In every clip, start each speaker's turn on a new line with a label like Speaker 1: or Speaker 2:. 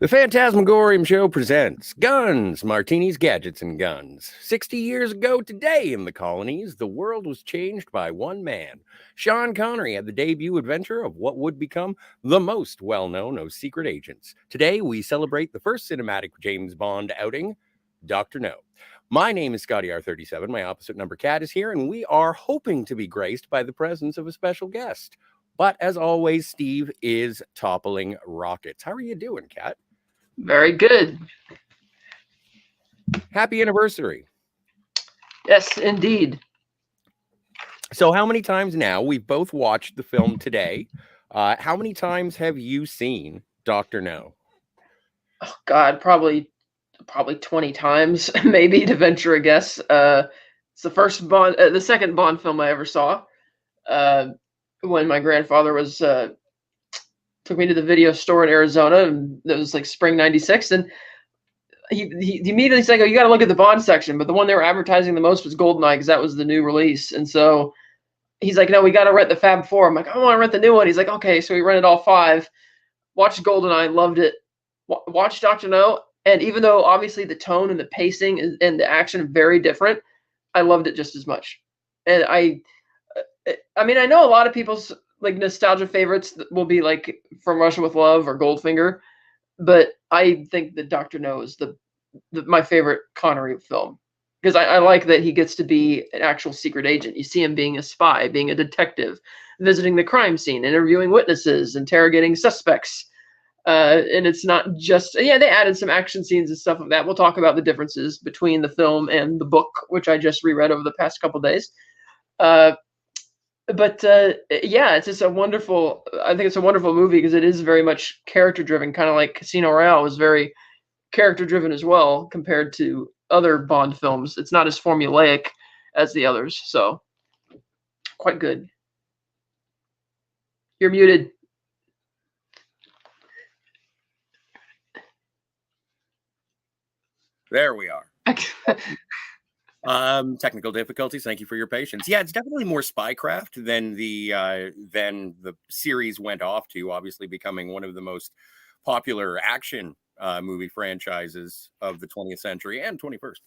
Speaker 1: The Fantasmagorium show presents Guns, Martinis, Gadgets, and Guns. 60 years ago today in the colonies, the world was changed by one man. Sean Connery had the debut adventure of what would become the most well-known of secret agents. Today, we celebrate the first cinematic James Bond outing, Dr. No. My name is Scotty R37. My opposite number Cat is here, and we are hoping to be graced by the presence of a special guest. But as always, Steve is toppling rockets. How are you doing, Cat?
Speaker 2: Very good.
Speaker 1: Happy anniversary.
Speaker 2: Yes, indeed.
Speaker 1: So how many times now? We've both watched the film today. How many times have you seen Dr. No?
Speaker 2: Oh, God, probably 20 times, maybe, to venture a guess. It's the second Bond film I ever saw. When my grandfather took me to the video store in Arizona, and it was like spring '96, and he immediately said, "Oh, you got to look at the Bond section." But the one they were advertising the most was GoldenEye because that was the new release, and so he's like, "No, we got to rent the Fab Four." I'm like, "I want to rent the new one." He's like, "Okay," so we rented all five. Watched GoldenEye, loved it. Watched Dr. No, and even though obviously the tone and the pacing and the action are very different, I loved it just as much. And I mean, I know a lot of people's like nostalgia favorites will be like From Russia with Love or Goldfinger, but I think that Dr. No is my favorite Connery film because I like that he gets to be an actual secret agent. You see him being a spy, being a detective, visiting the crime scene, interviewing witnesses, interrogating suspects. And it's not just they added some action scenes and stuff like that. We'll talk about the differences between the film and the book, which I just reread over the past couple days. But it's just I think it's a wonderful movie because it is very much character driven, kind of like Casino Royale was very character driven as well compared to other Bond films. It's not as formulaic as the others, so quite good. You're muted.
Speaker 1: There we are. Technical difficulties. Thank you for your patience. Yeah, it's definitely more spycraft than the series went off to, obviously becoming one of the most popular action movie franchises of the 20th century and 21st.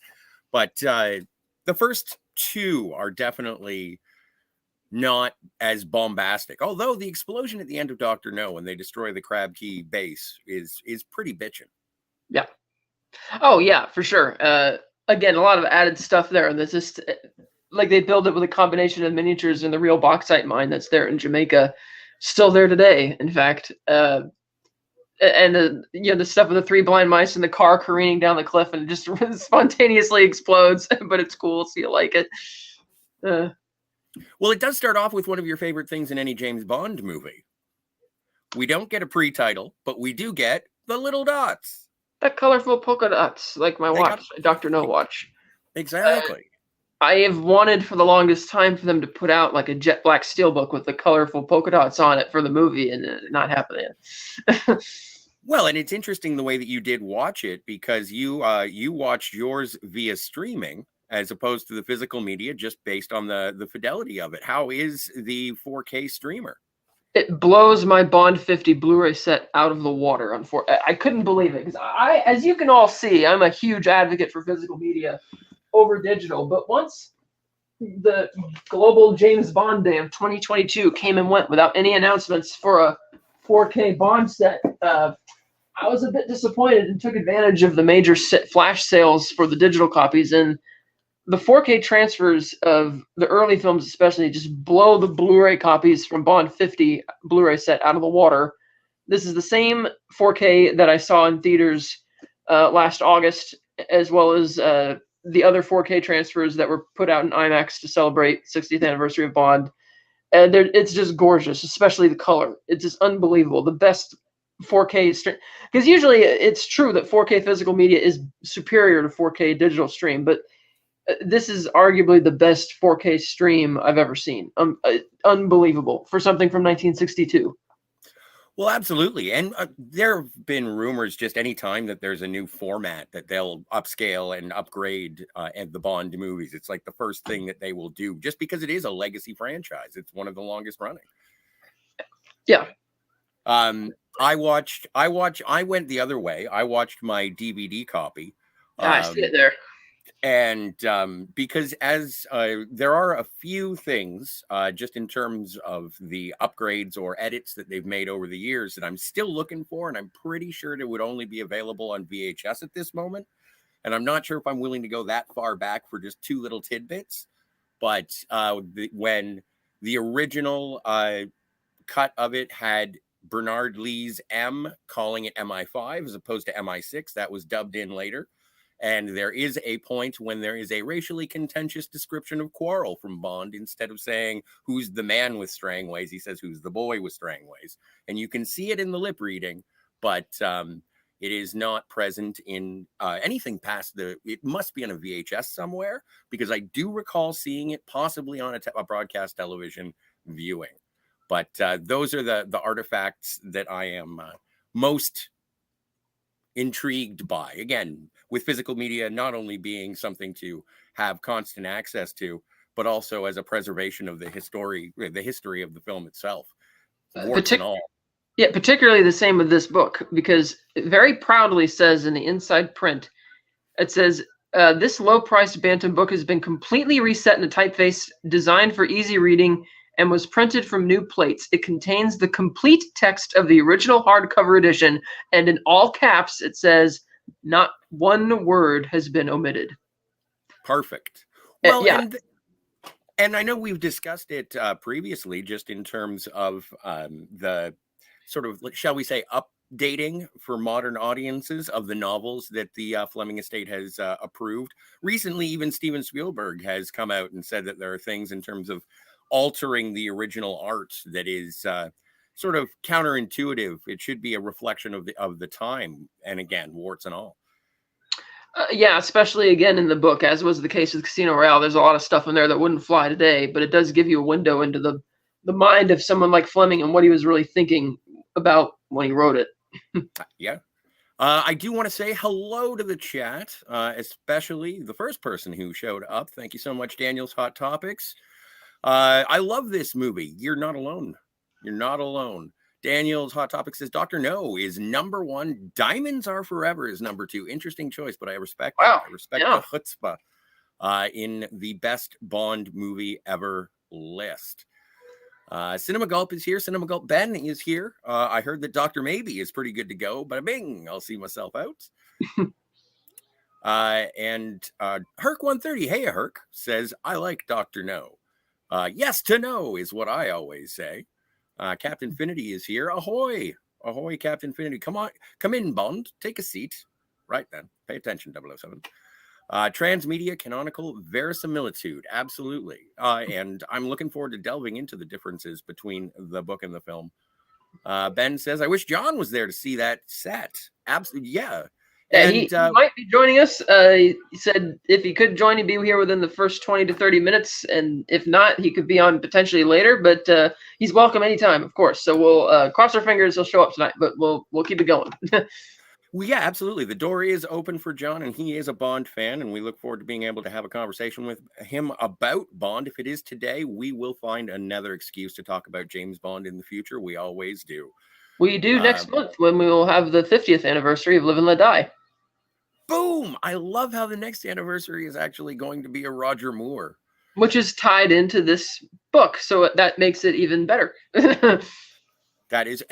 Speaker 1: But the first two are definitely not as bombastic. Although the explosion at the end of Dr. No when they destroy the Crab Key base is pretty bitchin'.
Speaker 2: Yeah. Oh yeah, for sure. Again, a lot of added stuff there, and there's just like they build it with a combination of miniatures and the real bauxite mine that's there in Jamaica, still there today. In fact, and the stuff with the three blind mice in the car careening down the cliff and it just spontaneously explodes, but it's cool, so you like it.
Speaker 1: Well, it does start off with one of your favorite things in any James Bond movie. We don't get a pre-title, but we do get the little dots.
Speaker 2: The colorful polka dots, like my watch, Dr. No watch.
Speaker 1: Exactly.
Speaker 2: I have wanted for the longest time for them to put out like a jet black steelbook with the colorful polka dots on it for the movie, and not happening.
Speaker 1: Well, and it's interesting the way that you did watch it because you watched yours via streaming as opposed to the physical media, just based on the fidelity of it. How is the 4K streamer?
Speaker 2: It blows my Bond 50 Blu-ray set out of the water. I couldn't believe it because as you can all see, I'm a huge advocate for physical media over digital. But once the global James Bond Day of 2022 came and went without any announcements for a 4K Bond set, I was a bit disappointed and took advantage of the major flash sales for the digital copies. And the 4K transfers of the early films especially just blow the Blu-ray copies from Bond 50 Blu-ray set out of the water. This is the same 4K that I saw in theaters last August, as well as the other 4K transfers that were put out in IMAX to celebrate 60th anniversary of Bond. And it's just gorgeous, especially the color. It's just unbelievable. The best 4K stream, because usually it's true that 4K physical media is superior to 4K digital stream, but this is arguably the best 4K stream I've ever seen. Unbelievable for something from 1962.
Speaker 1: Well, absolutely. And there have been rumors just any time that there's a new format that they'll upscale and upgrade at the Bond movies. It's like the first thing that they will do just because it is a legacy franchise. It's one of the longest running.
Speaker 2: Yeah.
Speaker 1: I went the other way. I watched my DVD copy.
Speaker 2: I see it
Speaker 1: Um,
Speaker 2: there.
Speaker 1: and because as there are a few things just in terms of the upgrades or edits that they've made over the years that I'm still looking for, and I'm pretty sure it would only be available on VHS at this moment. And I'm not sure if I'm willing to go that far back for just two little tidbits. But when the original cut of it had Bernard Lee's M calling it MI5 as opposed to MI6, that was dubbed in later. And there is a point when there is a racially contentious description of Quarrel from Bond. Instead of saying, who's the man with Strangways, he says, who's the boy with Strangways. And you can see it in the lip reading, but it is not present in anything past it must be on a VHS somewhere, because I do recall seeing it possibly on a broadcast television viewing. But those are the artifacts that I am most intrigued by. Again, with physical media not only being something to have constant access to, but also as a preservation of the history of the film itself, warts and all.
Speaker 2: Yeah, particularly the same with this book, because it very proudly says in the inside print, it says, this low-priced Bantam book has been completely reset in a typeface designed for easy reading and was printed from new plates. It contains the complete text of the original hardcover edition, and in all caps, it says, not one word has been omitted.
Speaker 1: Perfect. Well,
Speaker 2: yeah.
Speaker 1: And I know we've discussed it previously, just in terms of the sort of, shall we say, updating for modern audiences of the novels that the Fleming estate has approved. Recently, even Steven Spielberg has come out and said that there are things in terms of altering the original art that is sort of counterintuitive. It should be a reflection of the time, and again, warts and all.
Speaker 2: Yeah, especially again in the book, as was the case with Casino Royale. There's a lot of stuff in there that wouldn't fly today, but it does give you a window into the mind of someone like Fleming and what he was really thinking about when he wrote it.
Speaker 1: Yeah. I do want to say hello to the chat, especially the first person who showed up. Thank you so much, Daniel's Hot Topics. I love this movie. You're not alone. You're not alone. Daniel's Hot Topic says Dr. No is number one. Diamonds Are Forever is number two. Interesting choice, but I respect it. I respect the chutzpah in the best Bond movie ever list. Cinema Gulp is here. Cinema Gulp Ben is here. I heard that Dr. Maybe is pretty good to go, but bing, I'll see myself out. And Herc130, hey Herc, says, I like Dr. No. Yes to no is what I always say. Captain Finity is here. Ahoy. Ahoy, Captain Finity. Come on. Come in, Bond. Take a seat. Right then. Pay attention, 007. Transmedia, canonical, verisimilitude. Absolutely. And I'm looking forward to delving into the differences between the book and the film. Ben says, I wish John was there to see that set. Absolutely. Yeah.
Speaker 2: Yeah, he might be joining us. He said if he could join, he'd be here within the first 20 to 30 minutes. And if not, he could be on potentially later. But he's welcome anytime, of course. So we'll cross our fingers he'll show up tonight. But we'll keep it going.
Speaker 1: Well, yeah, absolutely. The door is open for John, and he is a Bond fan. And we look forward to being able to have a conversation with him about Bond. If it is today, we will find another excuse to talk about James Bond in the future. We always do.
Speaker 2: We do next month when we will have the 50th anniversary of Live and Let Die.
Speaker 1: Boom! I love how the next anniversary is actually going to be a Roger Moore.
Speaker 2: Which is tied into this book, so that makes it even better.
Speaker 1: That is,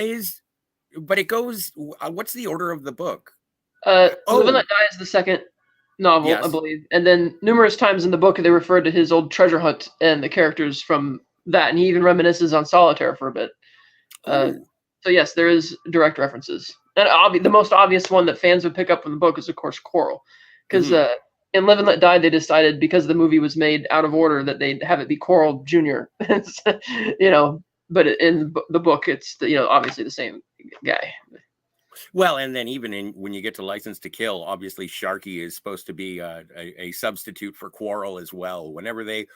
Speaker 1: but it goes, what's the order of the book?
Speaker 2: Live and Let Die is the second novel, yes. I believe. And then numerous times in the book, they referred to his old treasure hunt and the characters from that, and he even reminisces on Solitaire for a bit. So yes, there is direct references. And the most obvious one that fans would pick up from the book is, of course, Quarrel. Because in Live and Let Die, they decided, because the movie was made out of order, that they'd have it be Quarrel Jr. But in the book, it's, obviously the same guy.
Speaker 1: Well, and then even when you get to License to Kill, obviously Sharky is supposed to be a substitute for Quarrel as well. Whenever they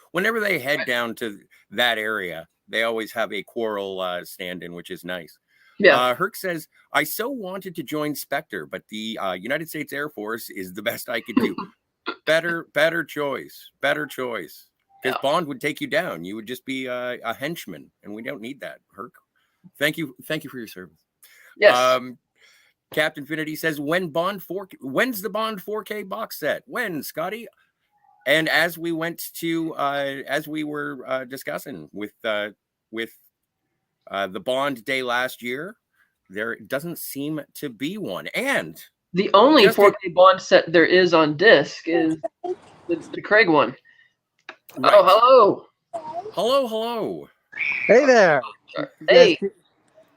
Speaker 1: head down to that area, they always have a Quarrel stand-in, which is nice. Yeah. Herc says, I so wanted to join Spectre, but the United States Air Force is the best I could do. Better choice. Because Bond would take you down. You would just be a henchman, and we don't need that, Herc. Thank you for your service.
Speaker 2: Yes.
Speaker 1: Captain Finity says, when's the Bond 4K box set? When, Scotty? And as we were discussing with the Bond day last year, there doesn't seem to be one. And
Speaker 2: the only 4K Bond set there is on disc is the Craig one. Right. Oh,
Speaker 1: hello.
Speaker 3: Hey there.
Speaker 2: Hey.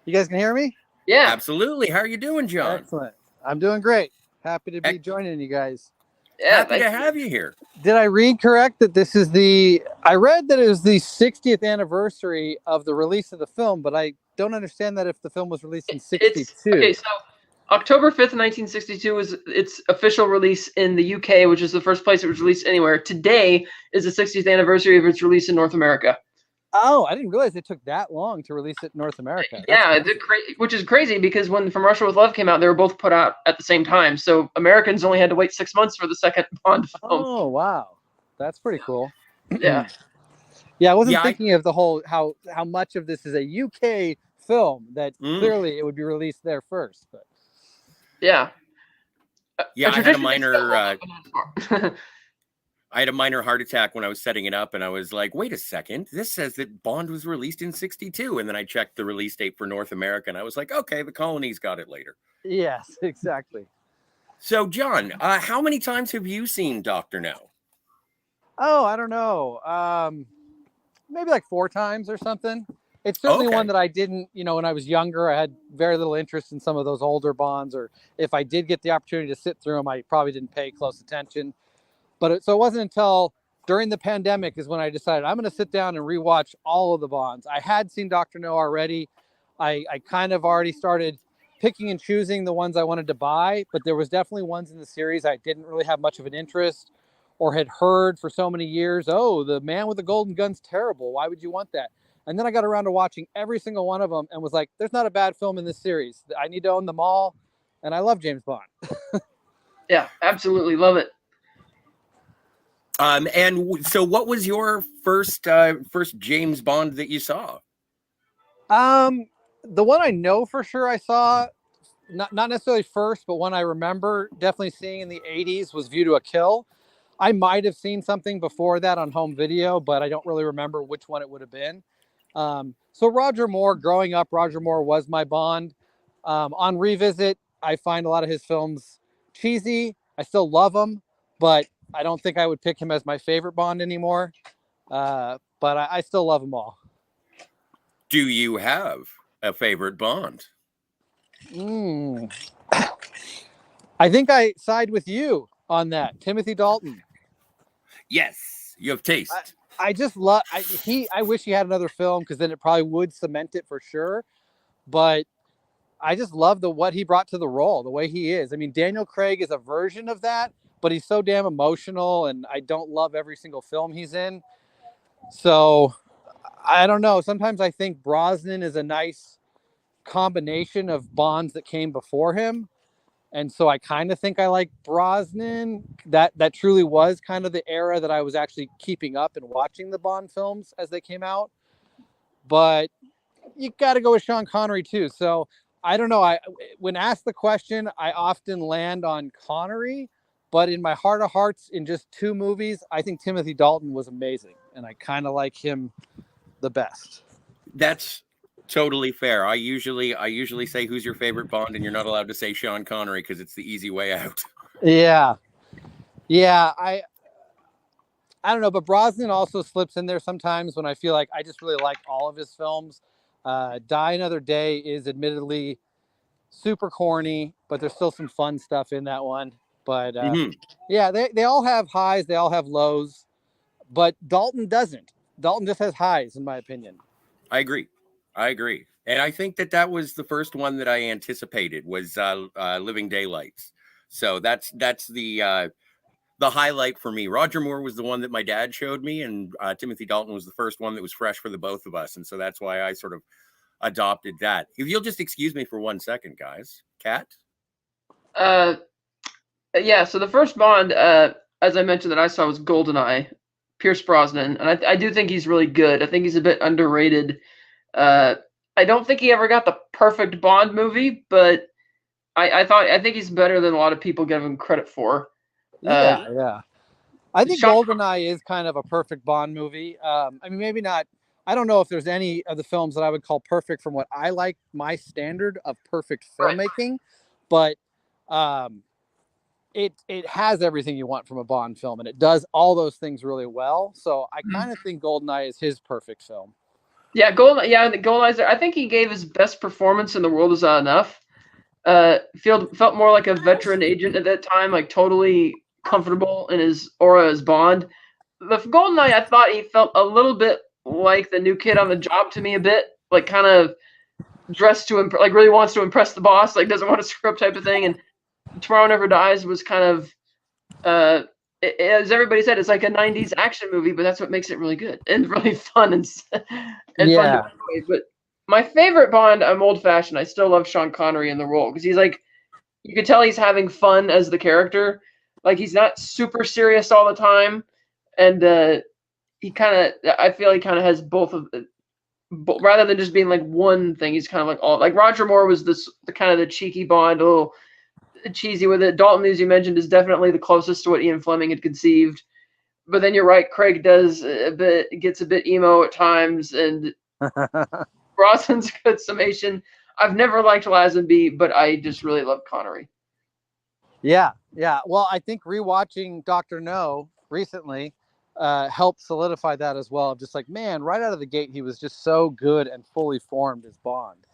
Speaker 3: You guys can hear me?
Speaker 2: Yeah.
Speaker 1: Absolutely. How are you doing, John?
Speaker 3: Excellent. I'm doing great. Happy to be joining you guys.
Speaker 2: Yeah,
Speaker 1: happy to have you here.
Speaker 3: Did I read correct that this is I read that it was the 60th anniversary of the release of the film, but I don't understand that if the film was released in 62.
Speaker 2: Okay, so October 5th, 1962 was its official release in the UK, which is the first place it was released anywhere. Today is the 60th anniversary of its release in North America.
Speaker 3: Oh, I didn't realize it took that long to release it in North America.
Speaker 2: Yeah, which is crazy because when From Russia with Love came out, they were both put out at the same time. So Americans only had to wait 6 months for the second Bond film.
Speaker 3: Oh, wow. That's pretty cool.
Speaker 2: Yeah.
Speaker 3: Yeah, I wasn't thinking of the whole how much of this is a UK film that clearly it would be released there first. But
Speaker 2: yeah.
Speaker 1: Yeah, I had a minor I had a minor heart attack when I was setting it up, and I was like, wait a second, this says that Bond was released in 62. And then I checked the release date for North America, and I was like, okay, the colonies got it later.
Speaker 3: Yes, exactly.
Speaker 1: So, John, how many times have you seen Dr. No?
Speaker 3: Oh, I don't know. Maybe like 4 times or something. It's certainly one that I didn't, when I was younger, I had very little interest in some of those older Bonds, or if I did get the opportunity to sit through them, I probably didn't pay close attention. But so it wasn't until during the pandemic is when I decided I'm going to sit down and rewatch all of the Bonds. I had seen Dr. No already. I kind of already started picking and choosing the ones I wanted to buy, but there was definitely ones in the series I didn't really have much of an interest or had heard for so many years. Oh, the man with the golden gun's terrible. Why would you want that? And then I got around to watching every single one of them and was like, there's not a bad film in this series. I need to own them all. And I love James Bond.
Speaker 2: Yeah, absolutely love it.
Speaker 1: And so what was your first James Bond that you saw?
Speaker 3: The one I know for sure I saw, not necessarily first, but one I remember definitely seeing in the 80s was View to a Kill. I might have seen something before that on home video, but I don't really remember which one it would have been. So Roger Moore, growing up, Roger Moore was my Bond. On revisit, I find a lot of his films cheesy. I still love them, but I don't think I would pick him as my favorite Bond anymore. But I still love them all.
Speaker 1: Do you have a favorite Bond?
Speaker 3: I think I side with you on that. Timothy Dalton.
Speaker 1: Yes, you have taste.
Speaker 3: I just love. I wish he had another film because then it probably would cement it for sure. But I just love what he brought to the role, the way he is. I mean, Daniel Craig is a version of that, but he's so damn emotional, and I don't love every single film he's in. So I don't know. Sometimes I think Brosnan is a nice combination of Bonds that came before him. And so I kind of think I like Brosnan. That truly was kind of the era that I was actually keeping up and watching the Bond films as they came out. But you got to go with Sean Connery too. So I don't know. When asked the question, I often land on Connery. But in my heart of hearts, in just 2 movies, I think Timothy Dalton was amazing. And I kind of like him the best.
Speaker 1: That's totally fair. I usually say who's your favorite Bond, and you're not allowed to say Sean Connery because it's the easy way out.
Speaker 3: Yeah. I don't know, but Brosnan also slips in there sometimes when I feel like I just really like all of his films. Die Another Day is admittedly super corny, but there's still some fun stuff in that one. But yeah, they all have highs, they all have lows, but Dalton doesn't. Dalton just has highs, in my opinion.
Speaker 1: I agree. And I think that was the first one that I anticipated was Living Daylights. So that's the highlight for me. Roger Moore was the one that my dad showed me, and Timothy Dalton was the first one that was fresh for the both of us. And so that's why I sort of adopted that. If you'll just excuse me for 1 second, guys. Kat?
Speaker 2: Yeah, so the first Bond, as I mentioned, that I saw was GoldenEye, Pierce Brosnan, and I do think he's really good. I think he's a bit underrated. I I don't think he ever got the perfect Bond movie, but I think he's better than a lot of people give him credit for.
Speaker 3: Yeah. I think
Speaker 2: Sean-
Speaker 3: GoldenEye is kind of a perfect Bond movie. I mean, maybe not. I don't know if there's any of the films that I would call perfect from what I like, my standard of perfect filmmaking, but it has everything you want from a Bond film, and it does all those things really well. So I kind of think GoldenEye is his perfect film.
Speaker 2: Yeah, GoldenEye. I think he gave his best performance in The World Is Not Enough. Felt more like a veteran agent at that time, like totally comfortable in his aura as Bond. The GoldenEye, I thought he felt a little bit like the new kid on the job to me, a bit like kind of dressed to like really wants to impress the boss, like doesn't want to screw up type of thing. And Tomorrow Never Dies was kind of, as everybody said, it's like a '90s action movie, but that's what makes it really good and really fun and fun to enjoy. But my favorite Bond, I'm old fashioned. I still love Sean Connery in the role because he's like, you could tell he's having fun as the character. Like he's not super serious all the time, and I feel he kind of has both of, rather than just being like one thing. He's kind of like all. Like Roger Moore was the kind of the cheeky Bond, a little cheesy with it. Dalton, as you mentioned, is definitely the closest to what Ian Fleming had conceived. But then you're right, Craig gets a bit emo at times, and Brosnan's a good summation. I've never liked Lazenby, but I just really love Connery.
Speaker 3: Yeah. Well, I think rewatching Dr. No recently helped solidify that as well. Just like, man, right out of the gate, he was just so good and fully formed as Bond.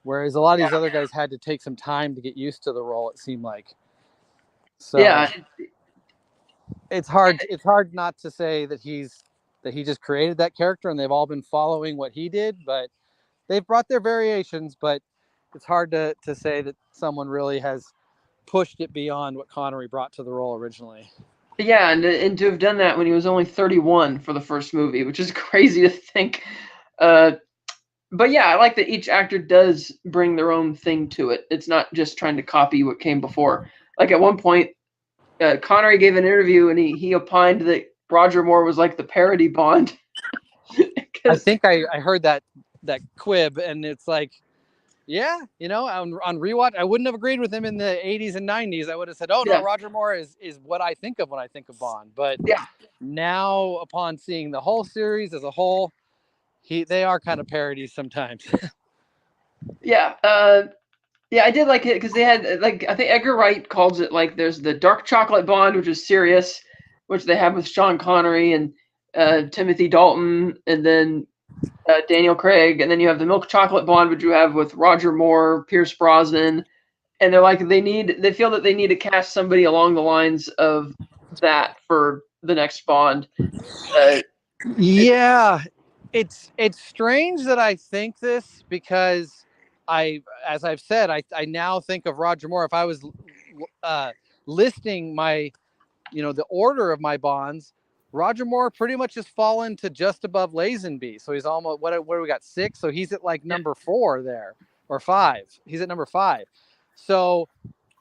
Speaker 3: Whereas a lot of these other guys had to take some time to get used to the role, it seemed like. So
Speaker 2: yeah,
Speaker 3: it's hard not to say that he just created that character and they've all been following what he did, but they've brought their variations, but it's hard to say that someone really has pushed it beyond what Connery brought to the role originally.
Speaker 2: Yeah, and to have done that when he was only 31 for the first movie, which is crazy to think. But yeah, I like that each actor does bring their own thing to it. It's not just trying to copy what came before. Like at one point, Connery gave an interview and he opined that Roger Moore was like the parody Bond.
Speaker 3: I think I heard that quib, and it's like, yeah, on rewatch, I wouldn't have agreed with him in the 80s and 90s. I would have said, oh, no, Roger Moore is what I think of when I think of Bond. But now, upon seeing the whole series as a whole, they are kind of parodies sometimes.
Speaker 2: Yeah, I did like it because they had, like, I think Edgar Wright calls it, like, there's the Dark Chocolate Bond, which is serious, which they have with Sean Connery and Timothy Dalton, and then Daniel Craig, and then you have the Milk Chocolate Bond, which you have with Roger Moore, Pierce Brosnan, and they're like, they feel that they need to cast somebody along the lines of that for the next Bond.
Speaker 3: Yeah, it's strange that I think this, because as I've said, I now think of Roger Moore. If I was listing my, the order of my Bonds, Roger Moore pretty much has fallen to just above Lazenby. So he's almost, what do we got, 6? So he's at like number 4 there, or 5. He's at number 5. So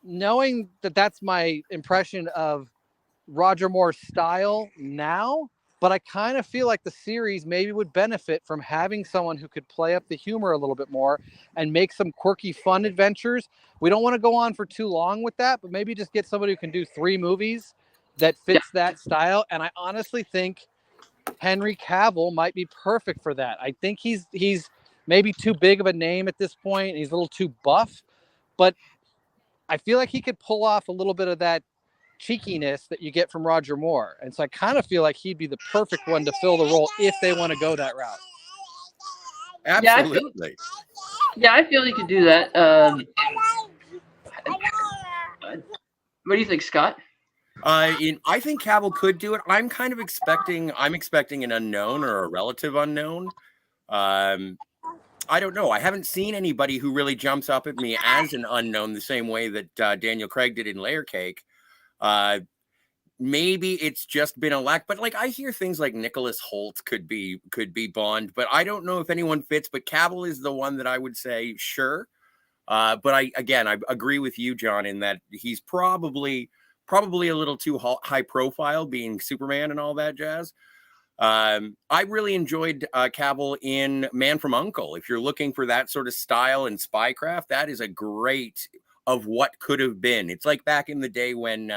Speaker 3: knowing that that's my impression of Roger Moore's style now, but I kind of feel like the series maybe would benefit from having someone who could play up the humor a little bit more and make some quirky, fun adventures. We don't want to go on for too long with that, but maybe just get somebody who can do 3 movies that fits that style. And I honestly think Henry Cavill might be perfect for that. I think he's maybe too big of a name at this point. He's a little too buff, but I feel like he could pull off a little bit of that cheekiness that you get from Roger Moore. And so I kind of feel like he'd be the perfect one to fill the role if they want to go that route.
Speaker 1: Absolutely.
Speaker 2: I feel he could do that. What do you think, Scott?
Speaker 1: I think Cavill could do it. I'm expecting an unknown or a relative unknown. I don't know. I haven't seen anybody who really jumps up at me as an unknown the same way that Daniel Craig did in Layer Cake. Maybe it's just been a lack, but like I hear things like Nicholas Hoult could be Bond, but I don't know if anyone fits. But Cavill is the one that I would say sure. But I agree with you, John, in that he's probably a little too high profile, being Superman and all that jazz. I really enjoyed Cavill in Man from U.N.C.L.E. If you're looking for that sort of style and spycraft, that is a great of what could have been. It's like back in the day when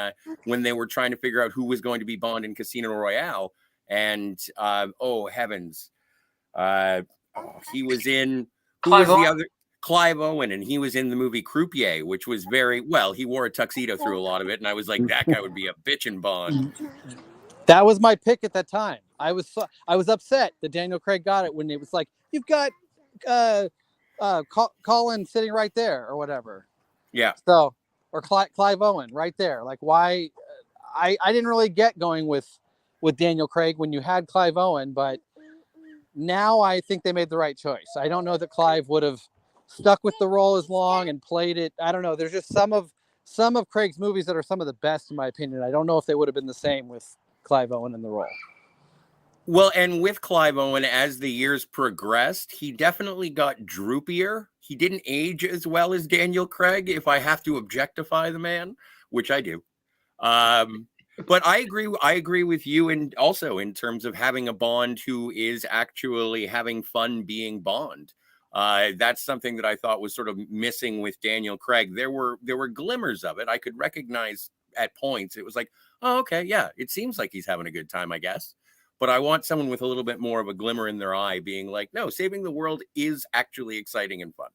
Speaker 1: they were trying to figure out who was going to be Bond in Casino Royale, and oh heavens, he was in who was the other Clive Owen, and he was in the movie Croupier, which was very well. He wore a tuxedo through a lot of it, and I was like, that guy would be a bitchin' Bond.
Speaker 3: That was my pick at that time. I was upset that Daniel Craig got it when it was like, you've got Colin sitting right there or whatever.
Speaker 1: Yeah.
Speaker 3: So, or Clive Owen right there. Like, why? I didn't really get going with Daniel Craig when you had Clive Owen, but now I think they made the right choice. I don't know that Clive would have stuck with the role as long and played it. I don't know. There's just some of Craig's movies that are some of the best, in my opinion. I don't know if they would have been the same with Clive Owen in the role.
Speaker 1: Well, and with Clive Owen, as the years progressed, he definitely got droopier. He didn't age as well as Daniel Craig, if I have to objectify the man, which I do. But I agree with you, and also in terms of having a Bond who is actually having fun being Bond. That's something that I thought was sort of missing with Daniel Craig. There were glimmers of it. I could recognize at points. It was like, oh, okay, yeah, it seems like he's having a good time, I guess. But I want someone with a little bit more of a glimmer in their eye being like, no, saving the world is actually exciting and fun.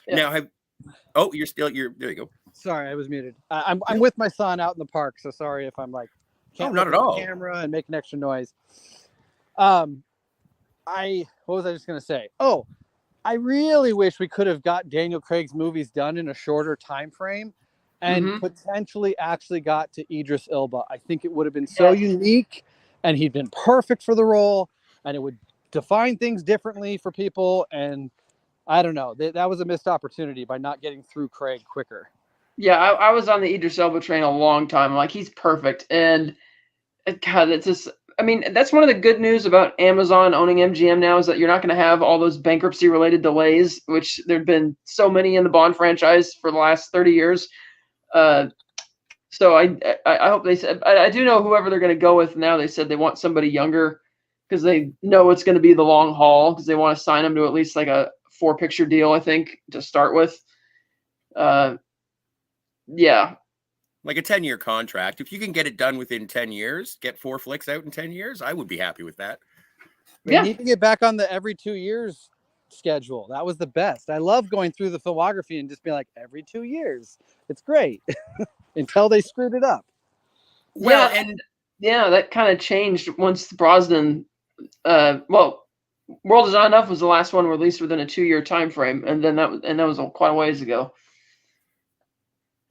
Speaker 1: Yeah. Now, there you go.
Speaker 3: Sorry, I was muted. I'm with my son out in the park, so sorry if I'm like, can't
Speaker 1: not at all.
Speaker 3: Camera and making extra noise. What was I just going to say? Oh, I really wish we could have got Daniel Craig's movies done in a shorter time frame and potentially actually got to Idris Elba. I think it would have been so unique, and he'd been perfect for the role, and it would define things differently for people. And I don't know, that was a missed opportunity by not getting through Craig quicker.
Speaker 2: Yeah, I was on the Idris Elba train a long time. Like, he's perfect. And God, it's just, I mean, that's one of the good news about Amazon owning MGM now, is that you're not going to have all those bankruptcy related delays, which there've been so many in the Bond franchise for the last 30 years. So I hope they said, I do know whoever they're going to go with now. They said they want somebody younger because they know it's going to be the long haul, because they want to sign him to at least like a 4-picture deal, I think, to start with. Yeah.
Speaker 1: Like a 10-year contract. If you can get it done within 10 years, get 4 flicks out in 10 years, I would be happy with that.
Speaker 3: They need to get back on the every 2 years schedule. That was the best. I love going through the filmography and just being like, every 2 years. It's great. Until they screwed it up.
Speaker 2: Well, and that kind of changed once Brosnan, World Is Not Enough was the last one released within a 2-year time frame, and then that was quite a ways ago.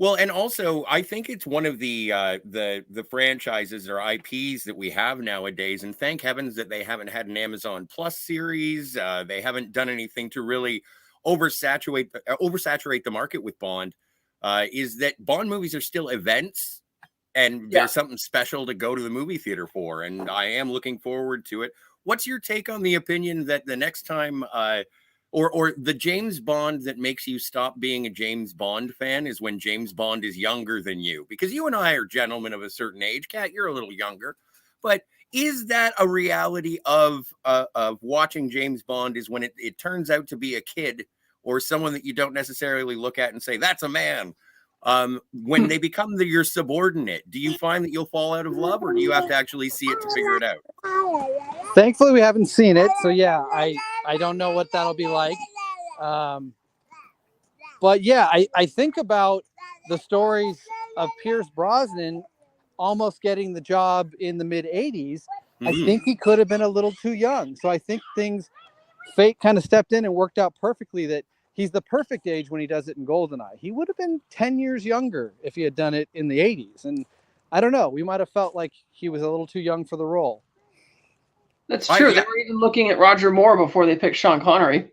Speaker 1: Well, and also, I think it's one of the franchises or IPs that we have nowadays, and thank heavens that they haven't had an Amazon Plus series. They haven't done anything to really oversaturate the market with Bond. Is that Bond movies are still events, and there's something special to go to the movie theater for, and I am looking forward to it. What's your take on the opinion that the next time, or the James Bond that makes you stop being a James Bond fan is when James Bond is younger than you? Because you and I are gentlemen of a certain age. Kat, you're a little younger, but is that a reality of watching James Bond, is when it turns out to be a kid or someone that you don't necessarily look at and say, that's a man? When they become your subordinate, do you find that you'll fall out of love, or do you have to actually see it to figure it out?
Speaker 3: Thankfully, we haven't seen it. So yeah, I don't know what that'll be like. But yeah, I think about the stories of Pierce Brosnan almost getting the job in the mid 80s. I think he could have been a little too young. So I think fate kind of stepped in and worked out perfectly, that he's the perfect age when he does it in GoldenEye. He would have been 10 years younger if he had done it in the 80s. And I don't know, we might have felt like he was a little too young for the role.
Speaker 2: That's true. They were even looking at Roger Moore before they picked Sean Connery.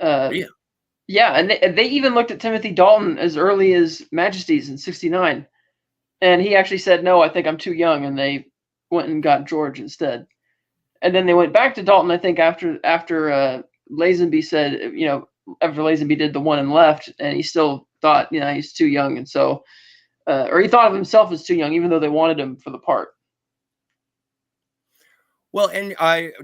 Speaker 2: Yeah, and they even looked at Timothy Dalton as early as Majesty's in '69. And he actually said, no, I think I'm too young. And they went and got George instead. And then they went back to Dalton, I think, after Lazenby said, after Lazenby did The One and Left, and he still thought, he's too young. And so or he thought of himself as too young, even though they wanted him for the part.
Speaker 1: Well, and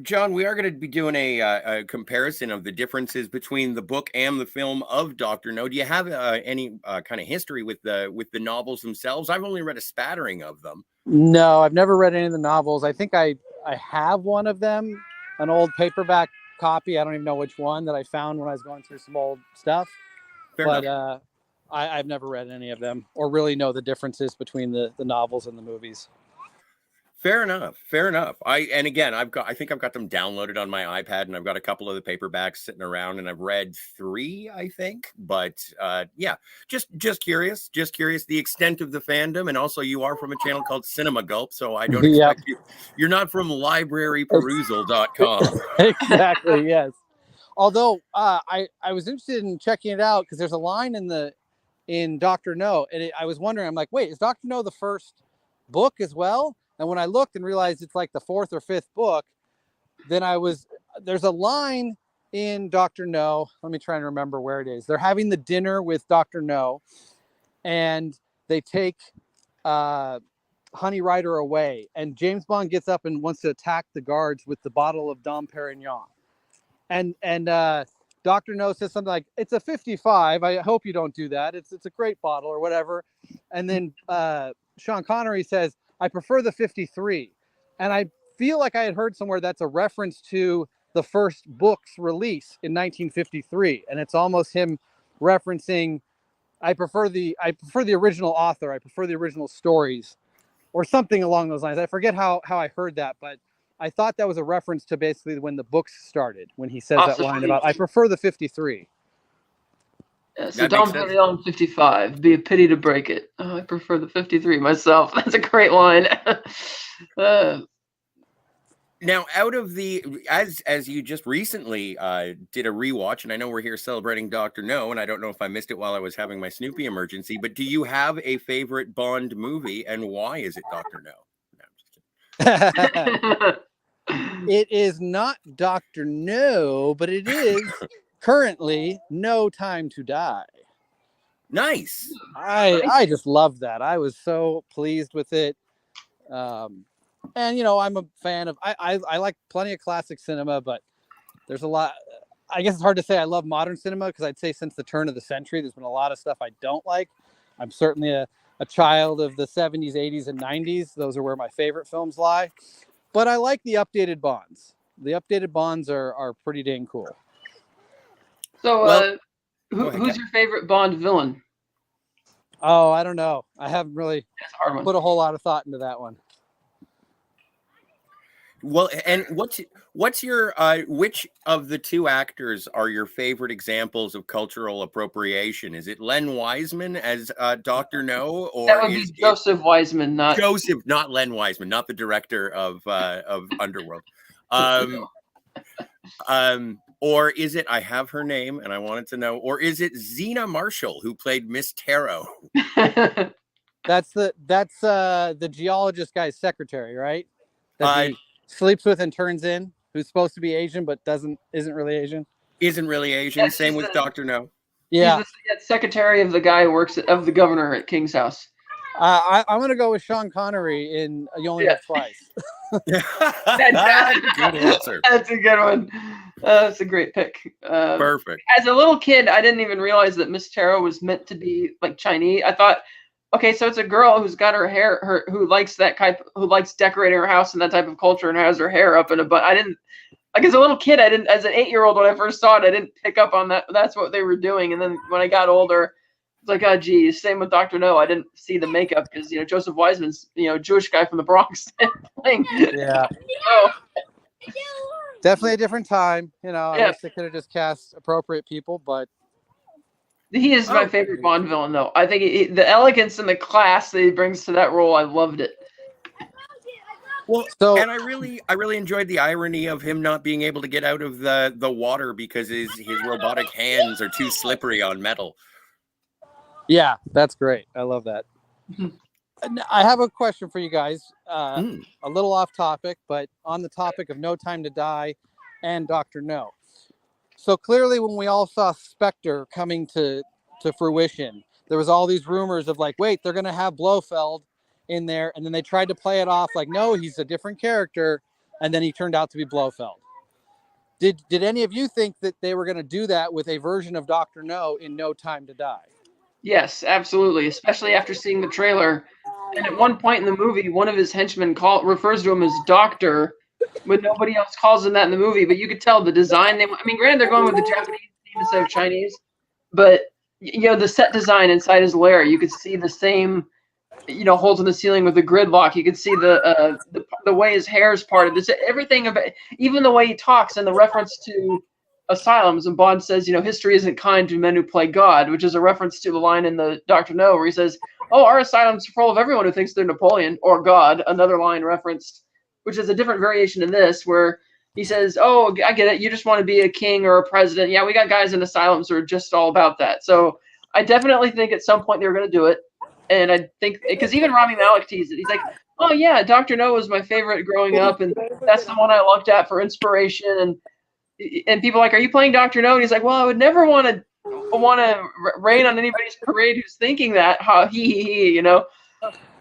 Speaker 1: John, we are going to be doing a comparison of the differences between the book and the film of Doctor No. Do you have any kind of history with the novels themselves? I've only read a spattering of them.
Speaker 3: No, I've never read any of the novels. I think I have one of them, an old paperback copy. I don't even know which one that I found when I was going through some old stuff.
Speaker 1: Fair
Speaker 3: but
Speaker 1: enough.
Speaker 3: I've never read any of them or really know the differences between the novels and the movies.
Speaker 1: Fair enough. Fair enough. I think I've got them downloaded on my iPad, and I've got a couple of the paperbacks sitting around, and I've read 3, I think. But yeah, just curious the extent of the fandom, and also you are from a channel called Cinema Gulp, so I don't expect you're not from libraryperusal.com.
Speaker 3: Exactly. Yes. Although I was interested in checking it out because there's a line in Doctor No, and I was wondering, I'm like, wait, is Doctor No the first book as well? And when I looked and realized it's like the 4th or 5th book, then there's a line in Doctor No. Let me try and remember where it is. They're having the dinner with Doctor No, and they take Honey Rider away, and James Bond gets up and wants to attack the guards with the bottle of Dom Perignon. And Dr. No says something like, it's a 55. I hope you don't do that. It's a great bottle or whatever. And then Sean Connery says, I prefer the 53. And I feel like I had heard somewhere that's a reference to the first book's release in 1953. And it's almost him referencing, I prefer the original author. I prefer the original stories or something along those lines. I forget how I heard that, but I thought that was a reference to basically when the books started, when he says that line about, I prefer the 53.
Speaker 2: So Dom Perignon 55. Be a pity to break it. Oh, I prefer the 53 myself. That's a great line.
Speaker 1: Now, out of the as you just recently did a rewatch, and I know we're here celebrating Dr. No, and I don't know if I missed it while I was having my Snoopy emergency, but do you have a favorite Bond movie, and why is it Dr. No? No, I'm just kidding.
Speaker 3: It is not Dr. No, but it is currently No Time to Die.
Speaker 1: Nice.
Speaker 3: I just love that. I was so pleased with it. And you know, I'm a fan of I like plenty of classic cinema, but there's a lot. I guess it's hard to say I love modern cinema because I'd say since the turn of the century there's been a lot of stuff I don't like. I'm certainly a child of the 70s, 80s, and 90s. Those are where my favorite films lie. But I like the updated Bonds. The updated Bonds are pretty dang cool.
Speaker 2: So who's your favorite Bond villain?
Speaker 3: Oh, I don't know. I haven't really put a whole lot of thought into that one.
Speaker 1: Well, and what's your which of the two actors are your favorite examples of cultural appropriation? Is it Len Wiseman as Dr. No, or
Speaker 2: that would be Joseph Wiseman, not
Speaker 1: Len Wiseman, not the director of Underworld? Or is it? I have her name, and I wanted to know. Or is it Zena Marshall who played Miss Tarot?
Speaker 3: That's the geologist guy's secretary, right? That he sleeps with and turns in, who's supposed to be Asian but isn't really Asian.
Speaker 1: Isn't really Asian. Yes, same with Dr. No.
Speaker 3: Yeah,
Speaker 2: he's the secretary of the guy who works of the governor at King's house.
Speaker 3: I'm gonna go with Sean Connery in You Only Live Twice.
Speaker 1: Good answer.
Speaker 2: That's a good one. That's a great pick.
Speaker 1: Perfect.
Speaker 2: As a little kid, I didn't even realize that Miss Tarot was meant to be like Chinese. I thought, okay, so it's a girl who's got her hair, who likes who likes decorating her house in that type of culture and has her hair up in a bun. I didn't, like as a little kid, as an 8-year-old when I first saw it, I didn't pick up on that. That's what they were doing. And then when I got older, it's like, oh, geez. Same with Dr. No. I didn't see the makeup because Joseph Wiseman's Jewish guy from the Bronx playing.
Speaker 3: Yeah. Definitely a different time. I guess they could have just cast appropriate people, but
Speaker 2: he is my favorite Bond villain, though. I think the elegance and the class that he brings to that role, I loved it.
Speaker 1: Well, and I really enjoyed the irony of him not being able to get out of the water because his robotic hands are too slippery on metal.
Speaker 3: Yeah, that's great. I love that. I have a question for you guys. A little off topic, but on the topic of No Time to Die and Dr. No. So clearly when we all saw Spectre coming to fruition, there was all these rumors of like, wait, they're going to have Blofeld in there. And then they tried to play it off like, no, he's a different character. And then he turned out to be Blofeld. Did any of you think that they were going to do that with a version of Dr. No in No Time to Die?
Speaker 2: Yes, absolutely. Especially after seeing the trailer. And at one point in the movie, one of his henchmen refers to him as Doctor, when nobody else calls him that in the movie. But you could tell the design. Granted, they're going with the Japanese theme instead of Chinese, but the set design inside his lair, you could see the same, holes in the ceiling with the gridlock. You could see the way his hair is parted. This everything about, even the way he talks and the reference to asylums. And Bond says, history isn't kind to men who play God, which is a reference to the line in the Dr. No where he says, "Oh, our asylums are full of everyone who thinks they're Napoleon or God." Another line referenced, which is a different variation in this, where he says, "Oh, I get it. You just want to be a king or a president. Yeah, we got guys in asylums who are just all about that." So I definitely think at some point they were going to do it. And I think, because even Rami Malek teased it. He's like, "Oh, yeah, Dr. No was my favorite growing up, and that's the one I looked at for inspiration." And people are like, "Are you playing Dr. No?" And he's like, "Well, I would never want to rain on anybody's parade who's thinking that."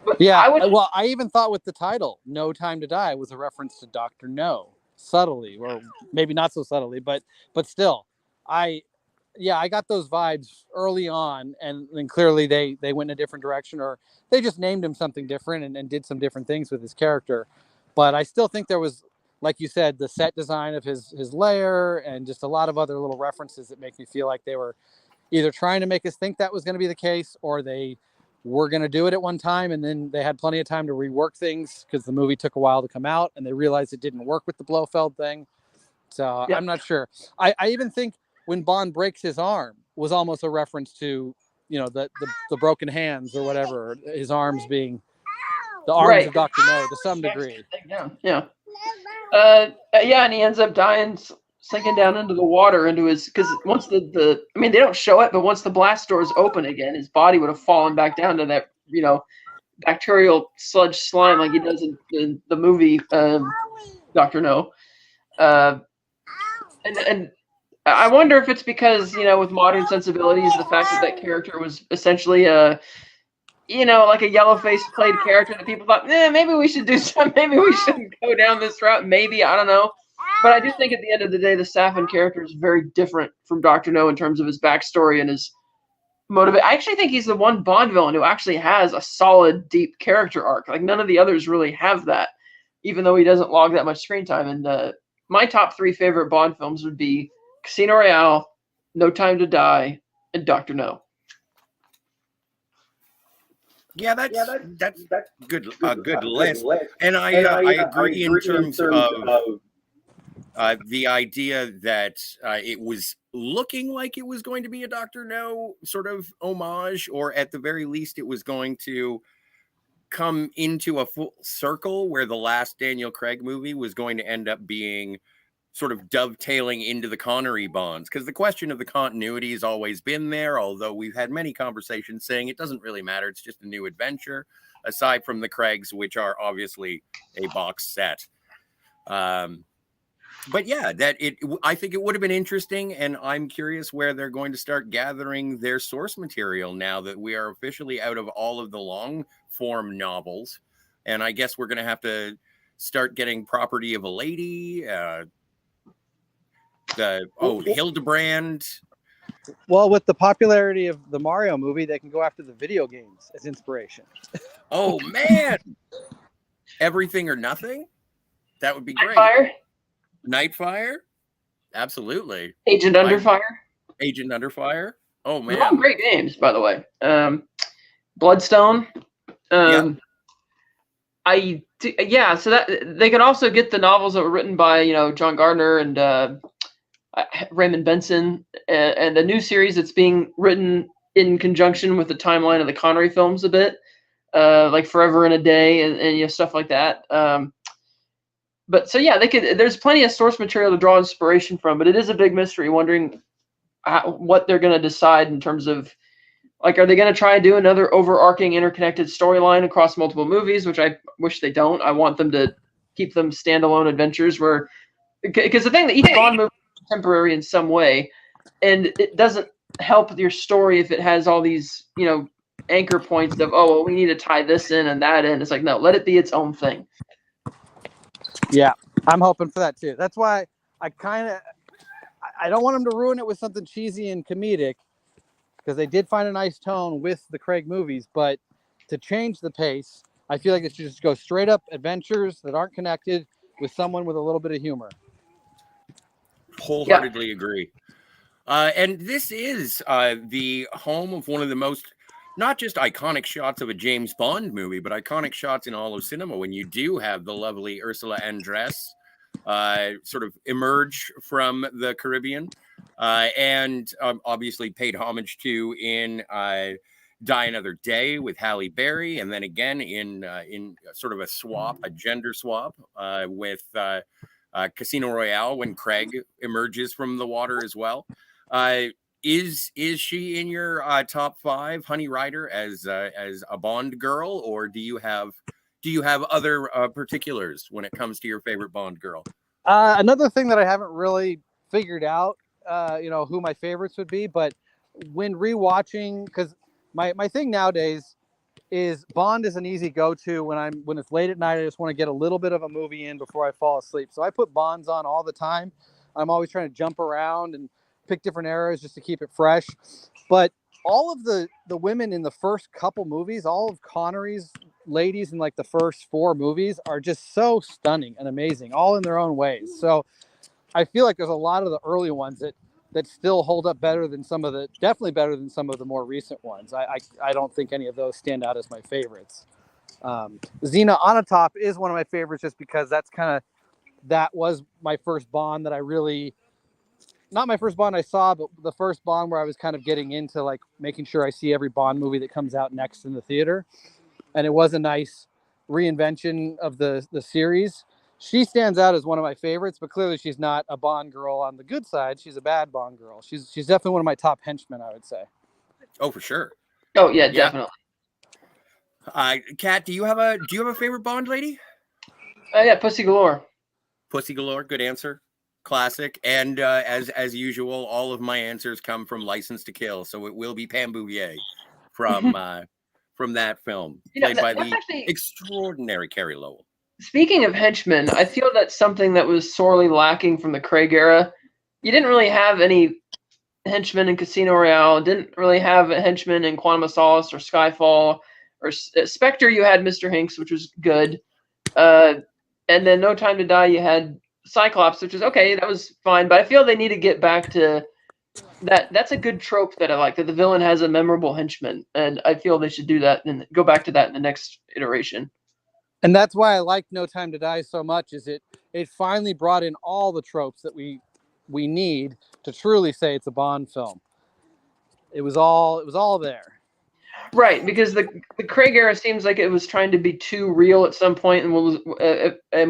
Speaker 2: But
Speaker 3: yeah, I even thought with the title, No Time to Die, was a reference to Dr. No, subtly, or maybe not so subtly, but still, I got those vibes early on, and then clearly they went in a different direction, or they just named him something different and did some different things with his character. But I still think there was, like you said, the set design of his lair and just a lot of other little references that make me feel like they were either trying to make us think that was going to be the case, or they were going to do it at one time and then they had plenty of time to rework things because the movie took a while to come out and they realized it didn't work with the Blofeld thing. So yeah. I'm not sure. I even think when Bond breaks his arm was almost a reference to, the broken hands or whatever, his arms being the arms of Dr. No to some degree.
Speaker 2: Yeah. And he ends up dying, sinking down into the water, because once they don't show it, but once the blast doors open again, his body would have fallen back down to that, bacterial sludge slime like he does in the movie Dr. No. And I wonder if it's because, with modern sensibilities, the fact that character was essentially like a yellow-faced played character that people thought, maybe we should do something. Maybe we shouldn't go down this route. Maybe, I don't know. But I do think at the end of the day, the Safin character is very different from Dr. No in terms of his backstory and his motivation. I actually think he's the one Bond villain who actually has a solid, deep character arc. Like, none of the others really have that, even though he doesn't log that much screen time. And my top 3 favorite Bond films would be Casino Royale, No Time to Die, and Dr. No.
Speaker 1: Yeah, that's good. A good list, and I agree in terms of the idea that it was looking like it was going to be a Dr. No sort of homage, or at the very least, it was going to come into a full circle where the last Daniel Craig movie was going to end up being sort of dovetailing into the Connery Bonds, because the question of the continuity has always been there, although we've had many conversations saying it doesn't really matter, it's just a new adventure, aside from the Craigs, which are obviously a box set. But yeah, I think it would have been interesting, and I'm curious where they're going to start gathering their source material now that we are officially out of all of the long form novels. And I guess we're going to have to start getting Property of a Lady, Hildebrand.
Speaker 3: Well, with the popularity of the Mario movie, they can go after the video games as inspiration.
Speaker 1: Oh man, Everything or Nothing. That would be great. Nightfire, absolutely.
Speaker 2: Agent Underfire. Oh man, they're all great games, by the way. Bloodstone. So that they could also get the novels that were written by John Gardner and Raymond Benson, and the new series that's being written in conjunction with the timeline of the Connery films a bit, like Forever in a Day and stuff like that. But so yeah, there's plenty of source material to draw inspiration from, but it is a big mystery, wondering what they're going to decide in terms of, like, are they going to try and do another overarching interconnected storyline across multiple movies, which I wish they don't. I want them to keep them standalone adventures because the thing that each Bond movie is temporary in some way, and it doesn't help your story if it has all these, anchor points of, oh, well, we need to tie this in and that in. It's like, no, let it be its own thing.
Speaker 3: Yeah, I'm hoping for that too. That's why I don't want them to ruin it with something cheesy and comedic, because they did find a nice tone with the Craig movies, but to change the pace, I feel like it should just go straight up adventures that aren't connected with someone with a little bit of humor.
Speaker 1: Wholeheartedly agree. And this is the home of one of the most, not just iconic shots of a James Bond movie, but iconic shots in all of cinema, when you do have the lovely Ursula Andress sort of emerge from the Caribbean, and obviously paid homage to in Die Another Day with Halle Berry, and then again in sort of a gender swap with Casino Royale, when Craig emerges from the water as well. Is she in your top 5, Honey Rider, as a Bond girl, or do you have other particulars when it comes to your favorite Bond girl?
Speaker 3: Another thing that I haven't really figured out, who my favorites would be, but when rewatching, because my thing nowadays is Bond is an easy go-to when it's late at night. I just want to get a little bit of a movie in before I fall asleep. So I put Bonds on all the time. I'm always trying to jump around and pick different eras just to keep it fresh. But all of the women in the first couple movies, all of Connery's ladies in like the first 4 movies are just so stunning and amazing, all in their own ways. So I feel like there's a lot of the early ones that still hold up definitely better than some of the more recent ones. I don't think any of those stand out as my favorites. Xena Onatopp is one of my favorites, just because that was my first Bond that I really, not my first Bond I saw, but the first Bond where I was kind of getting into like making sure I see every Bond movie that comes out next in the theater. And it was a nice reinvention of the series. She stands out as one of my favorites, but clearly she's not a Bond girl on the good side. She's a bad Bond girl. She's definitely one of my top henchmen, I would say.
Speaker 1: Oh, for sure.
Speaker 2: Oh yeah, definitely.
Speaker 1: Kat, do you have a favorite Bond lady?
Speaker 2: Yeah, Pussy Galore.
Speaker 1: Pussy Galore, good answer. Classic. And as usual, all of my answers come from License to Kill, so it will be Pam Bouvier from that film, played by the extraordinary Carrie Lowell.
Speaker 2: Speaking of henchmen, I feel that's something that was sorely lacking from the Craig era. You didn't really have any henchmen in Casino Royale. Didn't really have a henchman in Quantum of Solace or Skyfall. Or Spectre, you had Mr. Hinks, which was good. And then No Time to Die, you had Cyclops, which is okay. That was fine. But I feel they need to get back to that. That's a good trope that I like, that the villain has a memorable henchman. And I feel they should do that and go back to that in the next iteration.
Speaker 3: And that's why I like No Time to Die so much, is it finally brought in all the tropes that we need to truly say it's a Bond film. It was all there.
Speaker 2: Right, because the Craig era seems like it was trying to be too real at some point and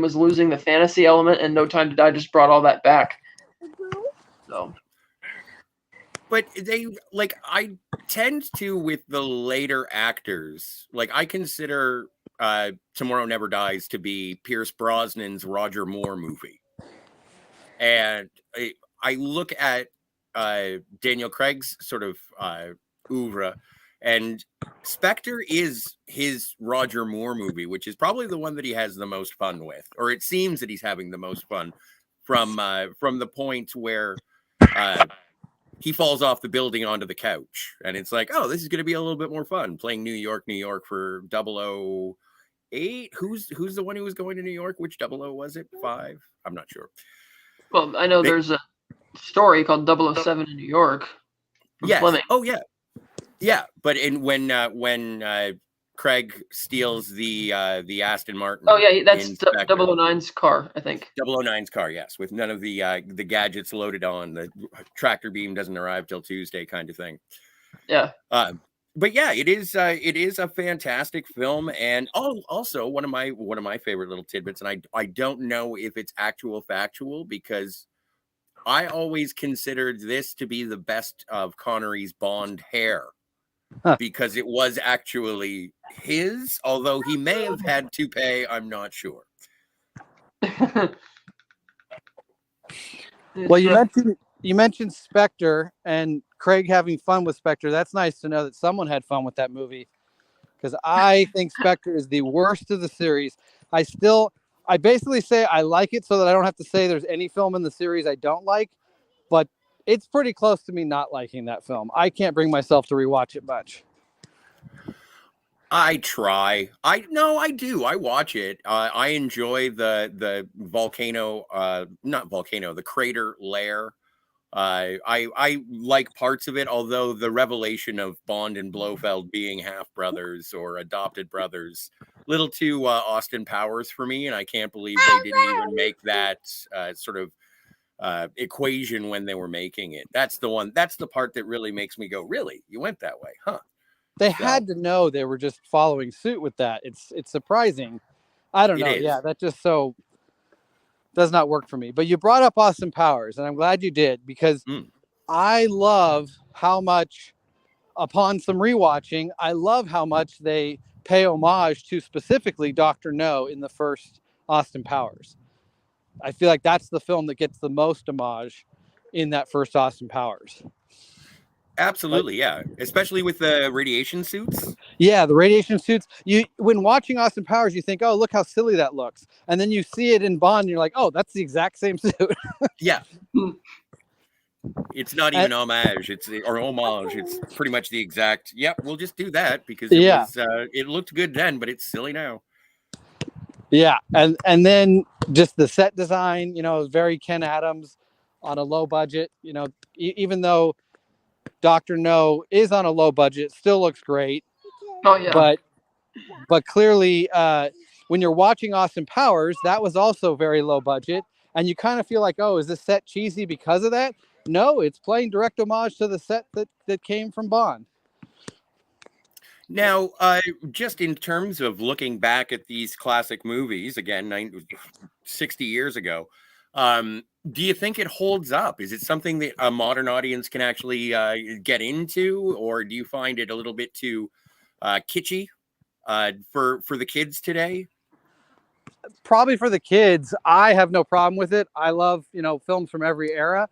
Speaker 2: was losing the fantasy element, and No Time to Die just brought all that back. So,
Speaker 1: but I tend to, with the later actors, like I consider Tomorrow Never Dies to be Pierce Brosnan's Roger Moore movie, and I look at Daniel Craig's sort of oeuvre, and Spectre is his Roger Moore movie, which is probably the one that he has the most fun with, or it seems that he's having the most fun from the point where he falls off the building onto the couch, and it's like, oh, this is going to be a little bit more fun playing New York for 008. Who's the one who was going to New York? Which 00 was it? 5? I'm not sure.
Speaker 2: Well, I know there's a story called 007 in New York.
Speaker 1: Yes.
Speaker 2: Fleming.
Speaker 1: Oh yeah. Yeah, but when Craig steals the Aston Martin.
Speaker 2: Oh yeah, that's 009's car, I think.
Speaker 1: 009's car, yes, with none of the gadgets loaded on. The tractor beam doesn't arrive till Tuesday, kind of thing.
Speaker 2: Yeah.
Speaker 1: But yeah, it is a fantastic film, and also one of my favorite little tidbits. And I don't know if it's factual, because I always considered this to be the best of Connery's Bond hair. Because it was actually his, although he may have had toupee, I'm not sure.
Speaker 3: Well, you mentioned Spectre, and Craig having fun with Spectre. That's nice to know that someone had fun with that movie, because I think Spectre is the worst of the series. I basically say I like it so that I don't have to say there's any film in the series I don't like, but it's pretty close to me not liking that film. I can't bring myself to rewatch it much.
Speaker 1: I try. I do. I watch it. I enjoy the volcano, not volcano, the crater lair. I like parts of it, although the revelation of Bond and Blofeld being half brothers or adopted brothers, little too Austin Powers for me, and I can't believe they didn't even make that sort of equation when they were making it. That's the part that really makes me go, really? You went that way, huh?
Speaker 3: They had to know they were just following suit with that. It's surprising. I don't know. Yeah, that just so does not work for me. But you brought up Austin Powers, and I'm glad you did, because I love how much, upon some rewatching, I love how much they pay homage to specifically Dr. No in the first Austin Powers. I feel like that's the film that gets the most homage in that first Austin Powers.
Speaker 1: Absolutely, yeah. Especially with the radiation suits.
Speaker 3: Yeah, the radiation suits. When watching Austin Powers, you think, "Oh, look how silly that looks," and then you see it in Bond, and you're like, "Oh, that's the exact same suit."
Speaker 1: Yeah. It's not even homage. It's homage. It's pretty much the exact. Yep, we'll just do that because it was. It looked good then, but it's silly now.
Speaker 3: Yeah, and then just the set design, very Ken Adams on a low budget. Even though Dr. No is on a low budget, still looks great.
Speaker 2: Oh yeah.
Speaker 3: But clearly, when you're watching Austin Powers, that was also very low budget, and you kind of feel like, oh, is this set cheesy because of that? No, it's playing direct homage to the set that came from Bond.
Speaker 1: Now, just in terms of looking back at these classic movies, again, 60 years ago, do you think it holds up? Is it something that a modern audience can actually get into, or do you find it a little bit too kitschy for the kids today?
Speaker 3: Probably for the kids. I have no problem with it. I love, films from every era.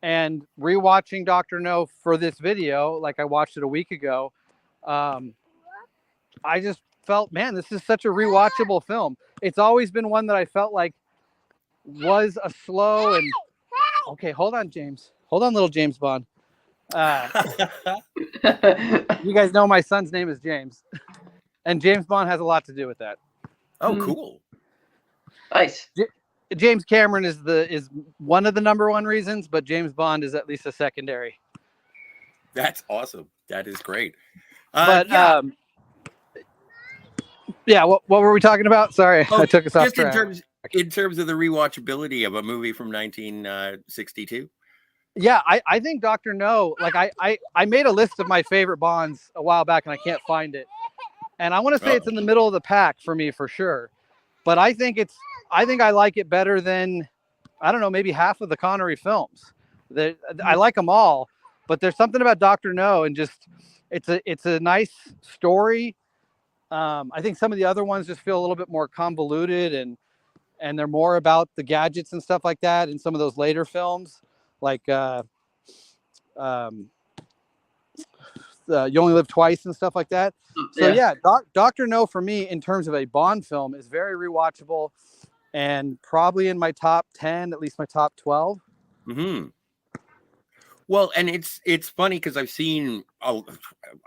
Speaker 3: And rewatching Dr. No for this video, like I watched it a week ago, I just felt, man, this is such a rewatchable film. It's always been one that I felt like was a slow and okay. Hold on, James. Hold on, little James Bond. You guys know my son's name is James, and James Bond has a lot to do with that.
Speaker 1: Oh, cool.
Speaker 2: Nice.
Speaker 3: James Cameron is one of the number one reasons, but James Bond is at least a secondary.
Speaker 1: That's awesome. That is great.
Speaker 3: What were we talking about? Sorry, I took us off track.
Speaker 1: In terms of the rewatchability of a movie from 1962.
Speaker 3: Yeah, I think Dr. No, like I made a list of my favorite Bonds a while back and I can't find it. And I want to say it's in the middle of the pack for me for sure. But I think I like it better than, I don't know, maybe half of the Connery films. I like them all, but there's something about Dr. No and just it's a nice story. I think some of the other ones just feel a little bit more convoluted and they're more about the gadgets and stuff like that in some of those later films, like You Only Live Twice and stuff like that. So Dr. No for me in terms of a Bond film is very rewatchable and probably in my top 10, at least my top 12.
Speaker 1: Mm-hmm. Well, and it's funny because I've seen,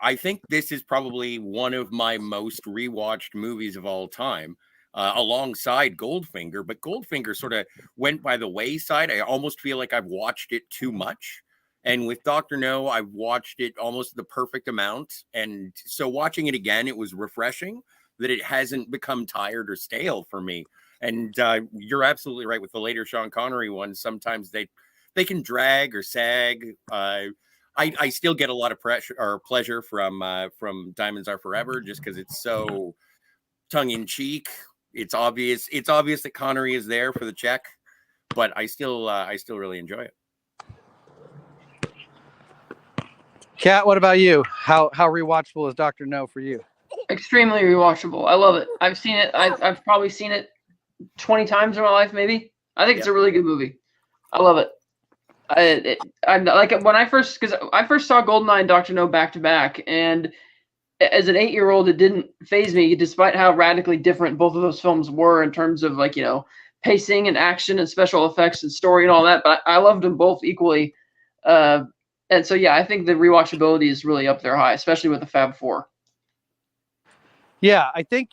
Speaker 1: I think this is probably one of my most rewatched movies of all time, alongside Goldfinger. But Goldfinger sort of went by the wayside. I almost feel like I've watched it too much. And with Dr. No, I've watched it almost the perfect amount. And so watching it again, it was refreshing that it hasn't become tired or stale for me. And you're absolutely right with the later Sean Connery ones. Sometimes they can drag or sag. I still get a lot of pressure or pleasure from Diamonds Are Forever just because it's so tongue in cheek. It's obvious that Connery is there for the check, but I still really enjoy it.
Speaker 3: Kat, what about you? How rewatchable is Dr. No for you?
Speaker 2: Extremely rewatchable. I love it. I've seen it. I've probably seen it 20 times in my life, maybe. I think it's a really good movie. I love it. I'm like when I first saw Goldeneye and Dr. No back to back, and as an 8-year-old, it didn't phase me, despite how radically different both of those films were in terms of like pacing and action and special effects and story and all that. But I loved them both equally, and so yeah, I think the rewatchability is really up there high, especially with the Fab Four.
Speaker 3: Yeah, I think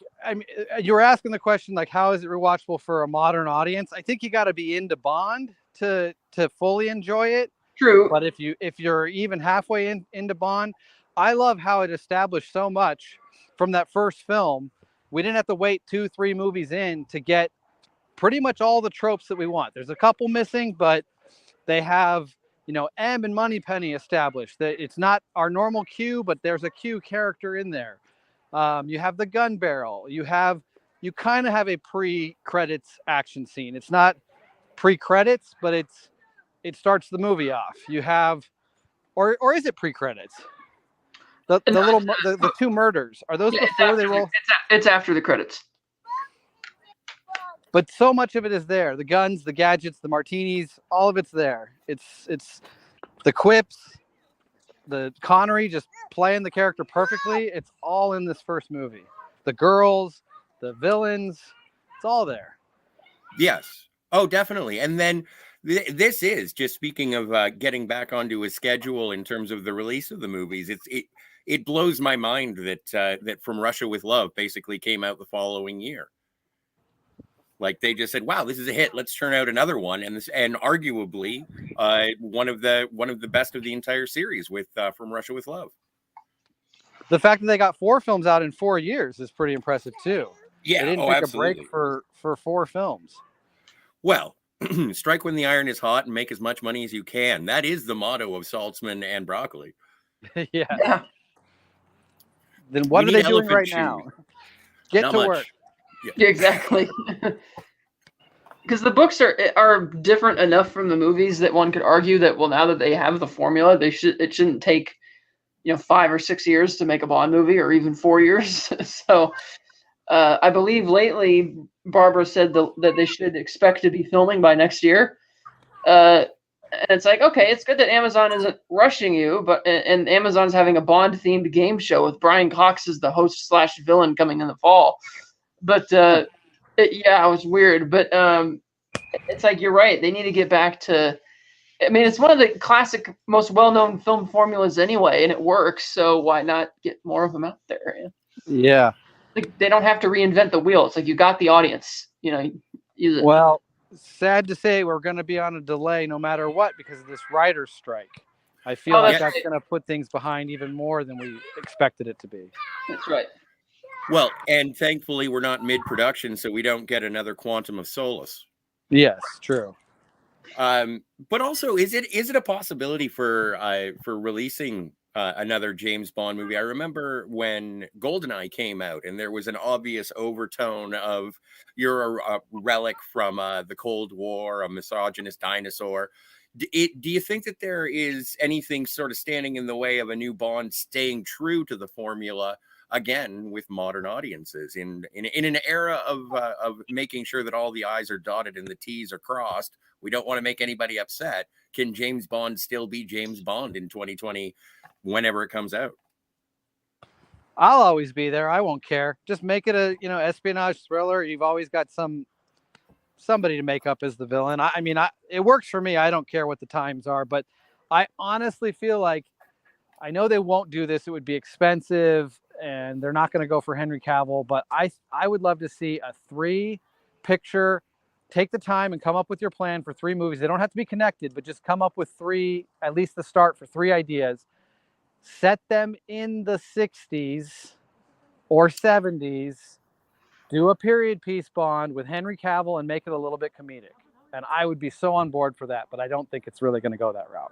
Speaker 3: you were asking the question like, how is it rewatchable for a modern audience? I think you got to be into Bond to fully enjoy it.
Speaker 2: True.
Speaker 3: But if you're even halfway into Bond, I love how it established so much from that first film. We didn't have to wait 2-3 movies in to get pretty much all the tropes that we want. There's a couple missing, but they have M and Moneypenny established. That it's not our normal Q, but there's a Q character in there. You have the gun barrel. You kind of have a pre-credits action scene. It's not pre-credits, but it starts the movie off. You have, or is it pre-credits? The two murders, are those before they roll?
Speaker 2: It's after the credits.
Speaker 3: But so much of it is there. The guns, the gadgets, the martinis, all of it's there. It's the quips, the Connery just playing the character perfectly. It's all in this first movie. The girls, the villains, it's all there.
Speaker 1: Yes. Oh, definitely. And then this is just speaking of getting back onto a schedule in terms of the release of the movies. It blows my mind that From Russia with Love basically came out the following year. Like they just said, "Wow, this is a hit. Let's turn out another one." And arguably one of the best of the entire series with From Russia with Love.
Speaker 3: The fact that they got 4 films out in 4 years is pretty impressive too.
Speaker 1: Yeah,
Speaker 3: they didn't take
Speaker 1: absolutely.
Speaker 3: a break for 4 films.
Speaker 1: Well, strike when the iron is hot and make as much money as you can. That is the motto of Saltzman and Broccoli.
Speaker 3: Yeah. Then what are they doing right now? Get
Speaker 1: Not
Speaker 3: to
Speaker 1: much.
Speaker 3: work.
Speaker 2: Yeah, exactly. Because the books are different enough from the movies that one could argue that, well, now that they have the formula, it shouldn't take 5 or 6 years to make a Bond movie, or even 4 years. So I believe lately Barbara said that they should expect to be filming by next year. And it's like, okay, it's good that Amazon isn't rushing you, and Amazon's having a Bond themed game show with Brian Cox as the host / villain coming in the fall. But it was weird. But it's like, you're right. They need to get back to. I mean, it's one of the classic, most well-known film formulas anyway, and it works. So why not get more of them out there?
Speaker 3: Yeah.
Speaker 2: Like, they don't have to reinvent the wheel. It's like you got the audience. Use it.
Speaker 3: Well, sad to say, we're going to be on a delay no matter what because of this writer's strike. I feel like that's going to put things behind even more than we expected it to be.
Speaker 2: That's right.
Speaker 1: Well, and thankfully we're not mid-production, so we don't get another Quantum of Solace.
Speaker 3: Yes, true.
Speaker 1: But also, is it a possibility for releasing another James Bond movie? I remember when GoldenEye came out, and there was an obvious overtone of you're a relic from the Cold War, a misogynist dinosaur. Do you think that there is anything sort of standing in the way of a new Bond staying true to the formula? Again, with modern audiences, in an era of making sure that all the I's are dotted and the T's are crossed, we don't want to make anybody upset. Can James Bond still be James Bond in 2020, whenever it comes out?
Speaker 3: I'll always be there. I won't care. Just make it a espionage thriller. You've always got somebody to make up as the villain. I mean, it works for me. I don't care what the times are, but I honestly feel like I know they won't do this. It would be expensive. And they're not going to go for Henry Cavill, but I would love to see a 3-picture. Take the time and come up with your plan for 3 movies. They don't have to be connected, but just come up with 3, at least the start for 3 ideas. Set them in the 60s or 70s. Do a period piece Bond with Henry Cavill and make it a little bit comedic. And I would be so on board for that, but I don't think it's really going to go that route.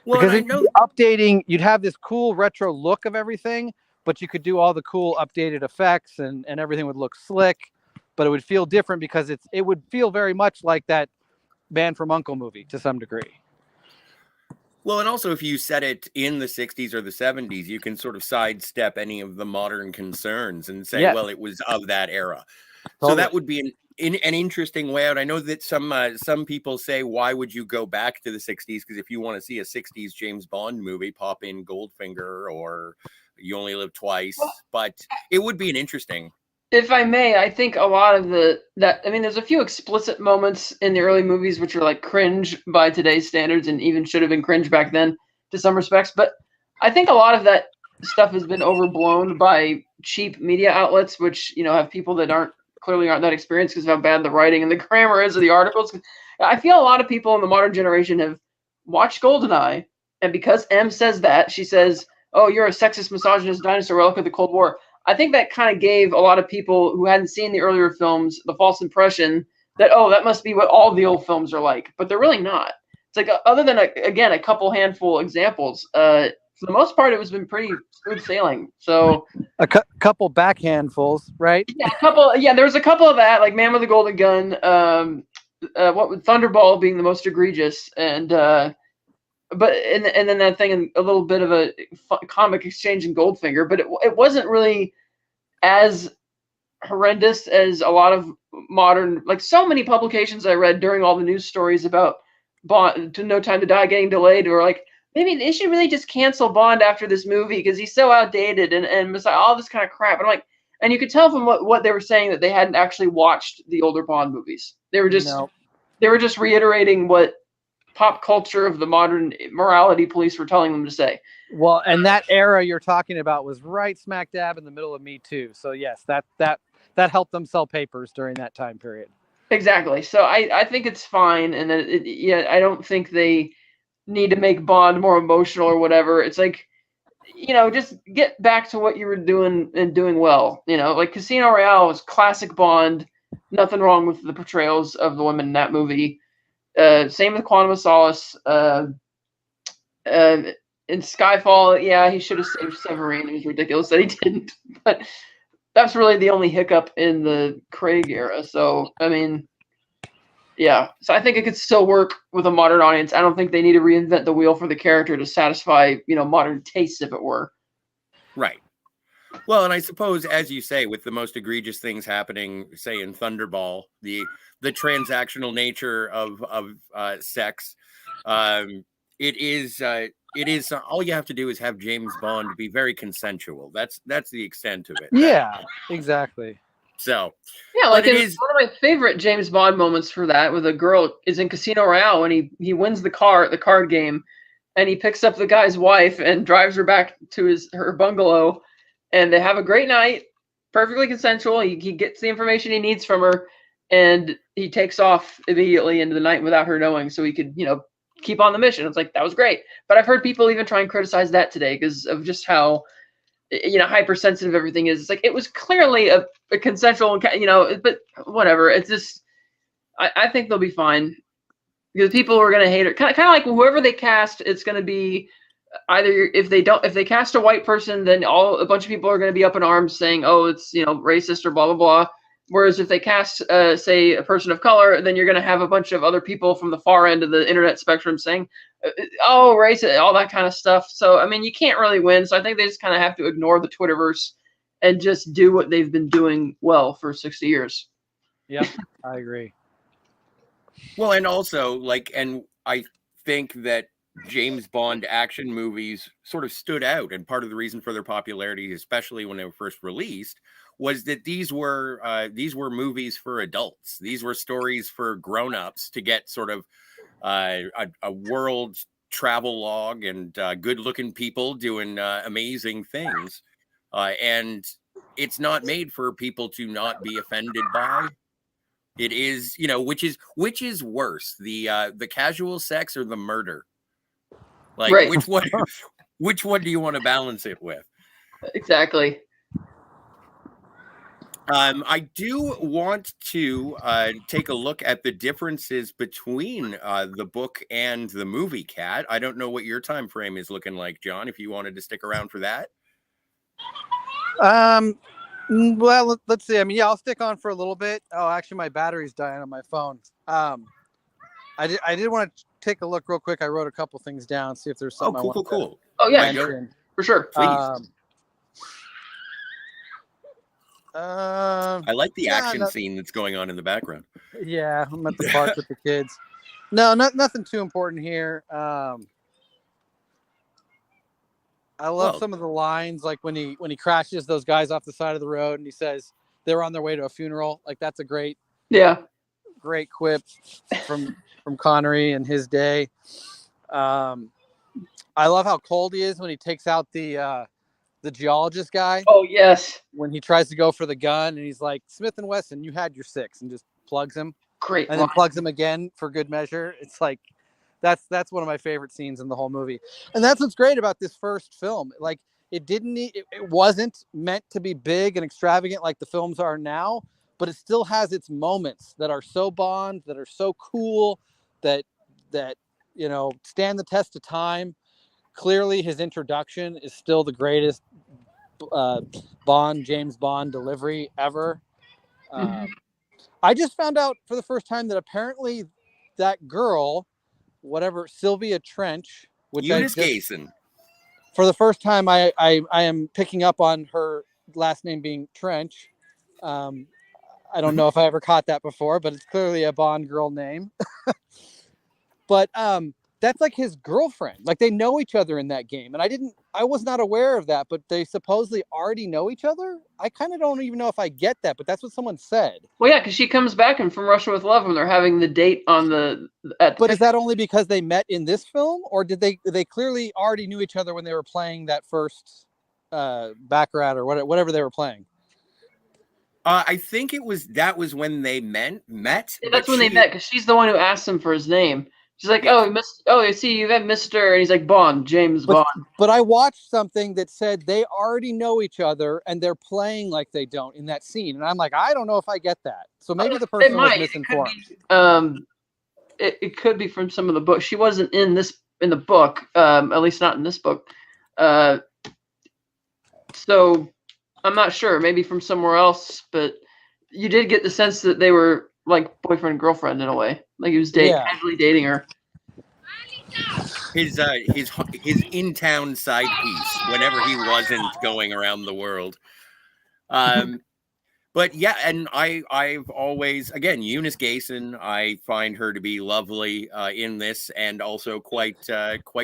Speaker 1: Well,
Speaker 3: because updating, you'd have this cool retro look of everything, but you could do all the cool updated effects and everything would look slick, but it would feel different because it would feel very much like that Man from U.N.C.L.E. movie to some degree.
Speaker 1: Well, and also if you set it in the 60s or the 70s, you can sort of sidestep any of the modern concerns and say, well, it was of that era. Totally. So that would be an in an interesting way out. I know that some people say, why would you go back to the 60s? Because if you want to see a 60s James Bond movie, pop in Goldfinger or You Only Live Twice. But it would be an interesting.
Speaker 2: If I may, I think a lot of there's a few explicit moments in the early movies which are like cringe by today's standards and even should have been cringe back then to some respects. But I think a lot of that stuff has been overblown by cheap media outlets, which, have people that clearly aren't that experienced because of how bad the writing and the grammar is of the articles. I feel a lot of people in the modern generation have watched GoldenEye, and because M says that, she says, "Oh, you're a sexist, misogynist dinosaur relic of the Cold War." I think that kind of gave a lot of people who hadn't seen the earlier films the false impression that, oh, that must be what all the old films are like, but they're really not. It's like, other than a couple handful examples, for the most part, it was been pretty smooth sailing. So
Speaker 3: a couple back handfuls, right?
Speaker 2: Yeah, there was a couple of that, like Man with the Golden Gun, what with Thunderball being the most egregious, and then that thing, and a little bit of a comic exchange in Goldfinger, but it wasn't really as horrendous as a lot of modern, like so many publications I read during all the news stories about Bond, to No Time to Die getting delayed, or like, maybe they should really just cancel Bond after this movie because he's so outdated and all this kind of crap. And I'm like, and you could tell from what they were saying that they hadn't actually watched the older Bond movies. They were just reiterating what pop culture of the modern morality police were telling them to say.
Speaker 3: Well, and that era you're talking about was right smack dab in the middle of Me Too. So yes, that helped them sell papers during that time period.
Speaker 2: Exactly. So I think it's fine, and I don't think they need to make Bond more emotional or whatever. It's like, just get back to what you were doing and doing well. Like Casino Royale was classic Bond. Nothing wrong with the portrayals of the women in that movie. Same with Quantum of Solace. In Skyfall, yeah, he should have saved Severine. It was ridiculous that he didn't. But that's really the only hiccup in the Craig era. So, I mean, yeah. So I think it could still work with a modern audience. I don't think they need to reinvent the wheel for the character to satisfy, modern tastes, if it were.
Speaker 1: Right. Well, and I suppose, as you say, with the most egregious things happening, say in Thunderball, the transactional nature of sex, it is all you have to do is have James Bond be very consensual. That's the extent of it.
Speaker 3: Yeah, exactly.
Speaker 1: So
Speaker 2: yeah, like one of my favorite James Bond moments for that with a girl is in Casino Royale when he wins the card game, and he picks up the guy's wife and drives her back to her bungalow, and they have a great night, perfectly consensual. He gets the information he needs from her, and he takes off immediately into the night without her knowing, so he could keep on the mission. It's like, that was great. But I've heard people even try and criticize that today because of just how hypersensitive everything is. It's like, it was clearly a consensual, but whatever. It's just, I think they'll be fine because people are going to hate it. Kind of like whoever they cast, it's going to be either, if they cast a white person, then a bunch of people are going to be up in arms saying, oh, it's racist or blah blah blah. Whereas if they cast, say, a person of color, then you're going to have a bunch of other people from the far end of the internet spectrum saying, oh, racist, all that kind of stuff. So, I mean, you can't really win. So I think they just kind of have to ignore the Twitterverse and just do what they've been doing well for 60 years.
Speaker 3: Yeah, I agree.
Speaker 1: Well, and also, and I think that James Bond action movies sort of stood out, and part of the reason for their popularity, especially when they were first released, was that these were movies for adults. These were stories for grown-ups to get sort of a world travel log and good-looking people doing amazing things, and it's not made for people to not be offended by. It is, which is worse, the casual sex or the murder? Like, right. Which one do you want to balance it with?
Speaker 2: Exactly.
Speaker 1: I do want to take a look at the differences between the book and the movie, Kat. I don't know what your time frame is looking like, John, if you wanted to stick around for that.
Speaker 3: Well, let's see. I mean, yeah, I'll stick on for a little bit. Oh, actually, my battery's dying on my phone. I did want to take a look real quick. I wrote a couple things down, see if there's something.
Speaker 2: Cool. Oh, yeah, for sure.
Speaker 1: Please. I like the
Speaker 3: yeah,
Speaker 1: action scene that's going on in the background.
Speaker 3: Yeah, I'm at the park with the kids. No, nothing too important here. I love some of the lines, like when he crashes those guys off the side of the road, and he says they're on their way to a funeral. Like that's a great quip from Connery in his day. I love how cold he is when he takes out the geologist guy.
Speaker 2: Oh yes.
Speaker 3: When he tries to go for the gun, and he's like, Smith and Wesson, you had your 6, and just plugs him.
Speaker 2: Great.
Speaker 3: And then plugs him again for good measure. It's like that's one of my favorite scenes in the whole movie. And that's what's great about this first film. Like it wasn't meant to be big and extravagant like the films are now, but it still has its moments that are so Bond, that are so cool, that stand the test of time. Clearly his introduction is still the greatest James Bond delivery ever. I just found out for the first time that apparently that girl, whatever, Sylvia Trench, which
Speaker 1: Eunice Gayson.
Speaker 3: For the first time, I am picking up on her last name being Trench. I don't know if I ever caught that before, but it's clearly a Bond girl name. But that's like his girlfriend. Like they know each other in that game, and I was not aware of that. But they supposedly already know each other. I kind of don't even know if I get that, but that's what someone said.
Speaker 2: Well, yeah, because she comes back and From Russia with Love when they're having the date on the.
Speaker 3: But is that only because they met in this film, or did they clearly already knew each other when they were playing that first Baccarat or whatever they were playing?
Speaker 1: I think that was when they met.
Speaker 2: Yeah, that's when they met, because she's the one who asked him for his name. She's like, I see you have Mr. And he's like, Bond, James Bond.
Speaker 3: But I watched something that said they already know each other and they're playing like they don't in that scene. And I'm like, I don't know if I get that. So maybe the person was misinformed.
Speaker 2: It could be from some of the books. She wasn't in the book, at least not in this book. So I'm not sure. Maybe from somewhere else, but you did get the sense that they were like boyfriend and girlfriend in a way. Like he was casually dating her.
Speaker 1: His in-town side piece whenever he wasn't going around the world. But yeah, and I've always, again, Eunice Gayson, I find her to be lovely in this, and also quite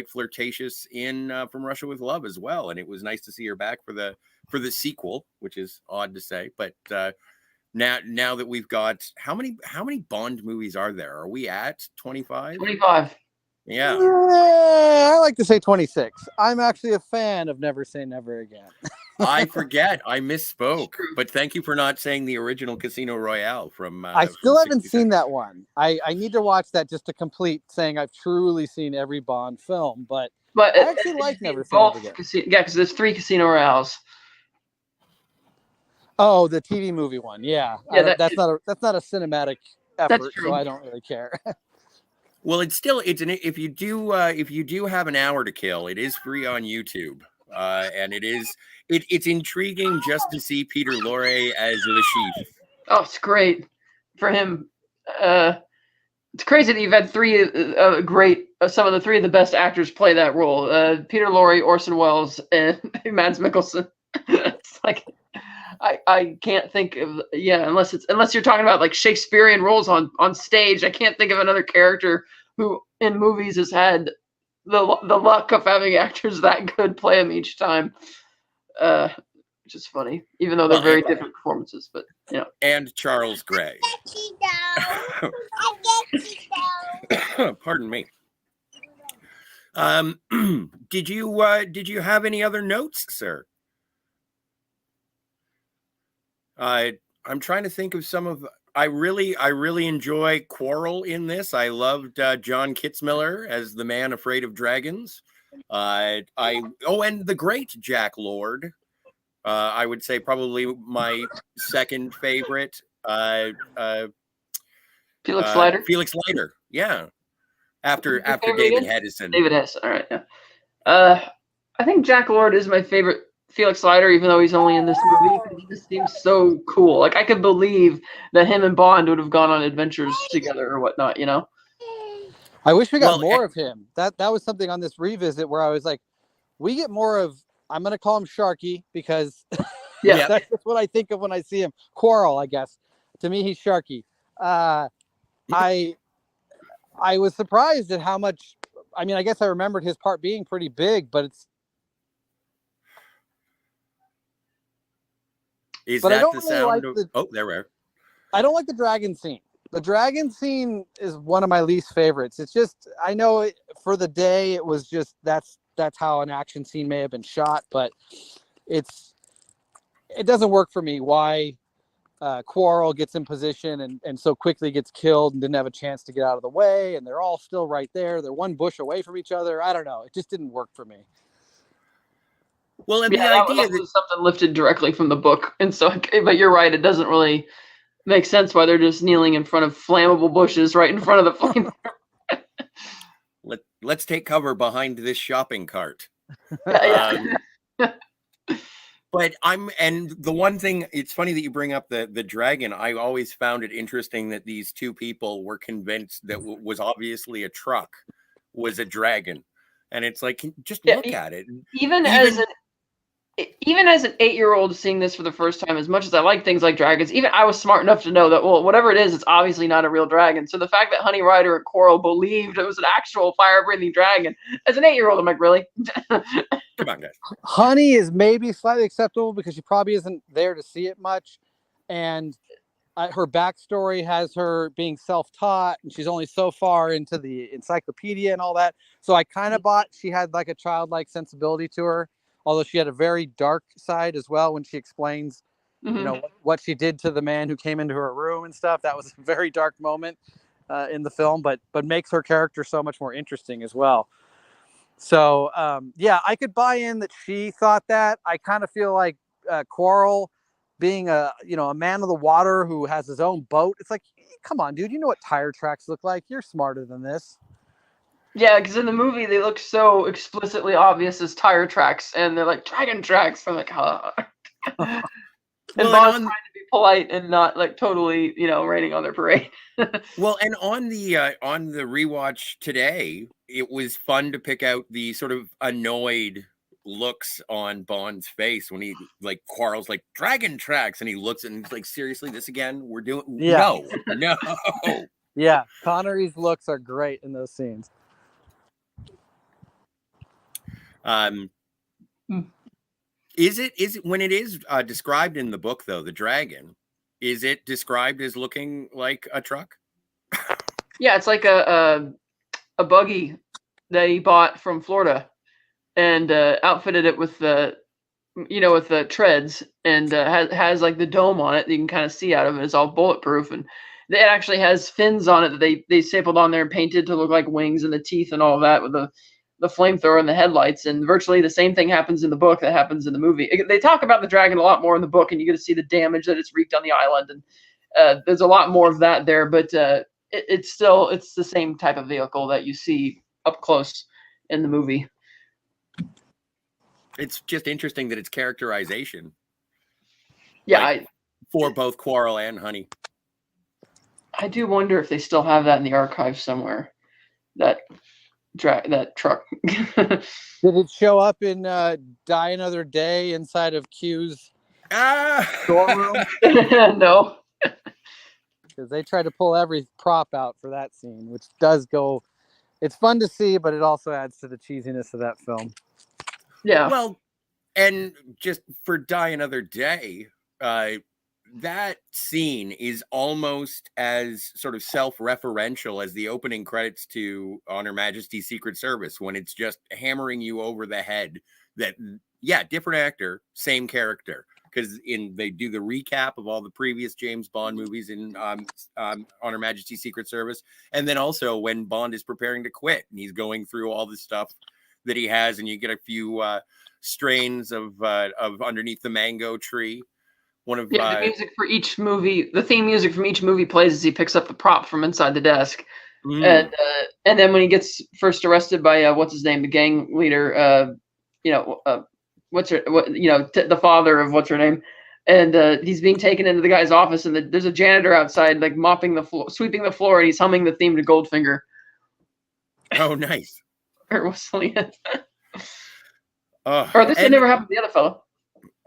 Speaker 1: flirtatious in From Russia with Love as well. And it was nice to see her back for the sequel, which is odd to say, but now that we've got how many Bond movies are there? Are we at 25?
Speaker 2: 25.
Speaker 1: Yeah.
Speaker 3: I like to say 26. I'm actually a fan of Never Say Never Again.
Speaker 1: I forget. I misspoke. But thank you for not saying the original Casino Royale from
Speaker 3: I still haven't seen that one. I need to watch that just to complete saying I've truly seen every Bond film, but I actually like Never Say Never Again.
Speaker 2: Yeah, because there's 3 Casino Royales.
Speaker 3: Oh, the TV movie one. Yeah. That's not a cinematic effort, so I don't really care.
Speaker 1: Well, if you do have an hour to kill, it is free on YouTube. And it's intriguing just to see Peter Lorre as the Chief.
Speaker 2: Oh, it's great for him. It's crazy that you've had 3 some of the 3 of the best actors play that role. Peter Lorre, Orson Welles, and Mads Mikkelsen. It's like I can't think of unless you're talking about like Shakespearean roles on stage. I can't think of another character who in movies has had the luck of having actors that good play him each time, which is funny, even though they're very different performances. But
Speaker 1: and Charles Gray. Pardon me. Did you have any other notes, sir? I'm trying to think of some of. I really enjoy Quarrel in this. I loved John Kitzmiller as the man afraid of dragons. And the great Jack Lord. I would say probably my second favorite.
Speaker 2: Felix Leiter.
Speaker 1: Felix Leiter. Yeah. After David Hedison.
Speaker 2: David Hedison. All right. Yeah. I think Jack Lord is my favorite Felix Leiter, even though he's only in this movie. He just seems so cool. Like I could believe that him and Bond would have gone on adventures together or whatnot.
Speaker 3: I wish we got more of him. That was something on this revisit where I was like, we get more of. I'm going to call him Sharky because
Speaker 2: Yeah.
Speaker 3: That's just what I think of when I see him. Quarrel, I guess. To me, he's Sharky. I was surprised at how much. I mean, I guess I remembered his part being pretty big, but it's.
Speaker 1: Is
Speaker 3: But I
Speaker 1: that
Speaker 3: don't
Speaker 1: the
Speaker 3: really
Speaker 1: sound
Speaker 3: like
Speaker 1: of?
Speaker 3: the.
Speaker 1: Oh, there we are.
Speaker 3: I don't like the dragon scene. The dragon scene is one of my least favorites. It's just I know for the day it was just that's how an action scene may have been shot, but it doesn't work for me. Why Quarrel gets in position and so quickly gets killed and didn't have a chance to get out of the way, and they're all still right there. They're one bush away from each other. I don't know. It just didn't work for me.
Speaker 1: Well, and
Speaker 2: Yeah,
Speaker 1: the
Speaker 2: that
Speaker 1: idea
Speaker 2: was something lifted directly from the book, and so. But you're right; it doesn't really make sense why they're just kneeling in front of flammable bushes right in front of the flame.
Speaker 1: let's take cover behind this shopping cart.
Speaker 2: Yeah.
Speaker 1: But and the one thing, it's funny that you bring up the dragon. I always found it interesting that these two people were convinced that was obviously a truck was a dragon. And it's like, just look at it.
Speaker 2: Even as an 8-year-old seeing this for the first time, as much as I like things like dragons, even I was smart enough to know that, well, whatever it is, it's obviously not a real dragon. So the fact that Honey Rider and Quarrel believed it was an actual fire-breathing dragon, as an 8-year-old, I'm like, really?
Speaker 1: Come on, guys.
Speaker 3: Honey is maybe slightly acceptable because she probably isn't there to see it much. And her backstory has her being self-taught, and she's only so far into the encyclopedia and all that. So I kind of bought she had like a childlike sensibility to her, although she had a very dark side as well when she explains, you know, what she did to the man who came into her room and stuff. That was a very dark moment in the film, but makes her character so much more interesting as well. So yeah, I could buy in that she thought that. I kind of feel like Quarrel being a man of the water who has his own boat. It's like, come on, dude, you know what tire tracks look like. You're smarter than this.
Speaker 2: Yeah, because in the movie they look so explicitly obvious as tire tracks, and they're like dragon tracks. I'm like, huh. And Bond's trying to be polite and not like totally, raining on their parade.
Speaker 1: Well, and on the rewatch today, it was fun to pick out the sort of annoyed looks on Bond's face when he like Quarrel's like dragon tracks, and he looks and he's like, seriously, this again? We're doing no.
Speaker 3: Yeah, Connery's looks are great in those scenes.
Speaker 1: Is it when it is described in the book though, the dragon, is it described as looking like a truck?
Speaker 2: Yeah, it's like a buggy that he bought from Florida and outfitted it with the treads, and has like the dome on it that you can kind of see out of it. It's all bulletproof, and it actually has fins on it that they stapled on there and painted to look like wings and the teeth and all of that with the flamethrower and the headlights. And virtually the same thing happens in the book that happens in the movie. They talk about the dragon a lot more in the book, and you get to see the damage that it's wreaked on the island, and there's a lot more of that there, but it's the same type of vehicle that you see up close in the movie.
Speaker 1: It's just interesting that it's characterization.
Speaker 2: Yeah,
Speaker 1: like, for both Quarrel and Honey.
Speaker 2: I do wonder if they still have that in the archives somewhere. That truck.
Speaker 3: Did it show up in Die Another Day inside of Q's storeroom?
Speaker 2: No.
Speaker 3: Because they tried to pull every prop out for that scene, which does go. It's fun to see, but it also adds to the cheesiness of that film.
Speaker 2: Yeah.
Speaker 1: Well, and just for Die Another Day, that scene is almost as sort of self-referential as the opening credits to On Her Majesty's Secret Service, when it's just hammering you over the head that, yeah, different actor, same character. Because they do the recap of all the previous James Bond movies in On Her Majesty's Secret Service, and then also when Bond is preparing to quit and he's going through all the stuff that he has, and you get a few strains of Underneath the Mango Tree.
Speaker 2: The music for each movie, the theme music from each movie plays as he picks up the prop from inside the desk, and then when he gets first arrested by what's his name, the gang leader, the father of what's her name, and he's being taken into the guy's office, and there's a janitor outside like mopping the floor, sweeping the floor, and he's humming the theme to Goldfinger.
Speaker 1: Oh, nice.
Speaker 2: Or whistling it. Or this had never happened to the other fellow.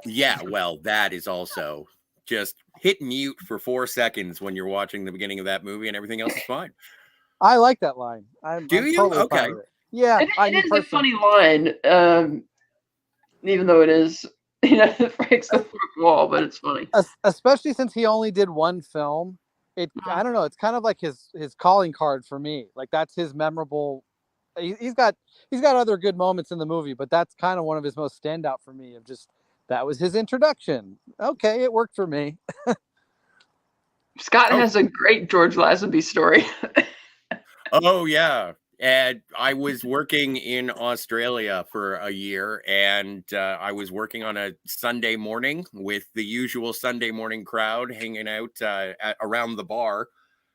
Speaker 1: Yeah, well, that is also just hit mute for 4 seconds when you're watching the beginning of that movie and everything else is fine.
Speaker 3: I like that line. I'm
Speaker 1: Do you?
Speaker 3: totally fine
Speaker 1: Okay.
Speaker 3: with it. Yeah, I
Speaker 2: It
Speaker 3: mean,
Speaker 2: is a
Speaker 3: personally,
Speaker 2: funny line, even though it is, it breaks the fourth wall, but it's funny.
Speaker 3: especially since he only did one film. I don't know. It's kind of like his calling card for me. Like that's his memorable. He's got other good moments in the movie, but that's kind of one of his most standout for me. Of just that was his introduction. Okay, it worked for me.
Speaker 2: Scott
Speaker 1: Oh,
Speaker 2: has a great George Lazenby story.
Speaker 1: oh yeah. And I was working in Australia for a year, and I was working on a Sunday morning with the usual Sunday morning crowd hanging out around the bar.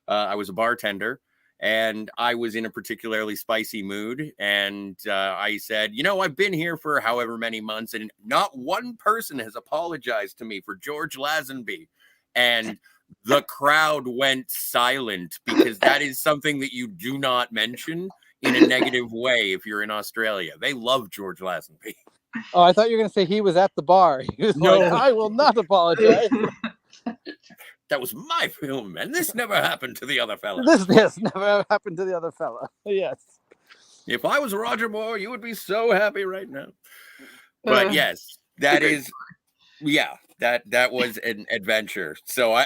Speaker 1: I was a bartender, and I was in a particularly spicy mood. And I said, I've been here for however many months, and not one person has apologized to me for George Lazenby. And the crowd went silent because that is something that you do not mention in a negative way if you're in Australia. They love George Lazenby.
Speaker 3: Oh, I thought you were going to say he was at the bar. He was like,
Speaker 1: No,
Speaker 3: I will not apologize.
Speaker 1: that was my film, and this never happened to the other fella.
Speaker 3: This never happened to the other fella. Yes.
Speaker 1: If I was Roger Moore, you would be so happy right now. But yes, that is, yeah, that was an adventure. So I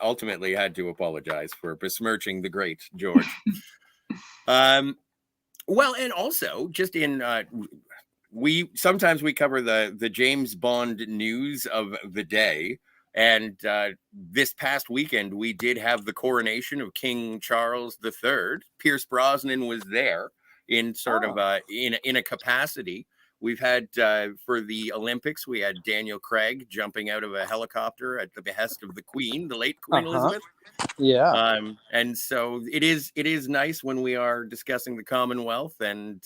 Speaker 1: ultimately had to apologize for besmirching the great George. Well, and also just in we sometimes we cover the James Bond news of the day. And this past weekend, we did have the coronation of King Charles III. Pierce Brosnan was there in sort of in a capacity. We've had for the Olympics, we had Daniel Craig jumping out of a helicopter at the behest of the Queen, the late Queen Elizabeth.
Speaker 3: Yeah.
Speaker 1: And so it is nice when we are discussing the Commonwealth and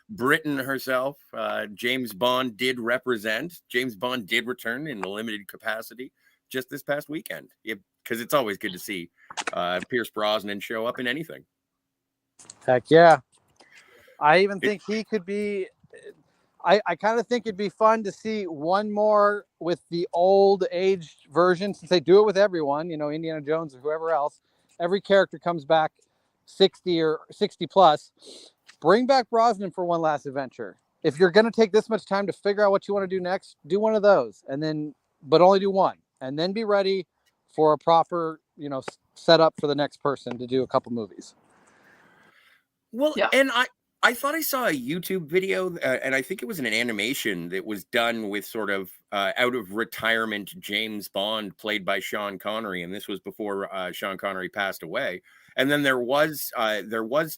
Speaker 1: Britain herself. James Bond did represent. James Bond did return in a limited capacity just this past weekend, because it's always good to see Pierce Brosnan show up in anything.
Speaker 3: Heck yeah. I even think he could be. I kind of think it'd be fun to see one more with the old aged version, since they do it with everyone, Indiana Jones or whoever else. Every character comes back 60 or 60 plus. Bring back Brosnan for one last adventure. If you're going to take this much time to figure out what you want to do next, do one of those, and then, but only do one, and then be ready for a proper, setup for the next person to do a couple movies.
Speaker 1: Well, yeah. And I thought I saw a YouTube video, and I think it was an animation that was done with sort of out of retirement James Bond, played by Sean Connery, and this was before Sean Connery passed away. And then there was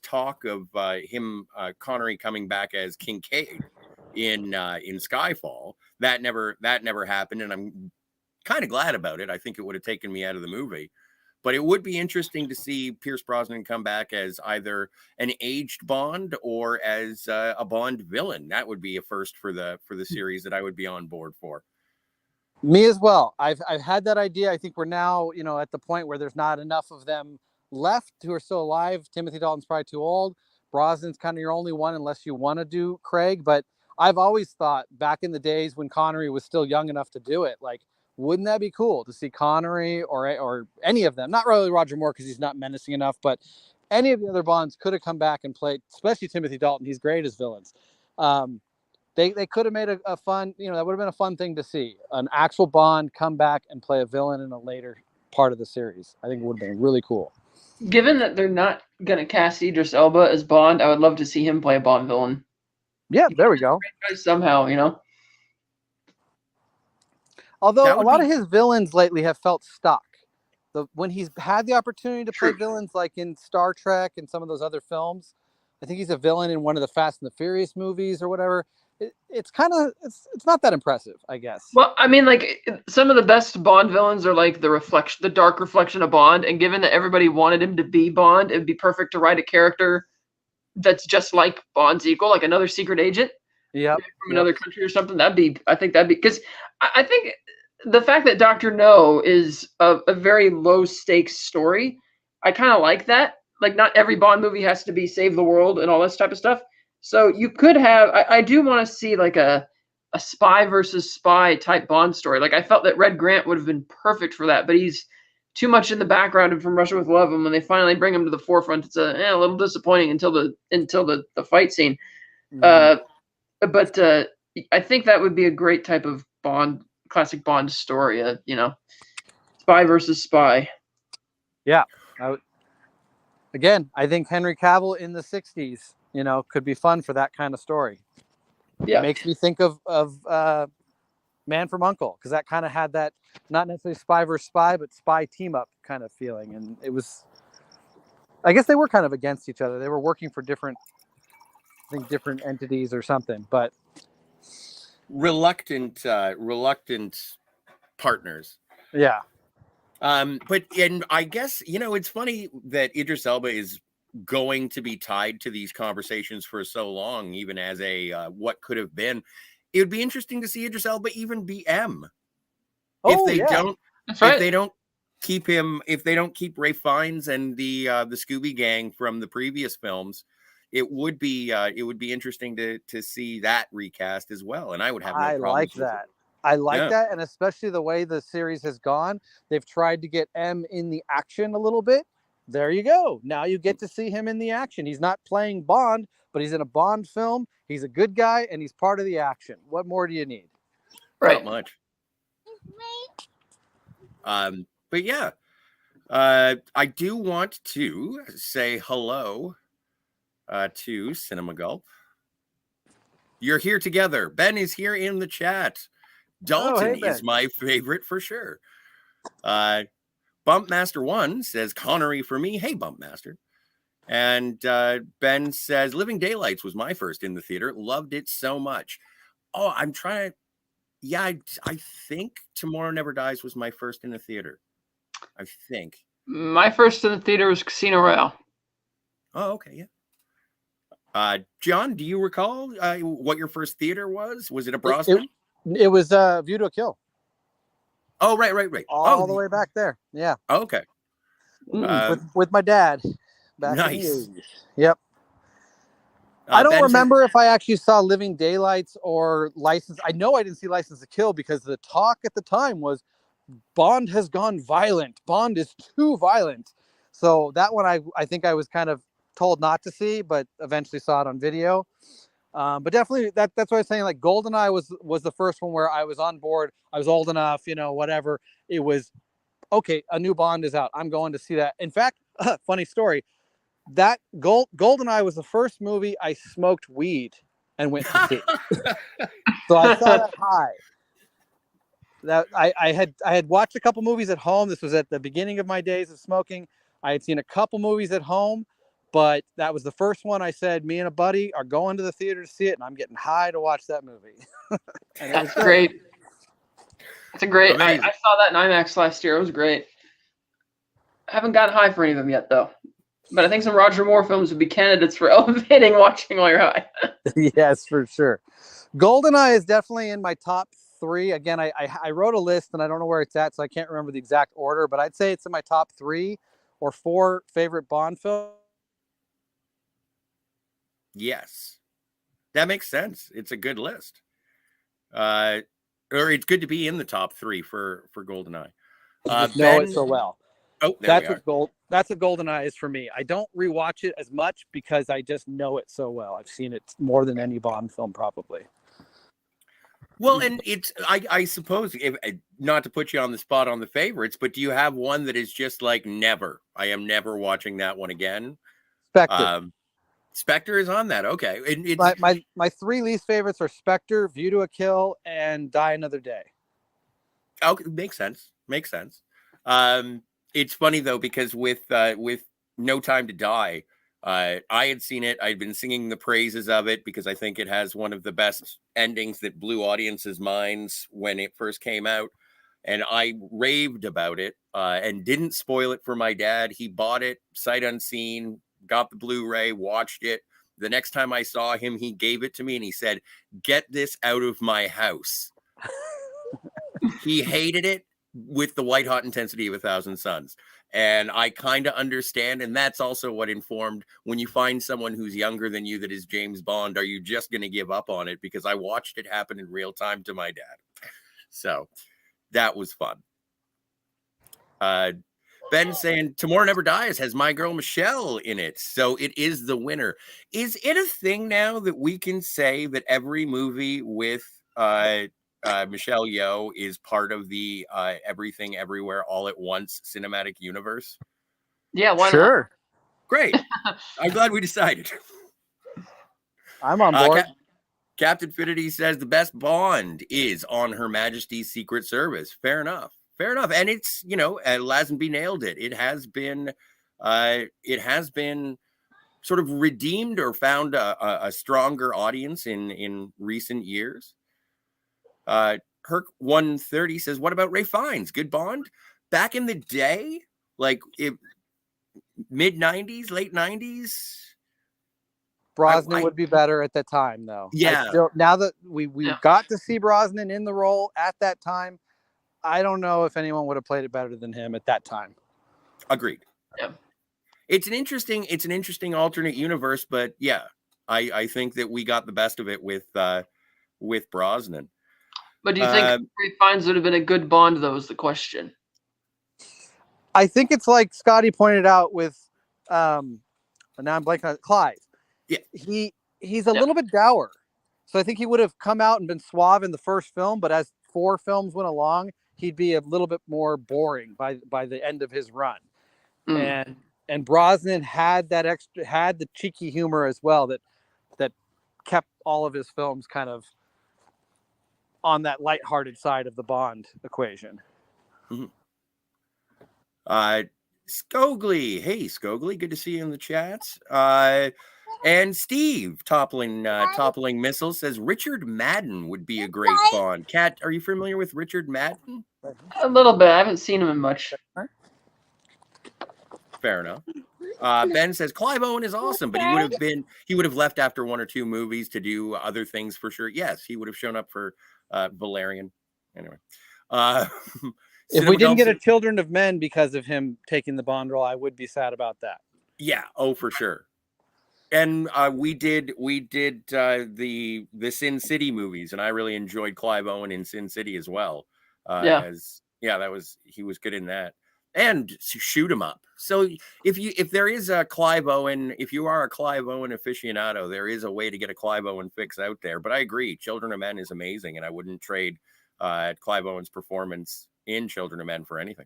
Speaker 1: talk of him Connery coming back as Kincaid in Skyfall. That never happened, and I'm kind of glad about it. I think it would have taken me out of the movie. But it would be interesting to see Pierce Brosnan come back as either an aged Bond or as a Bond villain. That would be a first for the series that I would be on board for.
Speaker 3: Me as well. I've had that idea. I think we're now, at the point where there's not enough of them left who are still alive. Timothy Dalton's probably too old. Brosnan's kind of your only one unless you want to do Craig. But I've always thought back in the days when Connery was still young enough to do it, like, wouldn't that be cool to see Connery or any of them? Not really Roger Moore because he's not menacing enough, but any of the other Bonds could have come back and played, especially Timothy Dalton. He's great as villains. They could have made a fun, that would have been a fun thing to see. An actual Bond come back and play a villain in a later part of the series. I think it would have been really cool.
Speaker 2: Given that they're not going to cast Idris Elba as Bond, I would love to see him play a Bond villain.
Speaker 3: Yeah, there we go.
Speaker 2: Somehow,
Speaker 3: Although a lot of his villains lately have felt stuck. When he's had the opportunity to play villains like in Star Trek and some of those other films, I think he's a villain in one of the Fast and the Furious movies or whatever. It's not that impressive, I guess.
Speaker 2: Well, I mean, like some of the best Bond villains are like the dark reflection of Bond. And given that everybody wanted him to be Bond, it'd be perfect to write a character that's just like Bond's equal, like another secret agent.
Speaker 3: Yeah,
Speaker 2: from another country or something. I think that'd be because I think the fact that Dr. No is a very low stakes story, I kind of like that. Like not every Bond movie has to be save the world and all this type of stuff. So you could have, I do want to see like a a spy versus spy type Bond story. Like I felt that Red Grant would have been perfect for that, but he's too much in the background and from Russia with Love, and when they finally bring him to the forefront, it's a little disappointing until the fight scene.
Speaker 3: Mhm.
Speaker 2: But I think that would be a great type of classic Bond story. Spy versus spy.
Speaker 3: Yeah. Again, I think Henry Cavill in the 60s, could be fun for that kind of story.
Speaker 2: Yeah.
Speaker 3: It makes me think of Man from U.N.C.L.E. because that kind of had that, not necessarily spy versus spy, but spy team up kind of feeling. And it was, I guess they were kind of against each other. They were working for different entities or something, but
Speaker 1: reluctant partners.
Speaker 2: Yeah.
Speaker 1: But I guess, it's funny that Idris Elba is going to be tied to these conversations for so long, even as a what could have been. It would be interesting to see Idris Elba even be M.
Speaker 3: Oh,
Speaker 1: if they
Speaker 3: yeah.
Speaker 1: don't,
Speaker 2: That's right.
Speaker 1: if they don't keep him, if they don't keep Ralph Fiennes and the Scooby Gang from the previous films, it would be interesting to see that recast as well. And I would have no
Speaker 3: I
Speaker 1: problems
Speaker 3: like
Speaker 1: with
Speaker 3: that.
Speaker 1: it.
Speaker 3: I like
Speaker 1: Yeah.
Speaker 3: that, and especially the way the series has gone. They've tried to get M in the action a little bit. There you go. Now you get to see him in the action. He's not playing Bond, but he's in a Bond film. He's a good guy, and he's part of the action. What more do you need?
Speaker 2: Right.
Speaker 1: Not much. But yeah, I do want to say hello to Cinema Gulp. You're here together. Ben is here in the chat. Dalton
Speaker 3: hey, Ben.
Speaker 1: is my favorite for sure. Bumpmaster 1 says Connery for me. Hey, Bumpmaster. And Ben says Living Daylights was my first in the theater. Loved it so much. Oh, I'm trying to. Yeah, I think Tomorrow Never Dies was my first in the theater. I think.
Speaker 2: My first in the theater was Casino Royale.
Speaker 1: Oh, okay, yeah. John, do you recall what your first theater was? Was it a Brosnan?
Speaker 3: It was View to a Kill.
Speaker 1: Oh, right.
Speaker 3: All the way back there. Yeah.
Speaker 1: Okay.
Speaker 3: With my dad. Back
Speaker 1: Nice.
Speaker 3: in the 80s. Yep. I don't
Speaker 1: Ben
Speaker 3: remember if I actually saw Living Daylights or License. I know I didn't see License to Kill because the talk at the time was Bond has gone violent. Bond is too violent. So that one I think I was kind of told not to see, but eventually saw it on video. But definitely that's what I was saying. Like GoldenEye was the first one where I was on board. I was old enough, whatever. It was okay. A new Bond is out. I'm going to see that. In fact, funny story. That GoldenEye was the first movie I smoked weed and went to see. So I saw that high. That I had watched a couple movies at home. This was at the beginning of my days of smoking. I had seen a couple movies at home, but that was the first one I said, me and a buddy are going to the theater to see it, and I'm getting high to watch that movie.
Speaker 2: That's great. That's a great. I saw that in IMAX last year. It was great. I haven't gotten high for any of them yet, though. But I think some Roger Moore films would be candidates for elevating watching while you're high.
Speaker 3: Yes, for sure. GoldenEye is definitely in my top 3. Again, I wrote a list and I don't know where it's at, so I can't remember the exact order, but I'd say it's in my top 3 or 4 favorite Bond films.
Speaker 1: Yes, that makes sense. It's a good list. Or it's good to be in the top 3 for GoldenEye.
Speaker 3: Know it so well.
Speaker 1: Oh, that's
Speaker 3: what GoldenEye is for me. I don't rewatch it as much because I just know it so well. I've seen it more than any Bond film, probably.
Speaker 1: Well, and it's I suppose, if not to put you on the spot on the favorites, but do you have one that is just like never? I am never watching that one again.
Speaker 3: Spectre.
Speaker 1: Spectre is on that. Okay,
Speaker 3: my 3 least favorites are Spectre, View to a Kill, and Die Another Day.
Speaker 1: Okay, makes sense. It's funny though, because with No Time to Die, I had seen it. I'd been singing the praises of it because I think it has one of the best endings that blew audiences' minds when it first came out. And I raved about it and didn't spoil it for my dad. He bought it sight unseen, got the Blu-ray, watched it. The next time I saw him, he gave it to me and he said, "Get this out of my house." He hated it, with the white hot intensity of 1,000 Suns. And I kind of understand. And that's also what informed when you find someone who's younger than you that is James Bond, are you just going to give up on it? Because I watched it happen in real time to my dad. So that was fun. Ben saying Tomorrow Never Dies has My Girl Michelle in it. So it is the winner. Is it a thing now that we can say that every movie with Michelle Yeoh is part of the Everything Everywhere All at Once cinematic universe?
Speaker 2: Yeah, why
Speaker 3: Sure.
Speaker 1: Great. I'm glad we decided.
Speaker 3: I'm on board.
Speaker 1: Captain Finity says the best Bond is on Her Majesty's Secret Service. Fair enough. Fair enough. And it's, Lazenby nailed it. It has been sort of redeemed or found a stronger audience in recent years. Herc 130 says, what about Ray Fiennes? Good Bond? Back in the day, like mid 90s, late 90s.
Speaker 3: Brosnan would be better at that time, though.
Speaker 1: Yeah.
Speaker 3: Now that we got to see Brosnan in the role at that time, I don't know if anyone would have played it better than him at that time.
Speaker 1: Agreed.
Speaker 2: Yeah.
Speaker 1: It's an interesting alternate universe, but yeah, I think that we got the best of it with Brosnan.
Speaker 2: But do you think Ray Fiennes would have been a good Bond, though, is the question.
Speaker 3: I think it's like Scotty pointed out with now I'm blanking on Clive.
Speaker 1: Yeah.
Speaker 3: He's a little bit dour. So I think he would have come out and been suave in the first film, but as 4 films went along, he'd be a little bit more boring by the end of his run. And Brosnan had the cheeky humor as well that kept all of his films kind of on that lighthearted side of the Bond equation.
Speaker 1: Mm-hmm. Scogli, hey Scogli, good to see you in the chats. And Steve toppling missiles says Richard Madden would be a great Bond. Kat, are you familiar with Richard Madden?
Speaker 2: A little bit. I haven't seen him in much.
Speaker 1: Fair enough. Ben says Clive Owen is awesome, but he would have left after 1 or 2 movies to do other things for sure. Yes, he would have shown up for Valerian. Anyway.
Speaker 3: If we didn't get a Children of Men because of him taking the Bond role, I would be sad about that.
Speaker 1: Yeah, for sure. And we did the Sin City movies, and I really enjoyed Clive Owen in Sin City as well. He was good in that. And Shoot 'em Up. So if there is a Clive Owen, if you are a Clive Owen aficionado, there is a way to get a Clive Owen fix out there. But I agree, Children of Men is amazing, and I wouldn't trade Clive Owen's performance in Children of Men for anything.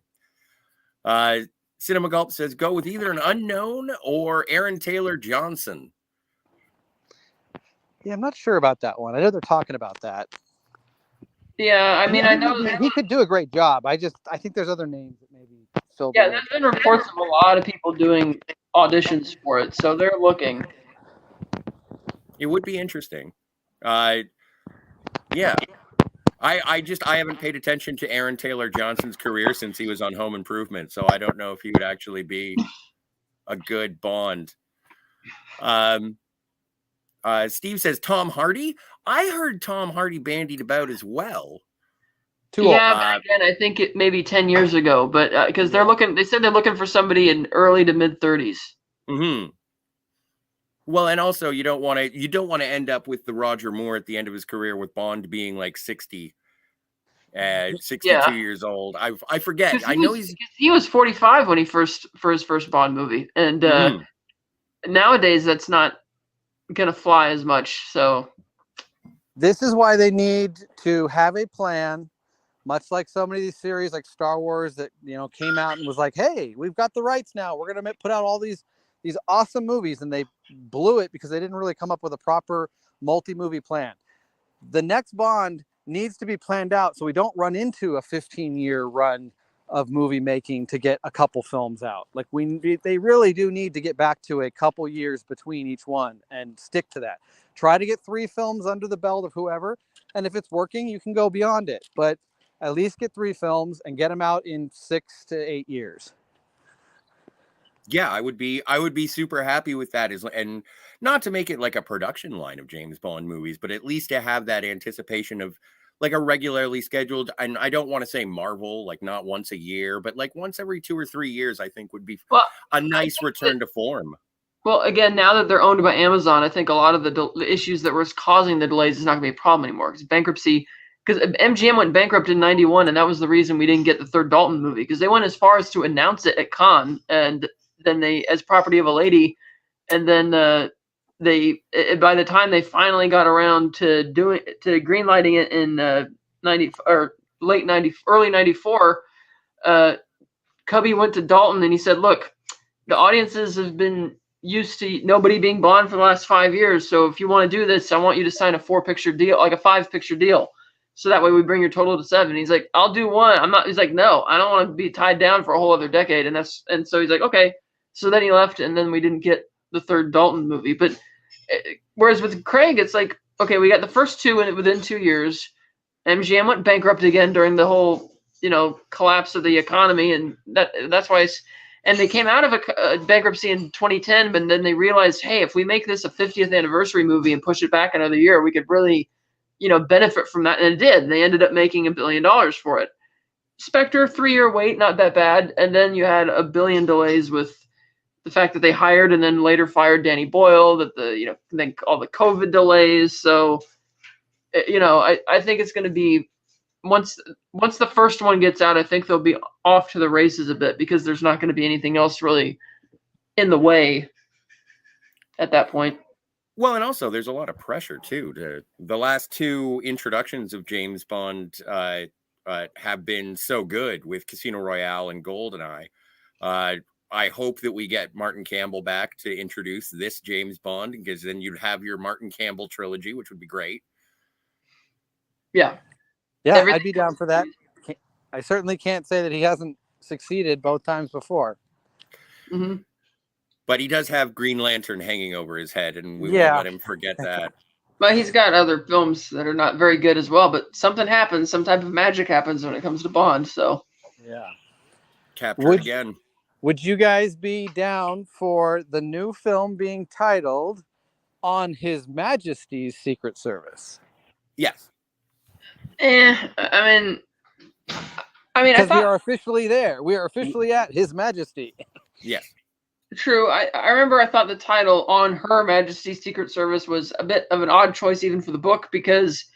Speaker 1: Cinema Gulp says go with either an unknown or Aaron Taylor Johnson.
Speaker 3: Yeah, I'm not sure about that one. I know they're talking about that.
Speaker 2: Yeah, I mean, I know
Speaker 3: he could do a great job. I think there's other names that maybe filled.
Speaker 2: Yeah, there's been reports of a lot of people doing auditions for it, so they're looking.
Speaker 1: It would be interesting. Yeah. I haven't paid attention to Aaron Taylor Johnson's career since he was on Home Improvement, so I don't know if he would actually be a good Bond. Steve says Tom Hardy. I heard Tom Hardy bandied about as well.
Speaker 2: But again, I think it maybe 10 years ago, but because they said they're looking for somebody in early to mid 30s.
Speaker 1: Mm-hmm. Well, and also you don't want to end up with the Roger Moore at the end of his career with Bond being like 62 years old. I forget. I know
Speaker 2: he was 45 when for his first Bond movie, and nowadays that's not gonna fly as much. So
Speaker 3: this is why they need to have a plan, much like so many of these series like Star Wars that came out and was like, hey, we've got the rights now, we're gonna put out all these awesome movies, and they blew it because they didn't really come up with a proper multi-movie plan. The next Bond needs to be planned out so we don't run into a 15-year run of movie making to get a couple films out. Like they really do need to get back to a couple years between each one and stick to that. Try to get 3 films under the belt of whoever, and if it's working, you can go beyond it. But at least get 3 films and get them out in 6 to 8 years.
Speaker 1: Yeah, I would be super happy with that, and not to make it like a production line of James Bond movies, but at least to have that anticipation of like a regularly scheduled, and I don't want to say Marvel, like not once a year, but like once every 2 or 3 years, I think would be
Speaker 2: Well,
Speaker 1: a nice return to form.
Speaker 2: Well, again, now that they're owned by Amazon, I think a lot of the issues that was causing the delays is not going to be a problem anymore. Because bankruptcy, because MGM went bankrupt in '91, and that was the reason we didn't get the third Dalton movie. Because they went as far as to announce it at Cannes, and then they, as Property of a Lady, and then by the time they finally got around to greenlighting it in 90 or late 90, early '94, Cubby went to Dalton and he said, "Look, the audiences have been used to nobody being Bond for the last 5 years. So if you want to do this, I want you to sign a 4-picture deal, like a 5-picture deal. So that way we bring your total to 7." He's like, "I'll do one." I'm not. He's like, "No, I don't want to be tied down for a whole other decade." And so he's like, "Okay." So then he left, and then we didn't get the third Dalton movie. But whereas with Craig, it's like, okay, we got the first two within 2 years. MGM went bankrupt again during the whole, collapse of the economy, and that's why and they came out of a bankruptcy in 2010, but then they realized, hey, if we make this a 50th anniversary movie and push it back another year, we could really, benefit from that. And it did. And they ended up making $1 billion for it. Spectre, 3-year wait, not that bad. And then you had $1 billion delays with the fact that they hired and then later fired Danny Boyle, that then all the COVID delays. So, I think it's going to be, once the first one gets out, I think they'll be off to the races a bit because there's not going to be anything else really in the way at that point.
Speaker 1: Well, and also there's a lot of pressure too. The last 2 introductions of James Bond have been so good with Casino Royale and GoldenEye. I hope that we get Martin Campbell back to introduce this James Bond, because then you'd have your Martin Campbell trilogy, which would be great.
Speaker 2: Yeah.
Speaker 3: Yeah, I'd be down for that. I certainly can't say that he hasn't succeeded both times before.
Speaker 2: Mm-hmm.
Speaker 1: But he does have Green Lantern hanging over his head, and we won't let him forget that.
Speaker 2: But he's got other films that are not very good as well. But something happens, some type of magic happens when it comes to Bond. So
Speaker 3: yeah,
Speaker 1: captured again.
Speaker 3: Would you guys be down for the new film being titled "On His Majesty's Secret Service"?
Speaker 1: Yes.
Speaker 2: I mean,
Speaker 3: because we are officially there. We are officially at His Majesty.
Speaker 1: Yes.
Speaker 2: True. I remember I thought the title "On Her Majesty's Secret Service" was a bit of an odd choice even for the book because,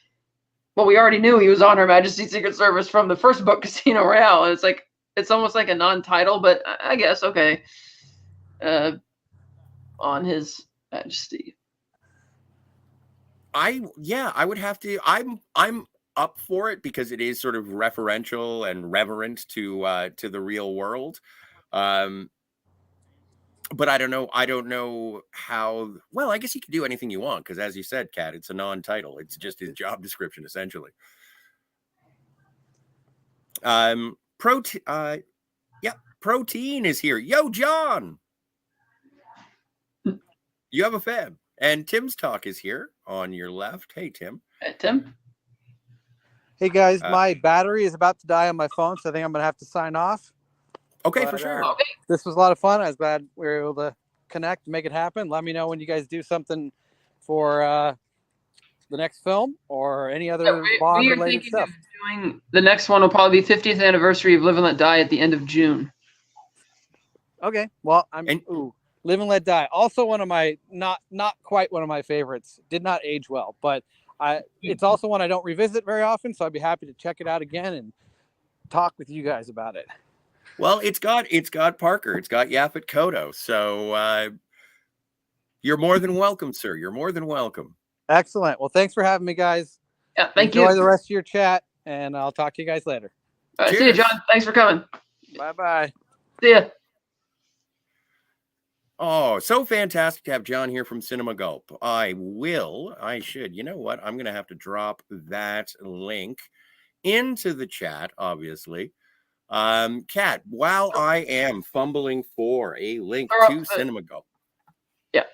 Speaker 2: well, we already knew he was on Her Majesty's Secret Service from the first book, Casino Royale. And it's almost like a non-title, but I guess, okay. On His Majesty.
Speaker 1: I would have to. I'm up for it because it is sort of referential and reverent to the real world. But I don't know how. Well, I guess you can do anything you want because, as you said, Kat, it's a non-title. It's just his job description, essentially. Protein is here. Yo, John, you have a fan, and Tim's Talk is here on your left. Hey, Tim.
Speaker 2: Hey, Tim.
Speaker 3: Hey guys, my battery is about to die on my phone, so I think I'm gonna have to sign off.
Speaker 1: Okay, for sure.
Speaker 2: Okay.
Speaker 3: This was a lot of fun. I was glad we were able to connect, make it happen. Let me know when you guys do something for the next film or any other Bond-related stuff.
Speaker 2: The next one will probably be 50th anniversary of Live and Let Die at the end of June.
Speaker 3: Okay. Well, Live and Let Die. Also one of my not quite one of my favorites. Did not age well, but it's also one I don't revisit very often, so I'd be happy to check it out again and talk with you guys about it.
Speaker 1: Well, it's got Parker, it's got Yaphet Kotto, so you're more than welcome, sir. You're more than welcome.
Speaker 3: Excellent. Well, thanks for having me, guys.
Speaker 2: Yeah, thank you.
Speaker 3: Enjoy the rest of your chat, and I'll talk to you guys later.
Speaker 2: All right, see you, John. Thanks for coming.
Speaker 3: Bye-bye.
Speaker 2: See ya.
Speaker 1: Oh, so fantastic to have John here from Cinema Gulp. You know what? I'm going to have to drop that link into the chat, obviously. Kat, while I am fumbling for a link to Cinema Gulp.
Speaker 2: Yeah.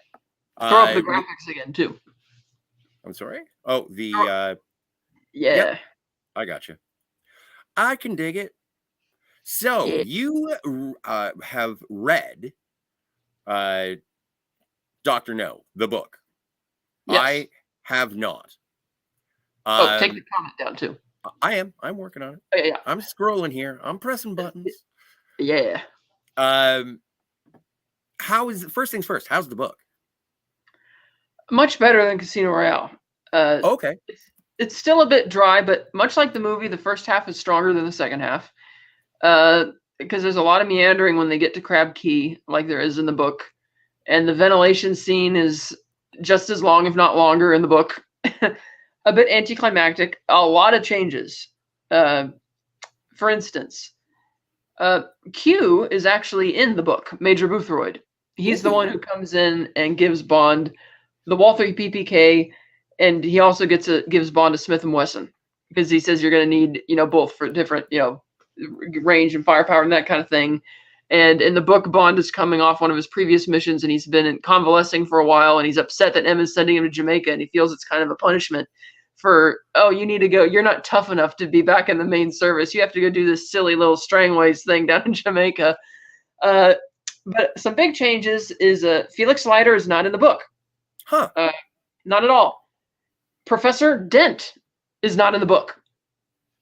Speaker 2: Throw up the graphics again, too.
Speaker 1: I'm sorry? Oh,
Speaker 2: yeah.
Speaker 1: Yep, I got you. I can dig it. So, you have read Dr. No, the book.
Speaker 2: Yes.
Speaker 1: I have not.
Speaker 2: Take the comment down too.
Speaker 1: I am. I'm working on it.
Speaker 2: Oh, yeah.
Speaker 1: I'm scrolling here. I'm pressing buttons.
Speaker 2: Yeah.
Speaker 1: First things first, how's the book?
Speaker 2: Much better than Casino Royale.
Speaker 1: Okay.
Speaker 2: It's still a bit dry, but much like the movie, the first half is stronger than the second half. Because there's a lot of meandering when they get to Crab Key, like there is in the book. And the ventilation scene is just as long, if not longer, in the book. A bit anticlimactic. A lot of changes. For instance, Q is actually in the book, Major Boothroyd. He's the one who comes in and gives Bond the Walther PPK, and he also gives Bond a Smith & Wesson, because he says you're going to need, both for different, range and firepower and that kind of thing. And in the book, Bond is coming off one of his previous missions, and he's been convalescing for a while, and he's upset that M is sending him to Jamaica, and he feels it's kind of a punishment for, you need to go. You're not tough enough to be back in the main service. You have to go do this silly little Strangways thing down in Jamaica. But some big changes is Felix Leiter is not in the book.
Speaker 1: Huh.
Speaker 2: Not at all. Professor Dent is not in the book.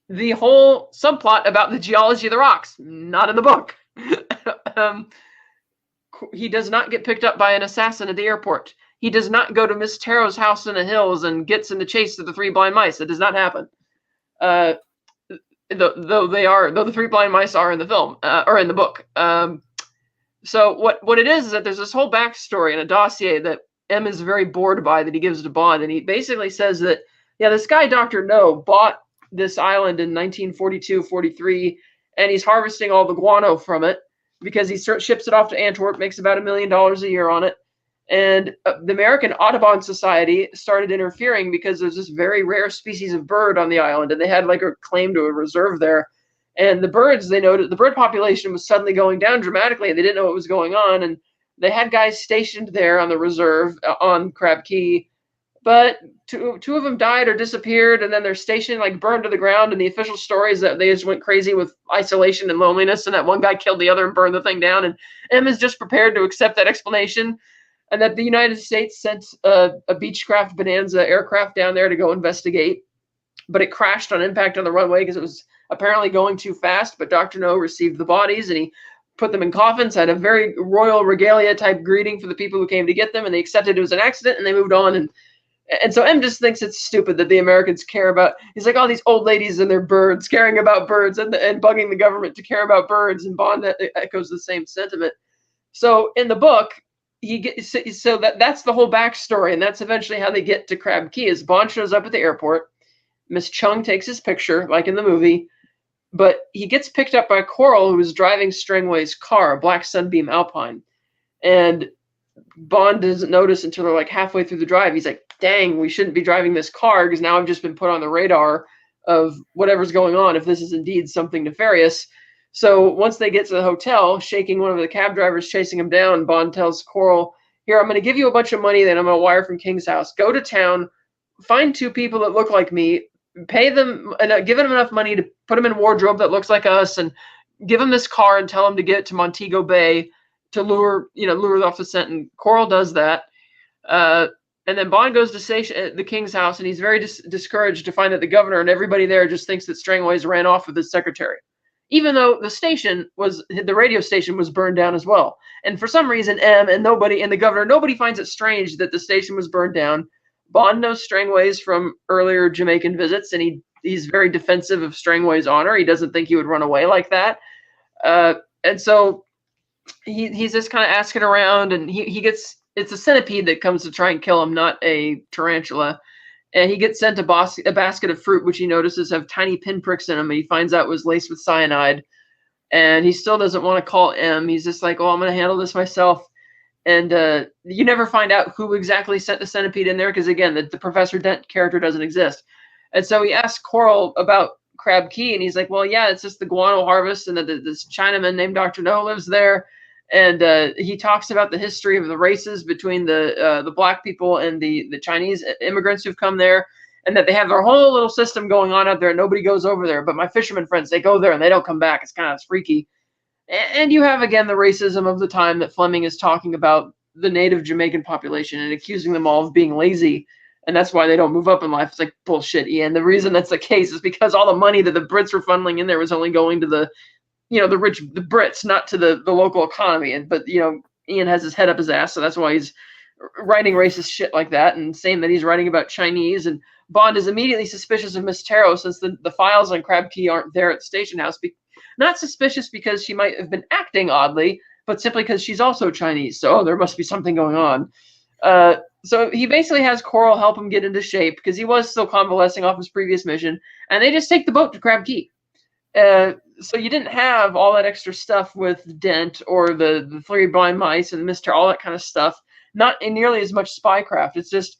Speaker 2: The whole subplot about the geology of the rocks, not in the book. He does not get picked up by an assassin at the airport. He does not go to Miss Tarot's house in the hills and gets in the chase of the three blind mice. That does not happen. Though the three blind mice are in the film or in the book. So what it is that there's this whole backstory and a dossier that M is very bored by that he gives to Bond, and he basically says that this guy Dr. No bought this island in 1942-43, and he's harvesting all the guano from it because he ships it off to Antwerp, makes about $1 million a year on it. And the American Audubon Society started interfering because there's this very rare species of bird on the island, and they had like a claim to a reserve there. And the birds, they noted the bird population was suddenly going down dramatically, and they didn't know what was going on. And they had guys stationed there on the reserve on Crab Key, but two of them died or disappeared, and then their station burned to the ground. And the official story is that they just went crazy with isolation and loneliness, and that one guy killed the other and burned the thing down. And M is just prepared to accept that explanation. And that the United States sent a Beechcraft Bonanza aircraft down there to go investigate. But it crashed on impact on the runway because it was apparently going too fast. But Dr. No received the bodies, and he put them in coffins, had a very royal regalia type greeting for the people who came to get them. And they accepted it was an accident, and they moved on. And so M just thinks it's stupid that the Americans care about. He's like, all these old ladies and their birds, caring about birds and bugging the government to care about birds. And Bond echoes the same sentiment. So in the book, that's the whole backstory, and that's eventually how they get to Crab Key. Is Bond shows up at the airport, Miss Chung takes his picture, like in the movie, but he gets picked up by Coral, who is driving Strangway's car, a black Sunbeam Alpine, and Bond doesn't notice until they're like halfway through the drive. He's like, "Dang, we shouldn't be driving this car because now I've just been put on the radar of whatever's going on. If this is indeed something nefarious." So once they get to the hotel, shaking one of the cab drivers, chasing him down, Bond tells Coral, "Here, I'm going to give you a bunch of money that I'm going to wire from King's house. Go to town, find two people that look like me, pay them, and give them enough money to put them in a wardrobe that looks like us, and give them this car and tell them to get to Montego Bay to lure off the scent." And Coral does that. And then Bond goes to the King's house, and he's very discouraged to find that the governor and everybody there just thinks that Strangways ran off with his secretary. Even though the radio station was burned down as well. And for some reason, M and the governor, nobody finds it strange that the station was burned down. Bond knows Strangways from earlier Jamaican visits, and he's very defensive of Strangway's honor. He doesn't think he would run away like that. And so he's just kind of asking around, and it's a centipede that comes to try and kill him, not a tarantula. And he gets sent a basket of fruit, which he notices have tiny pinpricks in them, and he finds out was laced with cyanide. And he still doesn't want to call M. He's just like, "Oh, I'm going to handle this myself." And you never find out who exactly sent the centipede in there because, again, the Professor Dent character doesn't exist. And so he asks Coral about Crab Key, and he's like, "Well, yeah, it's just the guano harvest, and this Chinaman named Dr. No lives there." And he talks about the history of the races between the black people and the Chinese immigrants who've come there, and that they have their whole little system going on out there. Nobody goes over there, but my fisherman friends, they go there and they don't come back. It's kind of freaky. And you have, again, the racism of the time that Fleming is talking about the native Jamaican population and accusing them all of being lazy and that's why they don't move up in life. It's like, bullshit, Ian. The reason that's the case is because all the money that the Brits were funneling in there was only going to the Brits, not to the local economy. But Ian has his head up his ass, so that's why he's writing racist shit like that, and saying that he's writing about Chinese. And Bond is immediately suspicious of Miss Tarot, since the files on Crab Key aren't there at the station house. Not suspicious because she might have been acting oddly, but simply because she's also Chinese. So there must be something going on. So he basically has Coral help him get into shape, because he was still convalescing off his previous mission, and they just take the boat to Crab Key. So you didn't have all that extra stuff with Dent or the three blind mice and Mr. all that kind of stuff. Not in nearly as much spycraft. It's just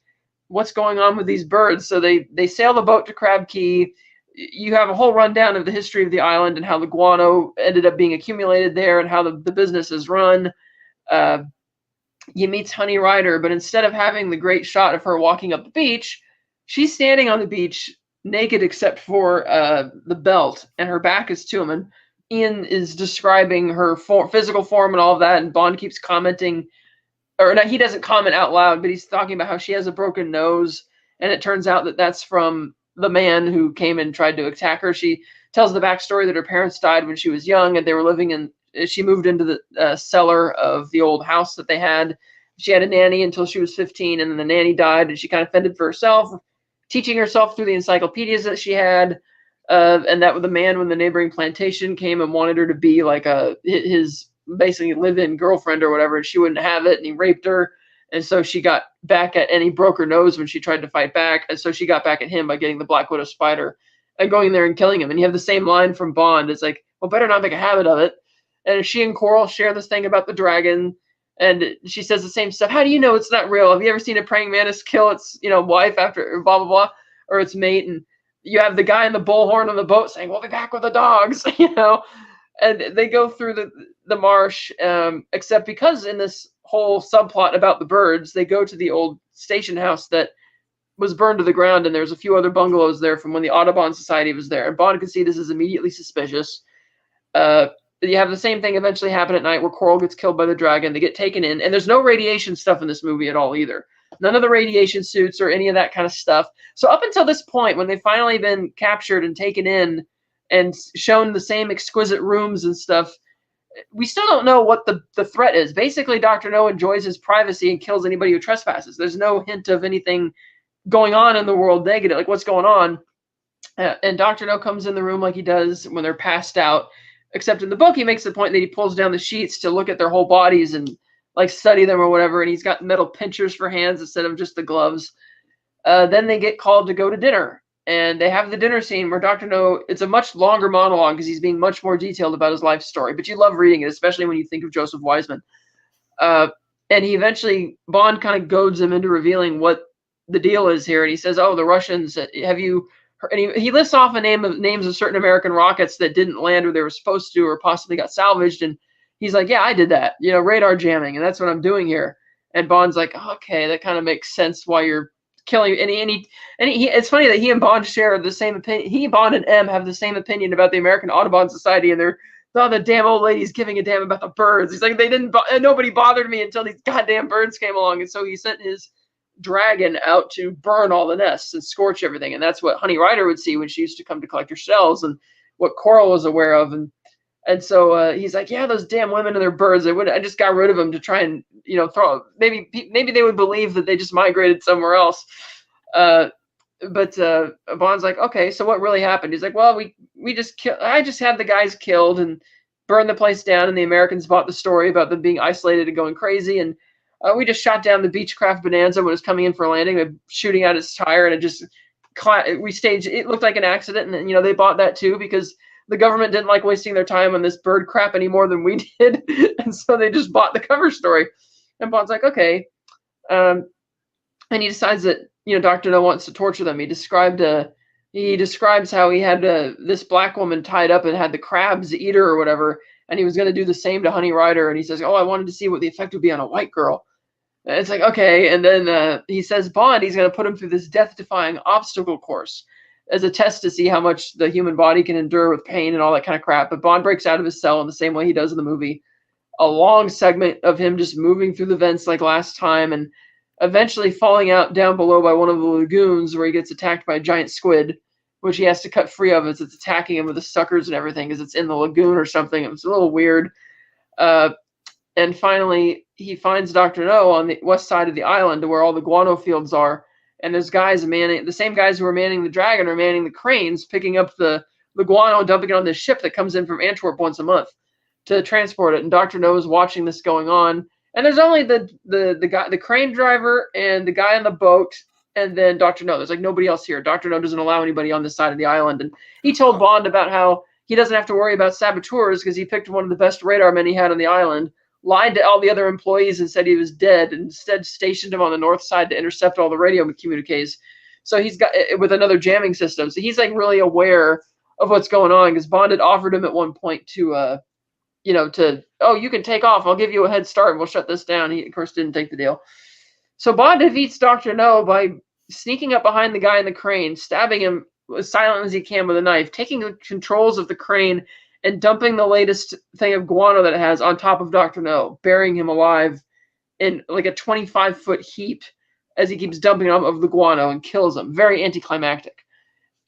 Speaker 2: what's going on with these birds. So they sail the boat to Crab Key. You have a whole rundown of the history of the island and how the guano ended up being accumulated there and how the business is run. You meet Honey Rider, but instead of having the great shot of her walking up the beach, she's standing on the beach naked except for the belt, and her back is to him. And Ian is describing her physical form and all of that, and Bond keeps commenting, or no, he doesn't comment out loud, but he's talking about how she has a broken nose, and it turns out that that's from the man who came and tried to attack her. She tells the backstory that her parents died when she was young, and they were living in. She moved into the cellar of the old house that they had. She had a nanny until she was 15, and then the nanny died, and she kind of fended for herself, teaching herself through the encyclopedias that she had, and that with the man when the neighboring plantation came and wanted her to be like his basically live-in girlfriend or whatever, and she wouldn't have it, and he raped her, and so she got back at, and he broke her nose when she tried to fight back, and so she got back at him by getting the Black Widow spider and going there and killing him. And you have the same line from Bond. It's like, well, better not make a habit of it. And she and Coral share this thing about the dragon, and she says the same stuff. How do you know it's not real? Have you ever seen a praying mantis kill its wife after blah blah blah, or its mate? And you have the guy in the bullhorn on the boat saying, "We'll be back with the dogs," And they go through the marsh, except because in this whole subplot about the birds, they go to the old station house that was burned to the ground, and there's a few other bungalows there from when the Audubon Society was there. And Bond can see this is immediately suspicious. You have the same thing eventually happen at night where Coral gets killed by the dragon. They get taken in, and there's no radiation stuff in this movie at all either. None of the radiation suits or any of that kind of stuff. So up until this point, when they've finally been captured and taken in and shown the same exquisite rooms and stuff, we still don't know what the threat is. Basically, Dr. No enjoys his privacy and kills anybody who trespasses. There's no hint of anything going on in the world negative, like what's going on. And Dr. No comes in the room like he does when they're passed out. Except in the book, he makes the point that he pulls down the sheets to look at their whole bodies and like study them or whatever. And he's got metal pinchers for hands instead of just the gloves. Then they get called to go to dinner, and they have the dinner scene where Dr. No, it's a much longer monologue because he's being much more detailed about his life story. But you love reading it, especially when you think of Joseph Wiseman. And he eventually, Bond kind of goads him into revealing what the deal is here. And he says, "Oh, the Russians, have you..." And he lists off names of certain American rockets that didn't land where they were supposed to or possibly got salvaged. And he's like, "Yeah, I did that. Radar jamming, and that's what I'm doing here." And Bond's like, "Okay, that kind of makes sense why you're killing." And it's funny that he and Bond share the same opinion. He, Bond, and M have the same opinion about the American Audubon Society, and they're, "Oh, the damn old lady's giving a damn about the birds." He's like, nobody bothered me until these goddamn birds came along. And so he sent his dragon out to burn all the nests and scorch everything. And that's what Honey Rider would see when she used to come to collect her shells, and what Coral was aware of. And so he's like, "Yeah, those damn women and their birds. I just got rid of them to try and throw. Maybe they would believe that they just migrated somewhere else." But Bond's like, "Okay, so what really happened?" He's like, "Well, I just had the guys killed and burned the place down, and the Americans bought the story about them being isolated and going crazy, and we just shot down the Beechcraft Bonanza when it was coming in for a landing, by shooting out its tire, and it just we staged. It looked like an accident, and they bought that too because the government didn't like wasting their time on this bird crap any more than we did, and so they just bought the cover story." And Bond's like, "Okay," and he decides that Dr. No wants to torture them. He describes how he had this black woman tied up and had the crabs eat her or whatever, and he was going to do the same to Honey Rider. And he says, "Oh, I wanted to see what the effect would be on a white girl." And it's like, okay. And then he says Bond, he's going to put him through this death-defying obstacle course as a test to see how much the human body can endure with pain and all that kind of crap. But Bond breaks out of his cell in the same way he does in the movie. A long segment of him just moving through the vents like last time. And eventually falling down below by one of the lagoons where he gets attacked by a giant squid, which he has to cut free of as it's attacking him with the suckers and everything because it's in the lagoon or something. It was a little weird. And finally, he finds Dr. No on the west side of the island where all the guano fields are. And there's guys the same guys who are manning the Dragon are manning the cranes, picking up the guano and dumping it on this ship that comes in from Antwerp once a month to transport it. And Dr. No is watching this going on. And there's only the guy, the crane driver, and the guy on the boat, and then Dr. No. There's like nobody else here. Dr. No doesn't allow anybody on this side of the island. And he told Bond about how he doesn't have to worry about saboteurs because he picked one of the best radar men he had on the island, lied to all the other employees and said he was dead, and instead stationed him on the north side to intercept all the radio communiques. So he's got with another jamming system. So he's like really aware of what's going on because Bond had offered him at one point to you can take off. I'll give you a head start and we'll shut this down. He, of course, didn't take the deal. So Bond defeats Dr. No by sneaking up behind the guy in the crane, stabbing him as silently as he can with a knife, taking the controls of the crane and dumping the latest thing of guano that it has on top of Dr. No, burying him alive in like a 25-foot heap as he keeps dumping him of the guano and kills him. Very anticlimactic.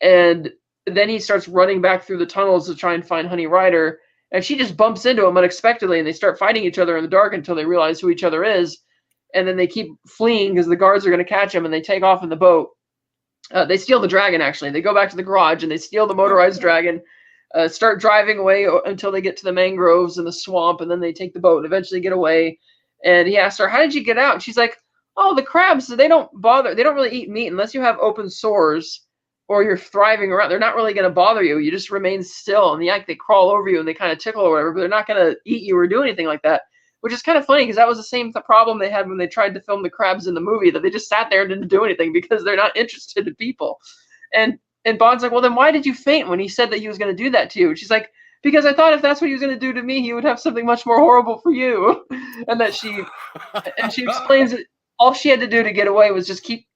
Speaker 2: And then he starts running back through the tunnels to try and find Honey Rider, and she just bumps into him unexpectedly, and they start fighting each other in the dark until they realize who each other is. And then they keep fleeing because the guards are going to catch him, and they take off in the boat. They steal the Dragon, actually. They go back to the garage, and they steal the motorized Dragon, start driving away until they get to the mangroves and the swamp, and then they take the boat and eventually get away. And he asks her, how did you get out? And she's like, oh, the crabs, they don't bother. They don't really eat meat unless you have open sores or you're thriving around. They're not really going to bother you. You just remain still, and they crawl over you and they kind of tickle or whatever, but they're not going to eat you or do anything like that, which is kind of funny because that was the same problem they had when they tried to film the crabs in the movie, that they just sat there and didn't do anything because they're not interested in people. And Bond's like, well, then why did you faint when he said that he was going to do that to you? And she's like, because I thought if that's what he was going to do to me, he would have something much more horrible for you. And she explains that all she had to do to get away was just keep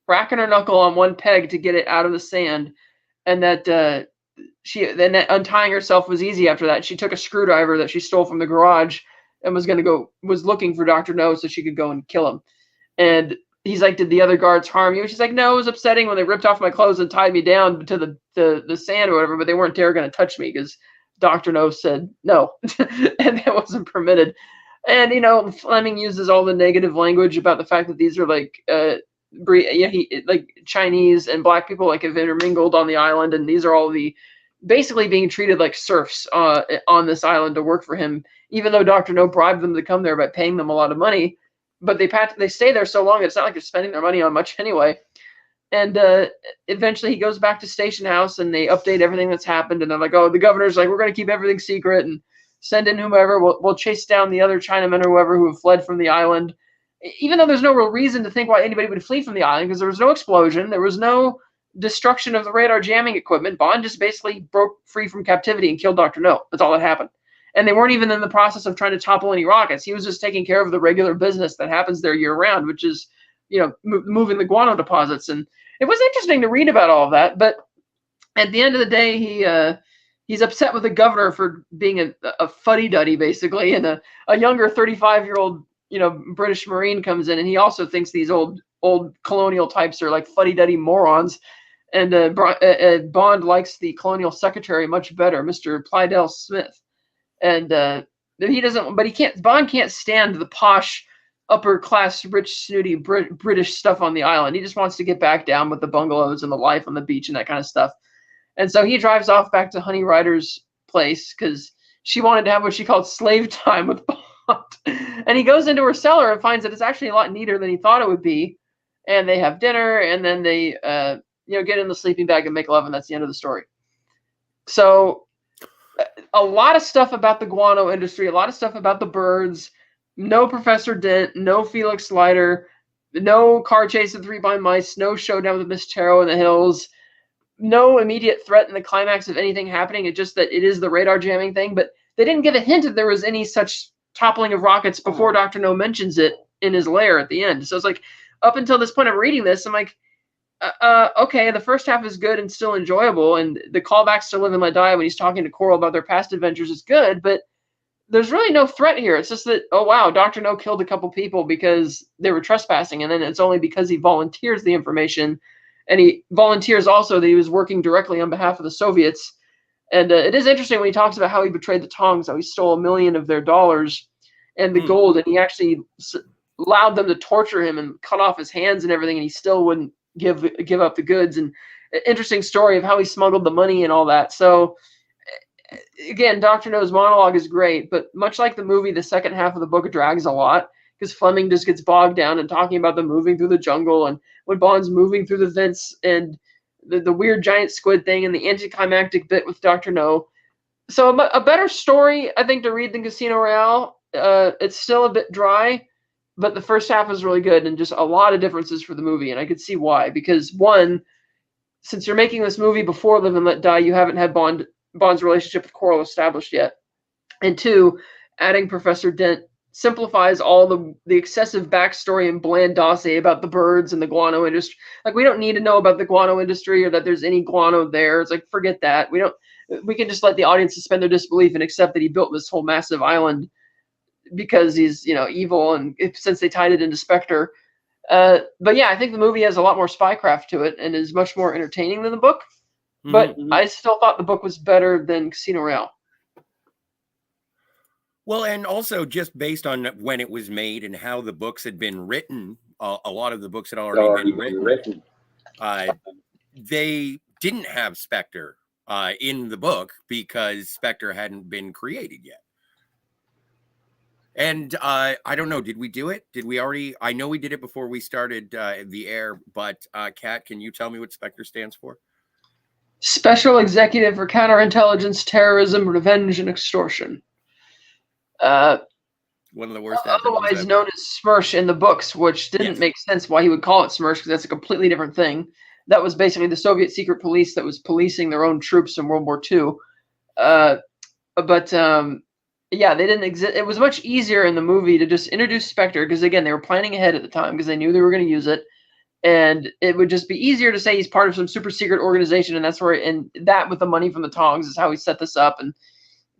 Speaker 2: cracking her knuckle on one peg to get it out of the sand, and that untying herself was easy after that. She took a screwdriver that she stole from the garage and was looking for Dr. No so she could go and kill him. And he's like, did the other guards harm you? She's like, no, it was upsetting when they ripped off my clothes and tied me down to the sand or whatever, but they weren't dare going to touch me because Dr. No said no, and that wasn't permitted. And, Fleming uses all the negative language about the fact that these are like Chinese and black people like have intermingled on the island, and these are all basically being treated like serfs on this island to work for him, even though Dr. No bribed them to come there by paying them a lot of money. But they stay there so long, it's not like they're spending their money on much anyway. And eventually he goes back to Station House, and they update everything that's happened, and they're like, oh, the governor's like, we're going to keep everything secret and send in whomever. We'll chase down the other Chinamen or whoever who have fled from the island, even though there's no real reason to think why anybody would flee from the island, because there was no explosion, there was no destruction of the radar jamming equipment. Bond just basically broke free from captivity and killed Dr. No. That's all that happened. And they weren't even in the process of trying to topple any rockets. He was just taking care of the regular business that happens there year round, which is, moving the guano deposits. And it was interesting to read about all of that. But at the end of the day, he's upset with the governor for being a fuddy-duddy, basically. And a younger 35-year-old British Marine comes in, and he also thinks these old colonial types are like fuddy-duddy morons. And Bond likes the colonial secretary much better, Mr. Plydell Smith. And Bond can't stand the posh, upper class, rich, snooty British stuff on the island. He just wants to get back down with the bungalows and the life on the beach and that kind of stuff. And so he drives off back to Honey Rider's place because she wanted to have what she called slave time with Bond. And he goes into her cellar and finds that it's actually a lot neater than he thought it would be. And they have dinner, and then they get in the sleeping bag and make love, and that's the end of the story. So a lot of stuff about the guano industry, a lot of stuff about the birds, no Professor Dent, no Felix Leiter, no car chase of 3 blind mice, no showdown with Miss Tarot in the hills, no immediate threat in the climax of anything happening. It's just that it is the radar jamming thing, but they didn't give a hint that there was any such toppling of rockets before Dr. No mentions it in his lair at the end. So it's like, up until this point of reading this, I'm like, okay, the first half is good and still enjoyable, and the callbacks to Live and Let Die when he's talking to Coral about their past adventures is good, but there's really no threat here. It's just that, oh wow, Dr. No killed a couple people because they were trespassing, and then it's only because he volunteers the information, and he volunteers also that he was working directly on behalf of the Soviets. And it is interesting when he talks about how he betrayed the Tongs, how he stole $1 million of their dollars and the gold, and he actually allowed them to torture him and cut off his hands and everything, and he still wouldn't give up the goods. And interesting story of how he smuggled the money and all that. So again, Dr. No's monologue is great, but much like the movie, the second half of the book drags a lot because Fleming just gets bogged down and talking about them moving through the jungle and when Bond's moving through the vents and the weird giant squid thing and the anticlimactic bit with Dr. No. So a better story, I think, to read than Casino Royale. It's still a bit dry, but the first half is really good and just a lot of differences for the movie. And I could see why, because one, since you're making this movie before Live and Let Die, you haven't had Bond's relationship with Coral established yet. And two, adding Professor Dent simplifies all the excessive backstory and bland dossier about the birds and the guano industry. Like, we don't need to know about the guano industry or that there's any guano there. It's like, forget that. We can just let the audience suspend their disbelief and accept that he built this whole massive island because he's, evil, and since they tied it into Spectre. But yeah, I think the movie has a lot more spycraft to it and is much more entertaining than the book. But I still thought the book was better than Casino Royale.
Speaker 1: Well, and also just based on when it was made and how the books had been written, a lot of the books had already been written. They didn't have Spectre in the book because Spectre hadn't been created yet. And I don't know, did we do it? Did we already? I know we did it before we started the air, but Kat, can you tell me what Spectre stands for?
Speaker 2: Special Executive for Counterintelligence, Terrorism, Revenge, and Extortion.
Speaker 1: One of the worst.
Speaker 2: Otherwise known as SMERSH in the books, which didn't make sense why he would call it SMERSH, because that's a completely different thing. That was basically the Soviet secret police that was policing their own troops in World War II. Yeah, they didn't exist. It was much easier in the movie to just introduce Spectre, because again, they were planning ahead at the time because they knew they were going to use it. And it would just be easier to say he's part of some super secret organization, and that's where, and that with the money from the Tongs is how he set this up. And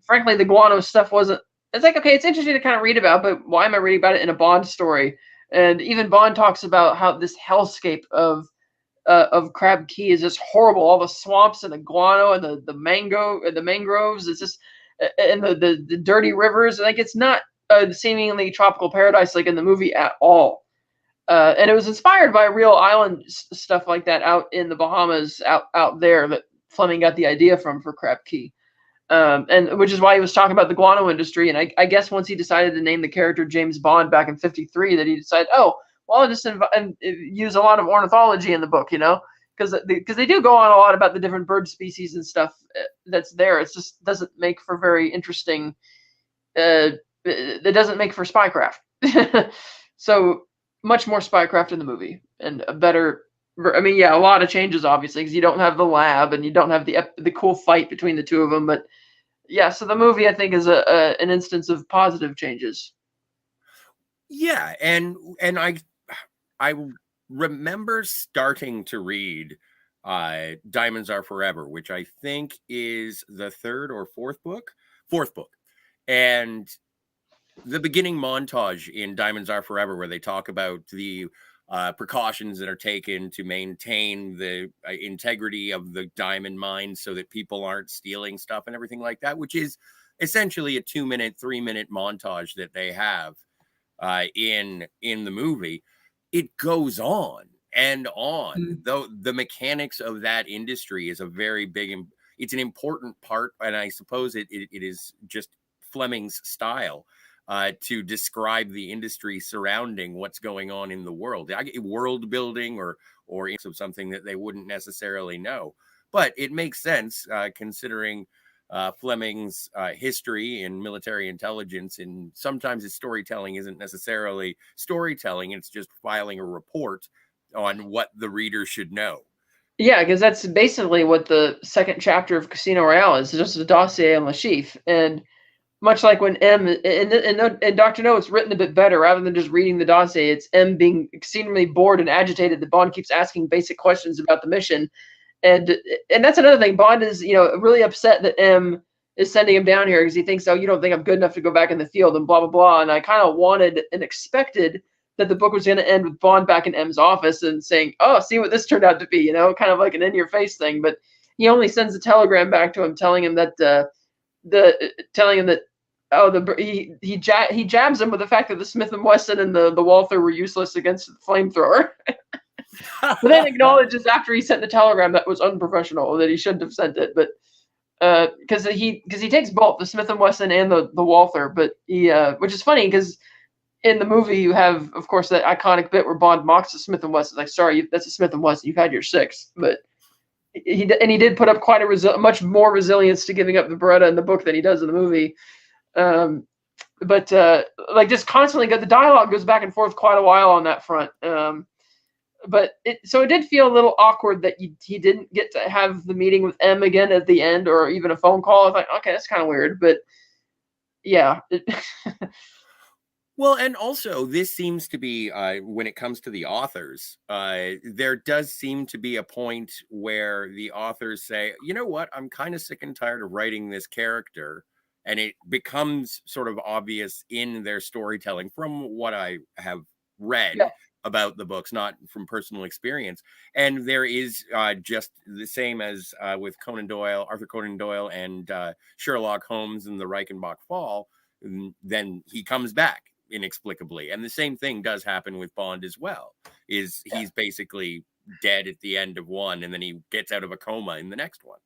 Speaker 2: frankly, the guano stuff wasn't. It's like, okay, it's interesting to kind of read about, but why am I reading about it in a Bond story? And even Bond talks about how this hellscape of Crab Key is just horrible. All the swamps and the guano and the mangroves. It's just, and the dirty rivers. Like, it's not a seemingly tropical paradise like in the movie at all. And it was inspired by real island stuff like that out in the Bahamas, out there, that Fleming got the idea from for Crab Key. And which is why he was talking about the guano industry. And I guess once he decided to name the character James Bond back in '53, that he decided, oh, well, I'll just use a lot of ornithology in the book, because they do go on a lot about the different bird species and stuff that's there. It just doesn't make for very interesting. It doesn't make for spycraft. So much more spycraft in the movie, and a better. I mean, yeah, a lot of changes obviously, because you don't have the lab and you don't have the cool fight between the two of them. But yeah, so the movie, I think, is an instance of positive changes.
Speaker 1: Yeah, and I remember starting to read Diamonds Are Forever, which I think is the third or fourth book, and the beginning montage in Diamonds Are Forever, where they talk about the precautions that are taken to maintain the integrity of the diamond mine so that people aren't stealing stuff and everything like that, which is essentially a 2-minute, 3-minute montage that they have in the movie. It goes on and on. Though the mechanics of that industry is a very big, it's an important part, and I suppose it is just Fleming's style to describe the industry surrounding what's going on in the world. World building or of something that they wouldn't necessarily know. But it makes sense considering Fleming's history in military intelligence, and sometimes his storytelling isn't necessarily storytelling. It's just filing a report on what the reader should know.
Speaker 2: Yeah, because that's basically what the second chapter of Casino Royale is, just a dossier on Lashif. And much like when M, and Dr. No, it's written a bit better. Rather than just reading the dossier, it's M being exceedingly bored and agitated that Bond keeps asking basic questions about the mission. And that's another thing. Bond is, really upset that M is sending him down here because he thinks, oh, you don't think I'm good enough to go back in the field and blah, blah, blah. And I kind of wanted and expected that the book was going to end with Bond back in M's office and saying, oh, see what this turned out to be, you know, kind of like an in-your-face thing. But he only sends a telegram back to him telling him that he jabs him with the fact that the Smith and Wesson and the Walther were useless against the flamethrower. But then acknowledges after he sent the telegram that was unprofessional, that he shouldn't have sent it. But because he takes both the Smith and Wesson and the Walther, but he which is funny because in the movie you have, of course, that iconic bit where Bond mocks the Smith and Wesson, like, sorry, that's a Smith and Wesson, you've had your 6. But he did put up quite much more resilience to giving up the Beretta in the book than he does in the movie. But like, just constantly the dialogue goes back and forth quite a while on that front. But it did feel a little awkward that he didn't get to have the meeting with M again at the end, or even a phone call. I was like, okay, that's kind of weird, but yeah.
Speaker 1: Well, and also this seems to be, when it comes to the authors, there does seem to be a point where the authors say, you know what, I'm kind of sick and tired of writing this character. And it becomes sort of obvious in their storytelling from what I have read about the books, not from personal experience. And there is just the same as with Arthur Conan Doyle and Sherlock Holmes and the Reichenbach Fall. Then he comes back inexplicably. And the same thing does happen with Bond as well. He's basically dead at the end of one, and then he gets out of a coma in the next one.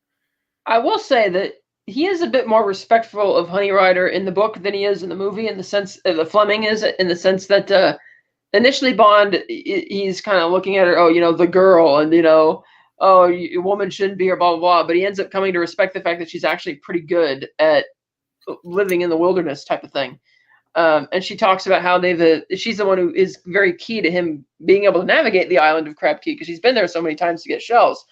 Speaker 1: I
Speaker 2: will say that he is a bit more respectful of Honey Rider in the book than he is in the movie, in the sense the Fleming is, in the sense that initially Bond, he's kind of looking at her, oh, you know, the girl, and, you know, oh, a woman shouldn't be here, blah, blah, blah. But he ends up coming to respect the fact that she's actually pretty good at living in the wilderness type of thing. And she talks about how she's the one who is very key to him being able to navigate the island of Crab Key, because she's been there so many times to get shells.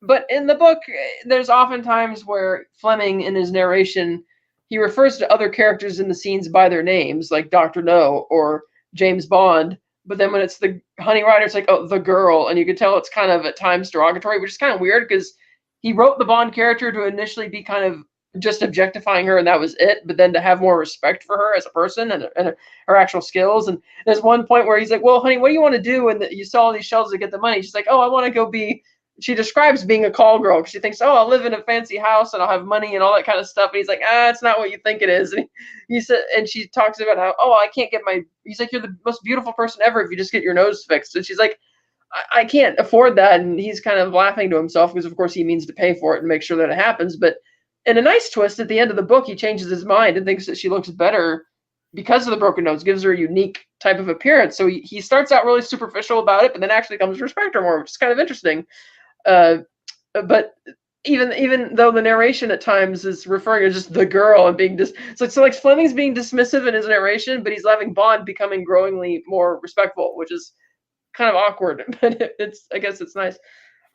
Speaker 2: But in the book, there's often times where Fleming, in his narration, he refers to other characters in the scenes by their names, like Dr. No or James Bond. But then when it's the Honey Rider, it's like, oh, the girl. And you can tell it's kind of at times derogatory, which is kind of weird because he wrote the Bond character to initially be kind of just objectifying her, and that was it. But then to have more respect for her as a person and her actual skills. And there's one point where he's like, well, honey, what do you want to do when you sell all these shells to get the money? She's like, oh, I want to go be... She describes being a call girl because she thinks, oh, I'll live in a fancy house and I'll have money and all that kind of stuff. And he's like, it's not what you think it is. And he said, and she talks about how, oh, I can't get he's like, you're the most beautiful person ever if you just get your nose fixed. And she's like, I can't afford that. And he's kind of laughing to himself because, of course, he means to pay for it and make sure that it happens. But in a nice twist, at the end of the book, he changes his mind and thinks that she looks better because of the broken nose, gives her a unique type of appearance. So he starts out really superficial about it, but then actually comes to respect her more, which is kind of interesting. But even though the narration at times is referring to just the girl and being so like Fleming's being dismissive in his narration, but he's letting Bond becoming growingly more respectful, which is kind of awkward, but I guess it's nice.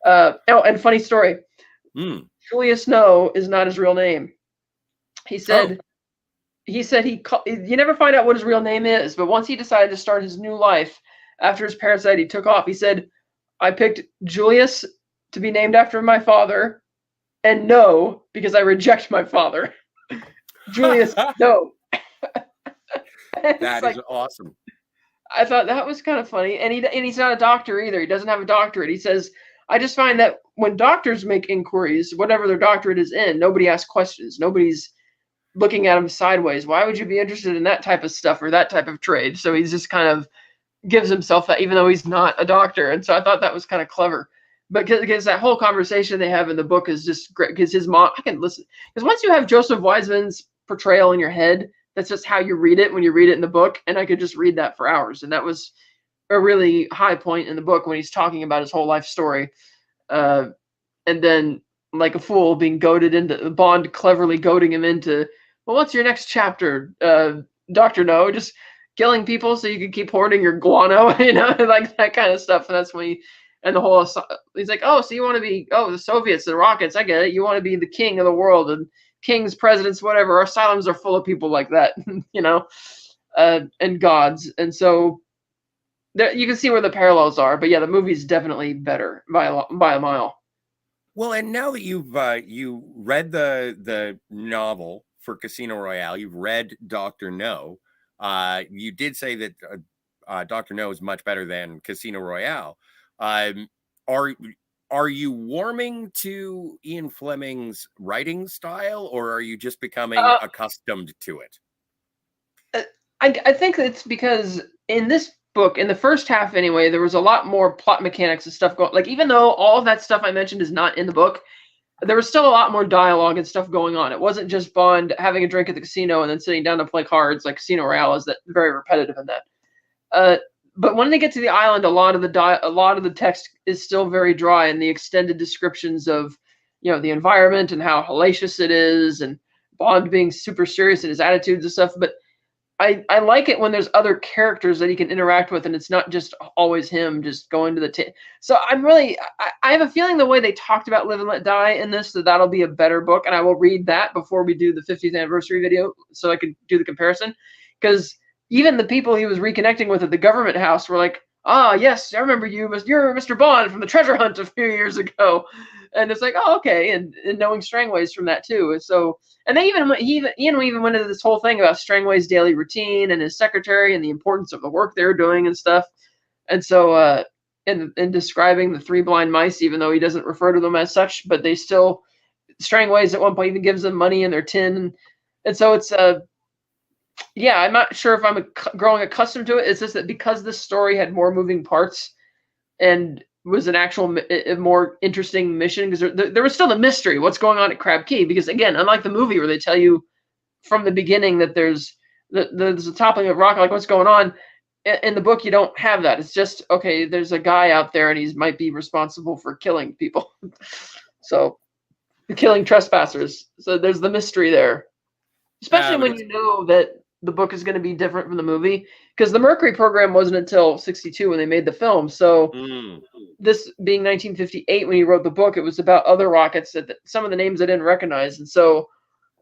Speaker 2: And funny story. Julius No is not his real name. He said you never find out what his real name is, but once he decided to start his new life after his parents died, he took off. He said, I picked Julius to be named after my father, and No because I reject my father. Julius No.
Speaker 1: That is awesome.
Speaker 2: I thought that was kind of funny. And he's not a doctor either. He doesn't have a doctorate. He says, I just find that when doctors make inquiries, whatever their doctorate is in, nobody asks questions. Nobody's looking at him sideways. Why would you be interested in that type of stuff or that type of trade? So he's just kind of gives himself that, even though he's not a doctor. And so I thought that was kind of clever. But because that whole conversation they have in the book is just great, because his mom, I can listen. Because once you have Joseph Wiseman's portrayal in your head, that's just how you read it when you read it in the book. And I could just read that for hours. And that was a really high point in the book when he's talking about his whole life story. And then, like a fool, being goaded into Bond, cleverly goading him into, well, what's your next chapter, Dr. No? Just killing people so you can keep hoarding your guano, you know, like that kind of stuff. And that's when and the whole, he's like, oh, so you want to be, the Soviets, the rockets, I get it. You want to be the king of the world, and kings, presidents, whatever. Our asylums are full of people like that, you know, and gods. And so there, you can see where the parallels are. But yeah, the movie's definitely better by a mile.
Speaker 1: Well, and now that you read the novel for Casino Royale, you've read Doctor No. You did say that Doctor No is much better than Casino Royale. Um, are are you warming to Ian Fleming's writing style, or are you just becoming
Speaker 2: Uh,
Speaker 1: accustomed to it?
Speaker 2: I think it's because in this book, in the first half anyway, there was a lot more plot mechanics and stuff going. Like even though all of that stuff I mentioned is not in the book, there was still a lot more dialogue and stuff going on. It wasn't just Bond having a drink at the casino and then sitting down to play cards like Casino Royale is that very repetitive in that. Uh, but when they get to the island, a lot of the text is still very dry, and the extended descriptions of the environment and how hellacious it is, and Bond being super serious in his attitudes and stuff. But I like it when there's other characters that he can interact with, and it's not just always him just going to the. So I have a feeling the way they talked about Live and Let Die in this, that'll be a better book, and I will read that before we do the 50th anniversary video, so I can do the comparison, because even the people he was reconnecting with at the government house were like, "Ah, yes, I remember you. You're Mr. Bond from the Treasure Hunt a few years ago," and it's like, "Oh, okay," and knowing Strangways from that too. So and Ian even went into this whole thing about Strangway's daily routine and his secretary and the importance of the work they're doing and stuff. And so, in describing the three blind mice, even though he doesn't refer to them as such, but they still Strangways at one point even gives them money in their tin, and so it's yeah, I'm not sure if I'm growing accustomed to it. It's just that because this story had more moving parts and was an actual a more interesting mission, because there was still the mystery what's going on at Crab Key, because again, unlike the movie where they tell you from the beginning that there's a toppling of rock, like what's going on, in the book you don't have that. It's just okay, there's a guy out there and he might be responsible for killing people. So killing trespassers, so there's the mystery there, especially
Speaker 1: But
Speaker 2: when
Speaker 1: it's
Speaker 2: you know that the book is going to be different from the movie, because the Mercury program wasn't until 62 when they made the film. So
Speaker 1: mm,
Speaker 2: this being 1958 when he wrote the book, it was about other rockets that some of the names I didn't recognize, and so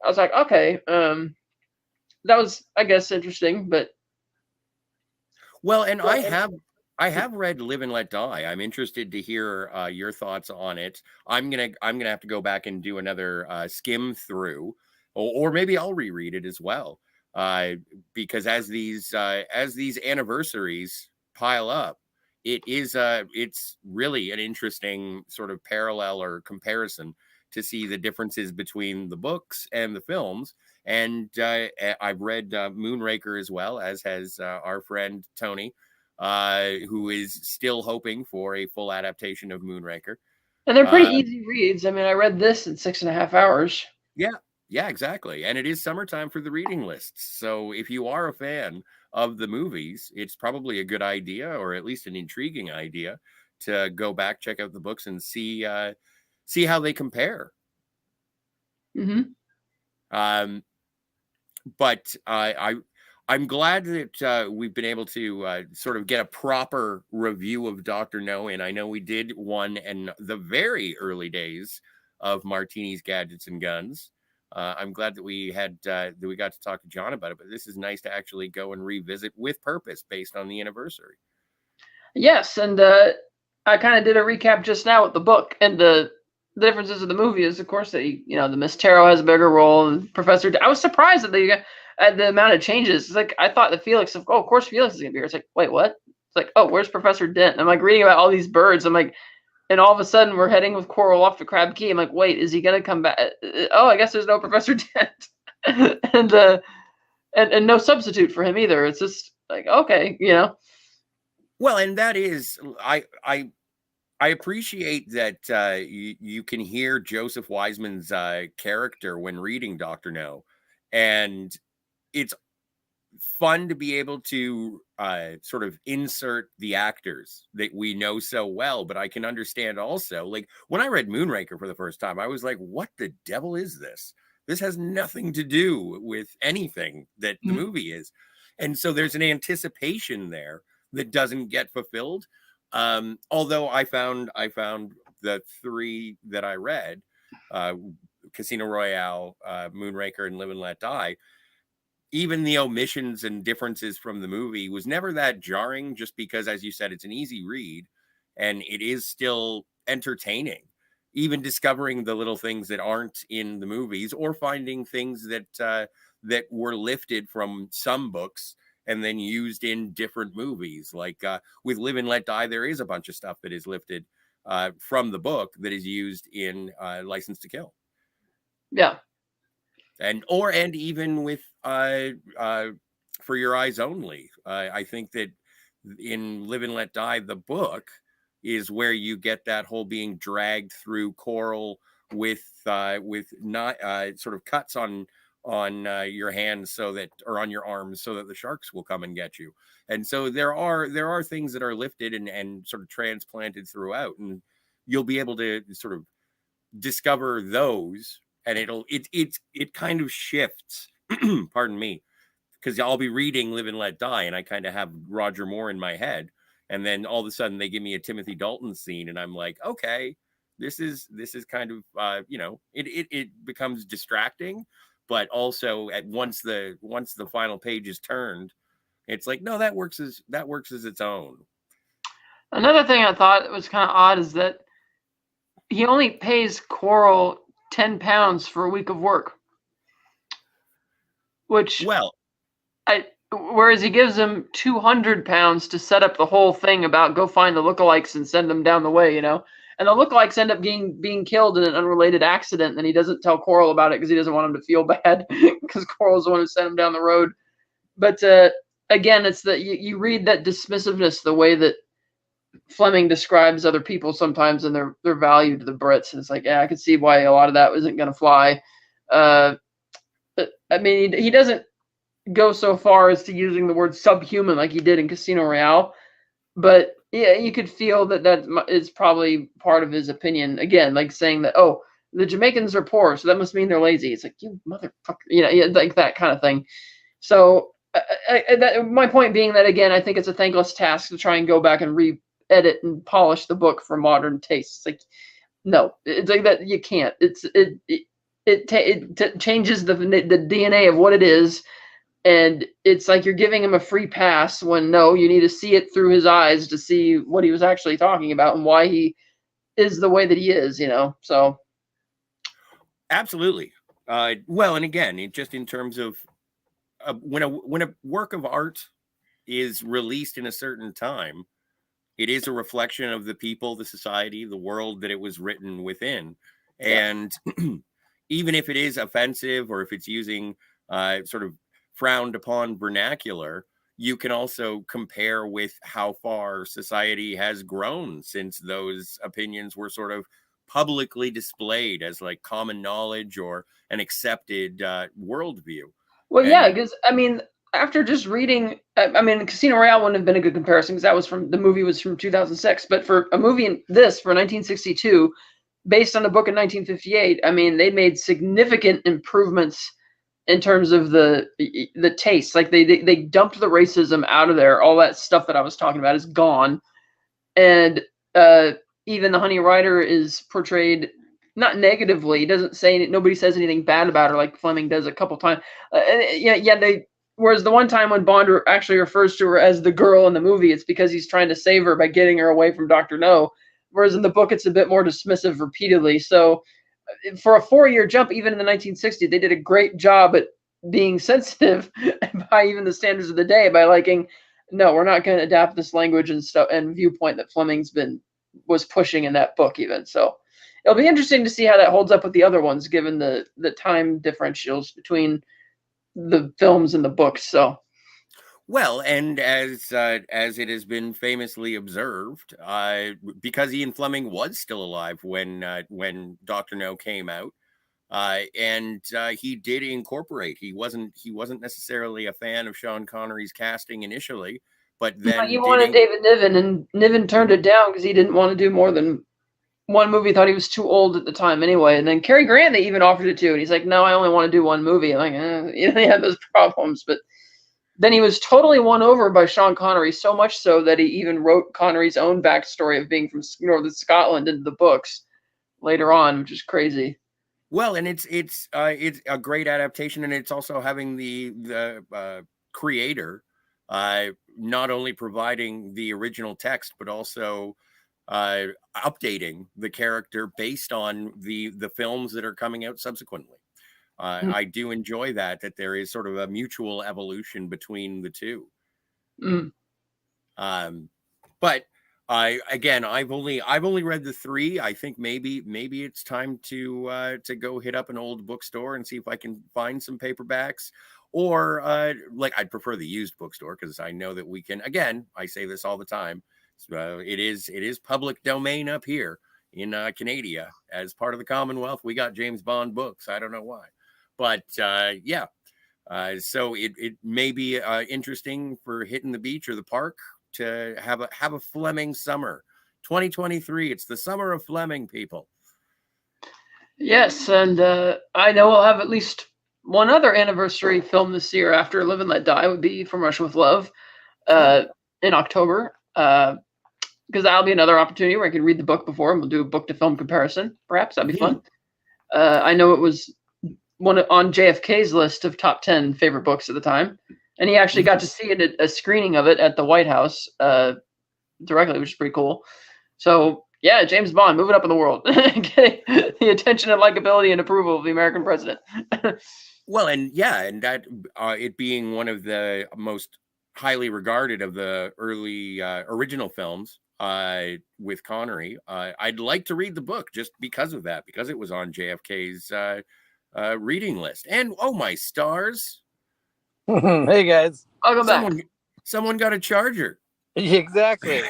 Speaker 2: I was like, okay, that was, I guess, interesting. But
Speaker 1: well, and I have read Live and Let Die. I'm interested to hear your thoughts on it. I'm gonna have to go back and do another skim through, or maybe I'll reread it as well. Uh, because as these anniversaries pile up, it's really an interesting sort of parallel or comparison to see the differences between the books and the films. And I've read Moonraker as well, as has our friend Tony, who is still hoping for a full adaptation of Moonraker.
Speaker 2: and they're pretty
Speaker 1: Uh,
Speaker 2: easy reads. I mean, I read this in 6.5 hours.
Speaker 1: yeah, yeah, exactly. And it is summertime for the reading lists. So if you are a fan of the movies, it's probably a good idea, or at least an intriguing idea, to go back, check out the books, and see how they compare.
Speaker 2: Hmm.
Speaker 1: Um, but I'm glad that we've been able to sort of get a proper review of Doctor No, and I know we did one in the very early days of Martinis, Gadgets, and Guns. I'm glad that we got to talk to John about it, but this is nice to actually go and revisit with purpose based on the anniversary.
Speaker 2: Yes, and I kind of did a recap just now with the book, and the differences of the movie is, of course, that the Miss Tarot has a bigger role, and I was surprised that they got at the amount of changes. It's like I thought that Felix, of course, Felix is gonna be here. It's like, wait, what? It's like, oh, where's Professor Dent? And I'm like reading about all these birds. I'm like, and all of a sudden we're heading with Coral off to Crab Key. I'm like, wait, is he gonna come back? Oh, I guess there's no Professor Dent, and no substitute for him either. It's just like, okay.
Speaker 1: Well, and that is I appreciate that you can hear Joseph Wiseman's character when reading Doctor No, and it's fun to be able to sort of insert the actors that we know so well. But I can understand also, like when I read Moonraker for the first time, I was like, "What the devil is this? This has nothing to do with anything that the movie is," and so there's an anticipation there that doesn't get fulfilled. Although I found the three that I read, uh, Casino Royale, Moonraker, and Live and Let Die, even the omissions and differences from the movie was never that jarring, just because, as you said, it's an easy read and it is still entertaining. even discovering the little things that aren't in the movies, or finding things that that were lifted from some books and then used in different movies. Like with Live and Let Die, there is a bunch of stuff that is lifted from the book that is used in License to Kill.
Speaker 2: Yeah.
Speaker 1: And even with For Your Eyes Only. I think that in Live and Let Die, the book is where you get that whole being dragged through coral with not sort of cuts on your hands, so that, or on your arms, so that the sharks will come and get you. And so there are things that are lifted and sort of transplanted throughout, and you'll be able to sort of discover those, and it kind of shifts. Pardon me, because I'll be reading Live and Let Die, and I kind of have Roger Moore in my head, and then all of a sudden they give me a Timothy Dalton scene, and I'm like, okay, this is kind of it becomes distracting, but also once the final page is turned, it's like, no, that works as its own.
Speaker 2: Another thing I thought was kind of odd is that he only pays Coral £10 for a week of work, which whereas he gives him £200 to set up the whole thing about go find the lookalikes and send them down the way, and the lookalikes end up being killed in an unrelated accident, and he doesn't tell Coral about it because he doesn't want him to feel bad because Coral's the one who sent him down the road. But again, it's that you read that dismissiveness, the way that Fleming describes other people sometimes and their value to the Brits, and it's like, yeah, I could see why a lot of that isn't going to fly. I mean, he doesn't go so far as to using the word subhuman like he did in Casino Royale, but yeah, you could feel that is probably part of his opinion. Again, like saying that, oh, the Jamaicans are poor, so that must mean they're lazy. It's like, you motherfucker, like that kind of thing. So my point being that, again, I think it's a thankless task to try and go back and re-edit and polish the book for modern tastes. It's like, no, it's like that. You can't. It changes the DNA of what it is, and it's like you're giving him a free pass when no, you need to see it through his eyes to see what he was actually talking about and why he is the way that he is. So
Speaker 1: absolutely. Well, and again, just in terms of when a work of art is released in a certain time, it is a reflection of the people, the society, the world that it was written within. Yeah. And even if it is offensive, or if it's using sort of frowned upon vernacular, you can also compare with how far society has grown since those opinions were sort of publicly displayed as like common knowledge or an accepted worldview.
Speaker 2: Well, yeah, because I mean, after just reading, I mean, Casino Royale wouldn't have been a good comparison because the movie was from 2006. But for a movie for 1962, based on a book in 1958, I mean, they made significant improvements in terms of the taste. Like they dumped the racism out of there. All that stuff that I was talking about is gone, and even the Honey Rider is portrayed not negatively. Doesn't say nobody says anything bad about her like Fleming does a couple times. Whereas the one time when Bond actually refers to her as the girl in the movie, it's because he's trying to save her by getting her away from Dr. No. Whereas in the book, it's a bit more dismissive repeatedly. So for a 4-year jump, even in the 1960s, they did a great job at being sensitive by even the standards of the day, by liking, no, we're not going to adapt this language and stuff and viewpoint that Fleming's was pushing in that book even. So it'll be interesting to see how that holds up with the other ones, given the time differentials between the films and the books. So,
Speaker 1: well, and as it has been famously observed, because Ian Fleming was still alive when Dr. No came out, and he did incorporate. He wasn't necessarily a fan of Sean Connery's casting initially, but then
Speaker 2: he wanted David Niven, and Niven turned it down because he didn't want to do more than one movie. Thought he was too old at the time anyway. And then Cary Grant, they even offered it to, and he's like, no, I only want to do one movie. I'm like, he had those problems. But then he was totally won over by Sean Connery, so much so that he even wrote Connery's own backstory of being from northern Scotland into the books later on, which is crazy.
Speaker 1: Well, and it's a great adaptation, and it's also having the creator not only providing the original text, but also updating the character based on the films that are coming out subsequently. I do enjoy that there is sort of a mutual evolution between the two. But I've only read the 3. I think maybe it's time to go hit up an old bookstore and see if I can find some paperbacks, or like I'd prefer the used bookstore, because I know that we can. Again, I say this all the time. It is public domain up here in Canada. As part of the Commonwealth, we got James Bond books. I don't know why, but yeah. So it may be interesting for hitting the beach or the park to have a Fleming summer. 2023. It's the summer of Fleming, people. one other anniversary film this year after Live and Let Die would be From Russia with Love in October. Because that'll be another opportunity where I can read the book before, and we'll do a book to film comparison. Perhaps that'd be fun. I know it was on JFK's list of top 10 favorite books at the time, and he actually got to see a screening of it at the White House directly, which is pretty cool. So yeah, James Bond moving up in the world, getting the attention and likability and approval of the American president. Well, and that it being one of the most highly regarded of the early original films with Connery, I'd like to read the book just because of that, because it was on JFK's reading list. And oh my stars!
Speaker 3: Hey guys,
Speaker 2: I'll go back.
Speaker 1: Someone got a charger.
Speaker 3: Exactly.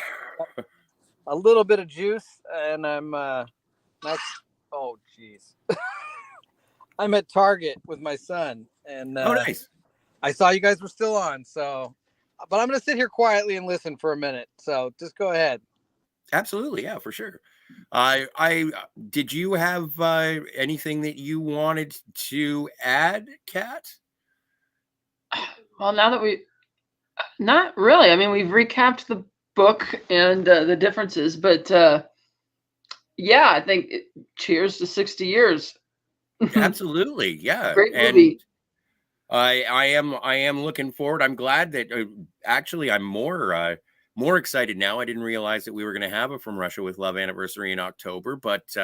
Speaker 3: A little bit of juice, and I'm nice. Oh, jeez. I'm at Target with my son, and
Speaker 1: oh, nice.
Speaker 3: I saw you guys were still on, so. But I'm going to sit here quietly and listen for a minute. So just go ahead.
Speaker 1: Absolutely, yeah, for sure. Did you have anything that you wanted to add, Kat?
Speaker 2: Well, now that not really. I mean, we've recapped the book and the differences, but yeah, I think cheers to 60 years.
Speaker 1: Absolutely, yeah.
Speaker 2: Great movie.
Speaker 1: I am looking forward. I'm glad that actually I'm more excited now. I didn't realize that we were going to have a From Russia with Love anniversary in October, but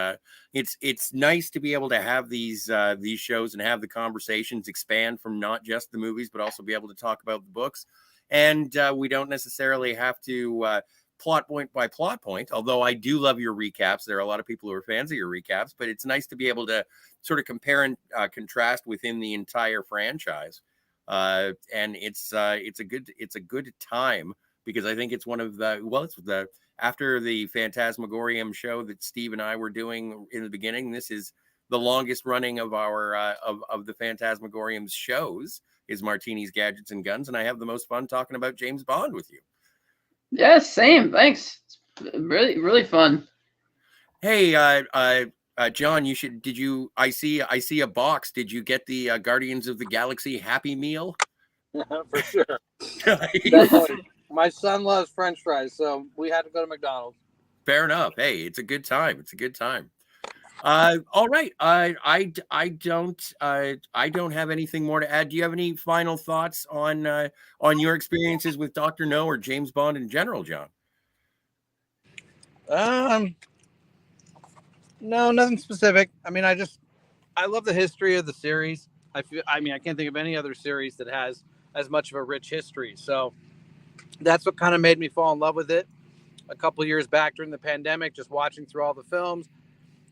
Speaker 1: it's nice to be able to have these shows and have the conversations expand from not just the movies, but also be able to talk about the books. And we don't necessarily have to plot point by plot point, although I do love your recaps. There are a lot of people who are fans of your recaps, but it's nice to be able to sort of compare and contrast within the entire franchise. And it's a good time, because I think it's one of the, after the Fantasmagorium show that Steve and I were doing in the beginning, this is the longest running of our of the Fantasmagorium's shows, is Martinis, Gadgets, and Guns, and I have the most fun talking about James Bond with you.
Speaker 2: Yeah, same. Thanks. It's really, really fun.
Speaker 1: Hey, John, I see a box. Did you get the Guardians of the Galaxy Happy Meal?
Speaker 3: For sure. My son loves French fries, so we had to go to McDonald's.
Speaker 1: Fair enough. Hey, it's a good time. It's a good time. All right. I don't have anything more to add. Do you have any final thoughts on your experiences with Dr. No or James Bond in general, John?
Speaker 3: No, nothing specific. I mean, I love the history of the series. I can't think of any other series that has as much of a rich history. So that's what kind of made me fall in love with it. A couple of years back during the pandemic, just watching through all the films,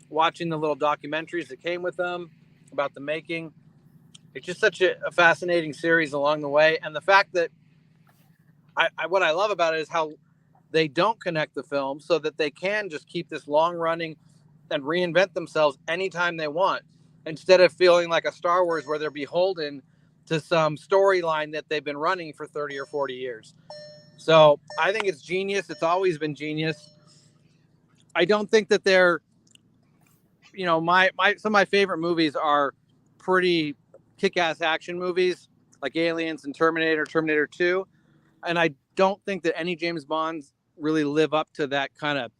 Speaker 3: watching the little documentaries that came with them about the making. It's just such a fascinating series along the way. And the fact that what I love about it is how they don't connect the films, so that they can just keep this long running and reinvent themselves anytime they want, instead of feeling like a Star Wars where they're beholden to some storyline that they've been running for 30 or 40 years. So I think it's genius. It's always been genius. I don't think that they're, some of my favorite movies are pretty kick-ass action movies like Aliens and Terminator 2. And I don't think that any James Bonds really live up to that kind of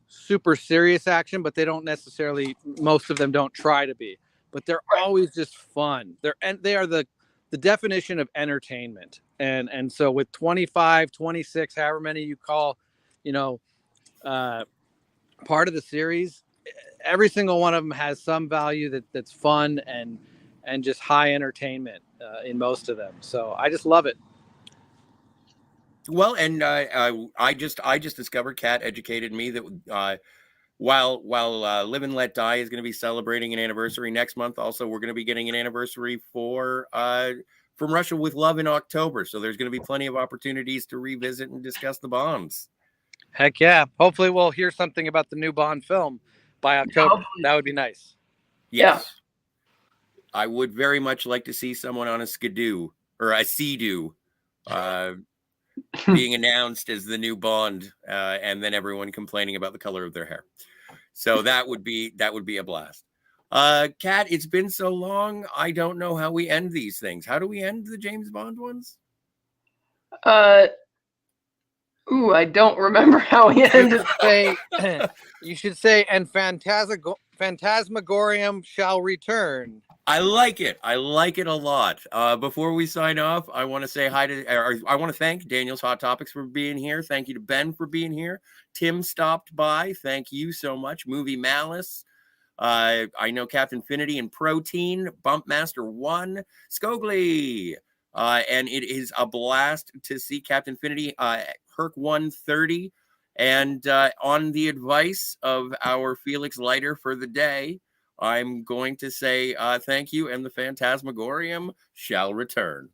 Speaker 3: super serious action, but they don't necessarily, most of them don't try to be, but they're always just fun. They are the definition of entertainment. And so with 25, 26, however many you call, part of the series. Every single one of them has some value that's fun and just high entertainment in most of them. So I just love it.
Speaker 1: Well, and I just discovered, Kat educated me that while Live and Let Die is going to be celebrating an anniversary next month, also we're going to be getting an anniversary for From Russia with Love in October. So there's going to be plenty of opportunities to revisit and discuss the Bonds.
Speaker 3: Heck yeah! Hopefully we'll hear something about the new Bond film by October.
Speaker 2: Hopefully.
Speaker 3: That would be nice.
Speaker 1: Yes. I would very much like to see someone on a skidoo or a sea-doo being announced as the new Bond, and then everyone complaining about the color of their hair. So that would be a blast. Kat, it's been so long. I don't know how we end these things. How do we end the James Bond ones?
Speaker 2: I don't remember how he ended.
Speaker 3: You should say, and Phantasmagorium shall return.
Speaker 1: I like it. I like it a lot. Before we sign off, I want to say hi to, I want to thank Daniel's Hot Topics for being here. Thank you to Ben for being here. Tim stopped by. Thank you so much. Movie Malice. I know Captain Infinity and Protein, Bumpmaster 1, Scogly. And it is a blast to see Captain Infinity, Herc 130. And on the advice of our Felix Leiter for the day, I'm going to say thank you, and the Phantasmagorium shall return.